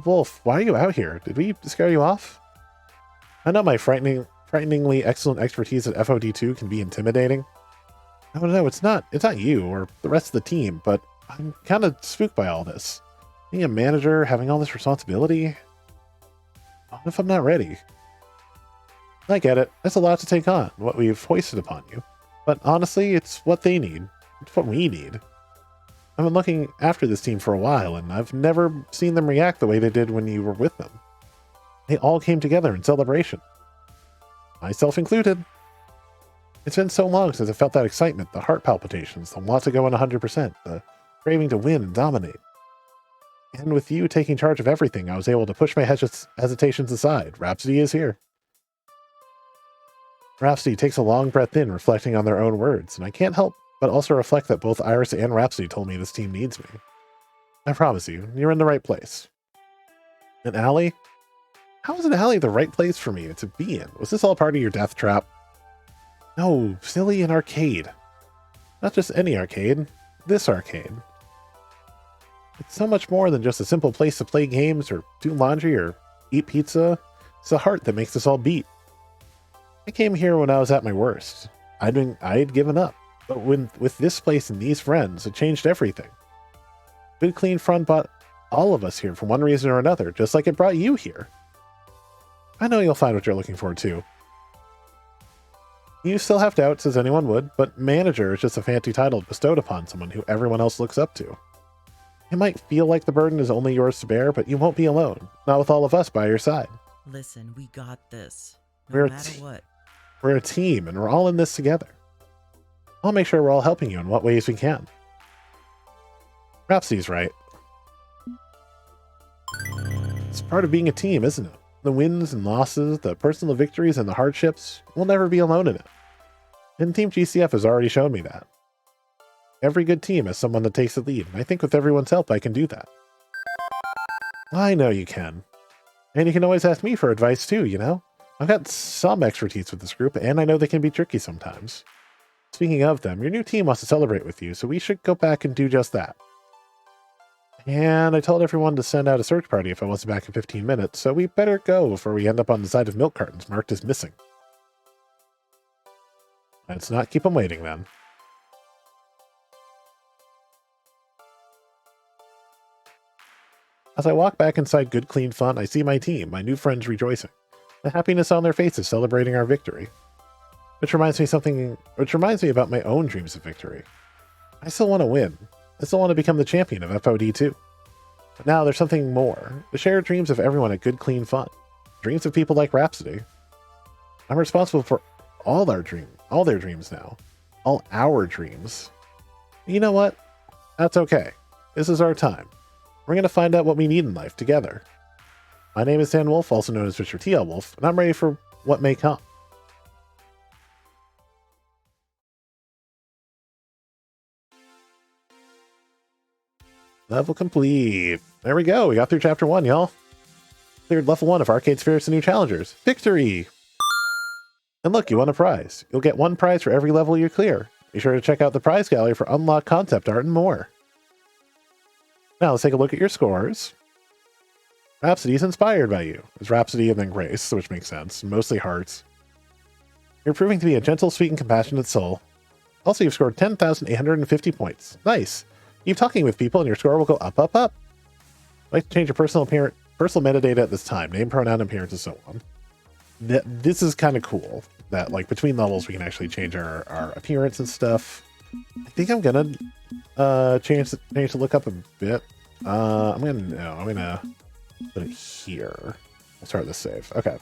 Wolf, why are you out here? Did we scare you off? I know my frighteningly excellent expertise at FOD2 can be intimidating. I don't know, it's not you or the rest of the team, but I'm kind of spooked by all this. Being a manager, having all this responsibility. What if I'm not ready? I get it. It's a lot to take on, what we've hoisted upon you. But honestly, it's what they need. It's what we need. I've been looking after this team for a while, and I've never seen them react the way they did when you were with them. They all came together in celebration. Myself included. It's been so long since I felt that excitement, the heart palpitations, the want to go in 100%, the craving to win and dominate. And with you taking charge of everything, I was able to push my hesitations aside. Rhapsody is here. Rhapsody takes a long breath in, reflecting on their own words, and I can't help but also reflect that both Iris and Rhapsody told me this team needs me. I promise you, you're in the right place. An alley? How is an alley the right place for me to be in? Was this all part of your death trap? No, silly, an arcade. Not just any arcade, this arcade. It's so much more than just a simple place to play games or do laundry or eat pizza. It's the heart that makes us all beat. I came here when I was at my worst. I'd given up. But with this place and these friends, it changed everything. Good Clean Front brought all of us here for one reason or another, just like it brought you here. I know you'll find what you're looking for, too. You still have doubts, as anyone would, but manager is just a fancy title bestowed upon someone who everyone else looks up to. It might feel like the burden is only yours to bear, but you won't be alone. Not with all of us by your side. Listen, we got this. We're No matter what. We're a team, and we're all in this together. I'll make sure we're all helping you in what ways we can. Rhapsody's right. It's part of being a team, isn't it? The wins and losses, the personal victories and the hardships, we'll never be alone in it. And Team GCF has already shown me that. Every good team has someone that takes the lead, and I think with everyone's help I can do that. I know you can. And you can always ask me for advice too, you know? I've got some expertise with this group, and I know they can be tricky sometimes. Speaking of them, your new team wants to celebrate with you, so we should go back and do just that. And I told everyone to send out a search party if I wasn't back in 15 minutes, so we better go before we end up on the side of milk cartons marked as missing. Let's not keep them waiting then. As I walk back inside Good Clean Fun, I see my team, my new friends rejoicing. The happiness on their faces celebrating our victory. Which reminds me about my own dreams of victory. I still want to win. I still want to become the champion of FOD too. But now there's something more. The shared dreams of everyone at Good Clean Fun. Dreams of people like Rhapsody. I'm responsible for all their dreams now. All our dreams. You know what? That's okay. This is our time. We're going to find out what we need in life together. My name is Dan Wolf, also known as Mr. TL Wolf, and I'm ready for what may come. Level complete. There we go. We got through chapter 1, y'all. Cleared level 1 of Arcade's Fierce and New Challengers. Victory! And look, you won a prize. You'll get 1 prize for every level you clear. Be sure to check out the prize gallery for unlocked concept art and more. Now let's take a look at your scores. Rhapsody is inspired by you. It's Rhapsody and then Grace, which makes sense. Mostly hearts. You're proving to be a gentle, sweet, and compassionate soul. Also, you've scored 10,850 points. Nice. Keep talking with people and your score will go up, up, up. I'd like to change your personal metadata at this time. Name, pronoun, appearance, and so on. This is kind of cool. That, like, between levels, we can actually change our appearance and stuff. I think I'm gonna change the look up a bit. I'm gonna put it here. I'll start this save. Okay.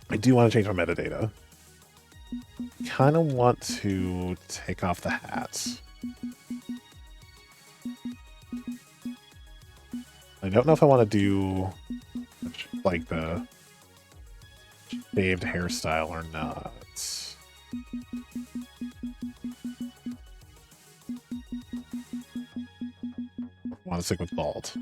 I do want to change my metadata. Kind of want to take off the hats. I don't know if I want to do like the shaved hairstyle or not. I want to stick with bald.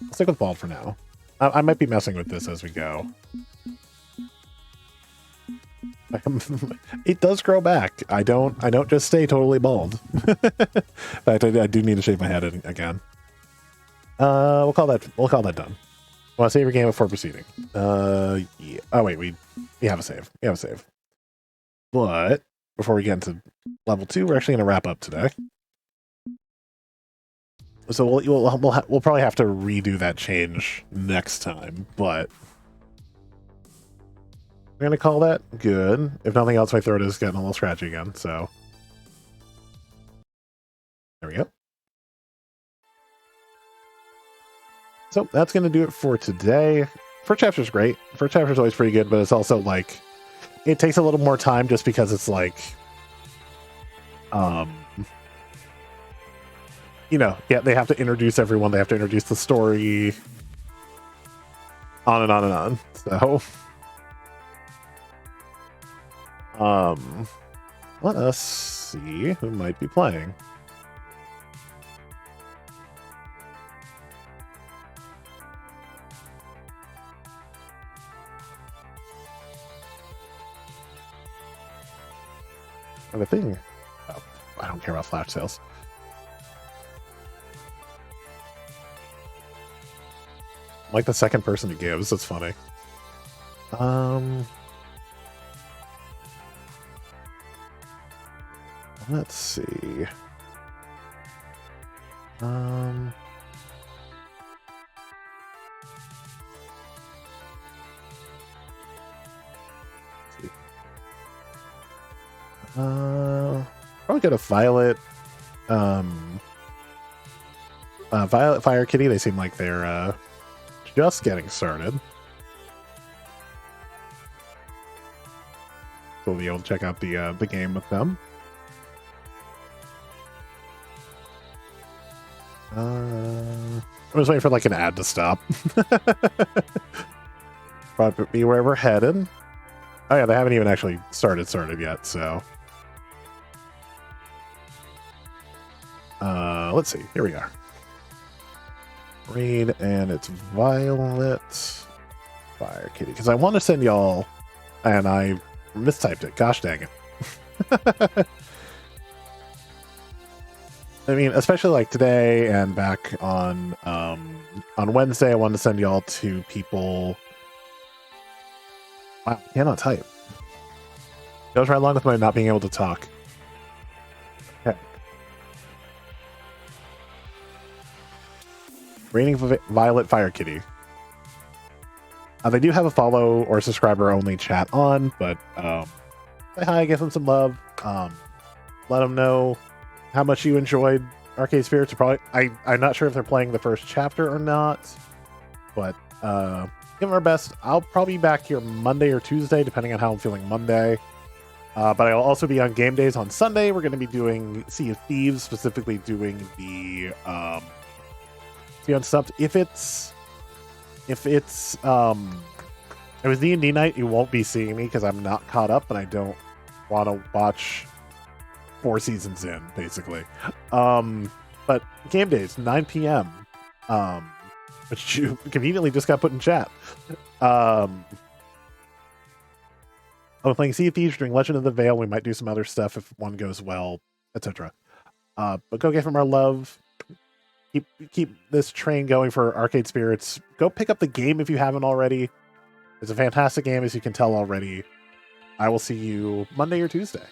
I'll stick with bald for now. I might be messing with this as we go. It does grow back. I don't just stay totally bald. In fact, I do need to shave my head again. We'll call that done. Want to save your game before proceeding? Yeah. Oh wait, we have a save. We have a save. But before we get into level 2, we're actually going to wrap up today. So we'll probably have to redo that change next time, but we're gonna call that good. If nothing else, my throat is getting a little scratchy again, so there we go. So that's gonna do it for today. First chapter's great. First chapter's always pretty good, but it's also like it takes a little more time just because it's like you know, yeah, they have to introduce everyone, they have to introduce the story, on and on and on. So let us see who might be playing. I have a thing. Oh, I don't care about flash sales. I'm like the second person who gives. That's funny. Let's see. Probably go to Violet. Violet Fire Kitty. They seem like they're just getting started. So we'll be able to check out the game with them. I'm just waiting for like an ad to stop. Probably where we're headed. Oh yeah, they haven't even actually started yet, so let's see. Here we are. Read, and it's Violet Fire Kitty. Because I want to send y'all, and I mistyped it. Gosh dang it. I mean, especially like today and back on Wednesday, I wanted to send y'all to people. Wow, I cannot type. Goes right along with my not being able to talk. Okay. Raining Violet Fire Kitty. They do have a follow or subscriber only chat on, but say hi, give them some love. Let them know how much you enjoyed Arcade Spirits. I'm not sure if they're playing the first chapter or not, but give them our best. I'll probably be back here Monday or Tuesday, depending on how I'm feeling Monday. But I'll also be on Game Days on Sunday. We're going to be doing Sea of Thieves, specifically doing the Beyond Stumped. If it was D&D night, you won't be seeing me because I'm not caught up and I don't want to watch 4 seasons in, basically. But Game Days, 9 p.m. Which you conveniently just got put in chat. I'm playing Sea of Thieves, doing Legend of the Veil. We might do some other stuff if one goes well, etc. But go give them our love. Keep this train going for Arcade Spirits. Go pick up the game if you haven't already. It's a fantastic game, as you can tell already. I will see you Monday or Tuesday.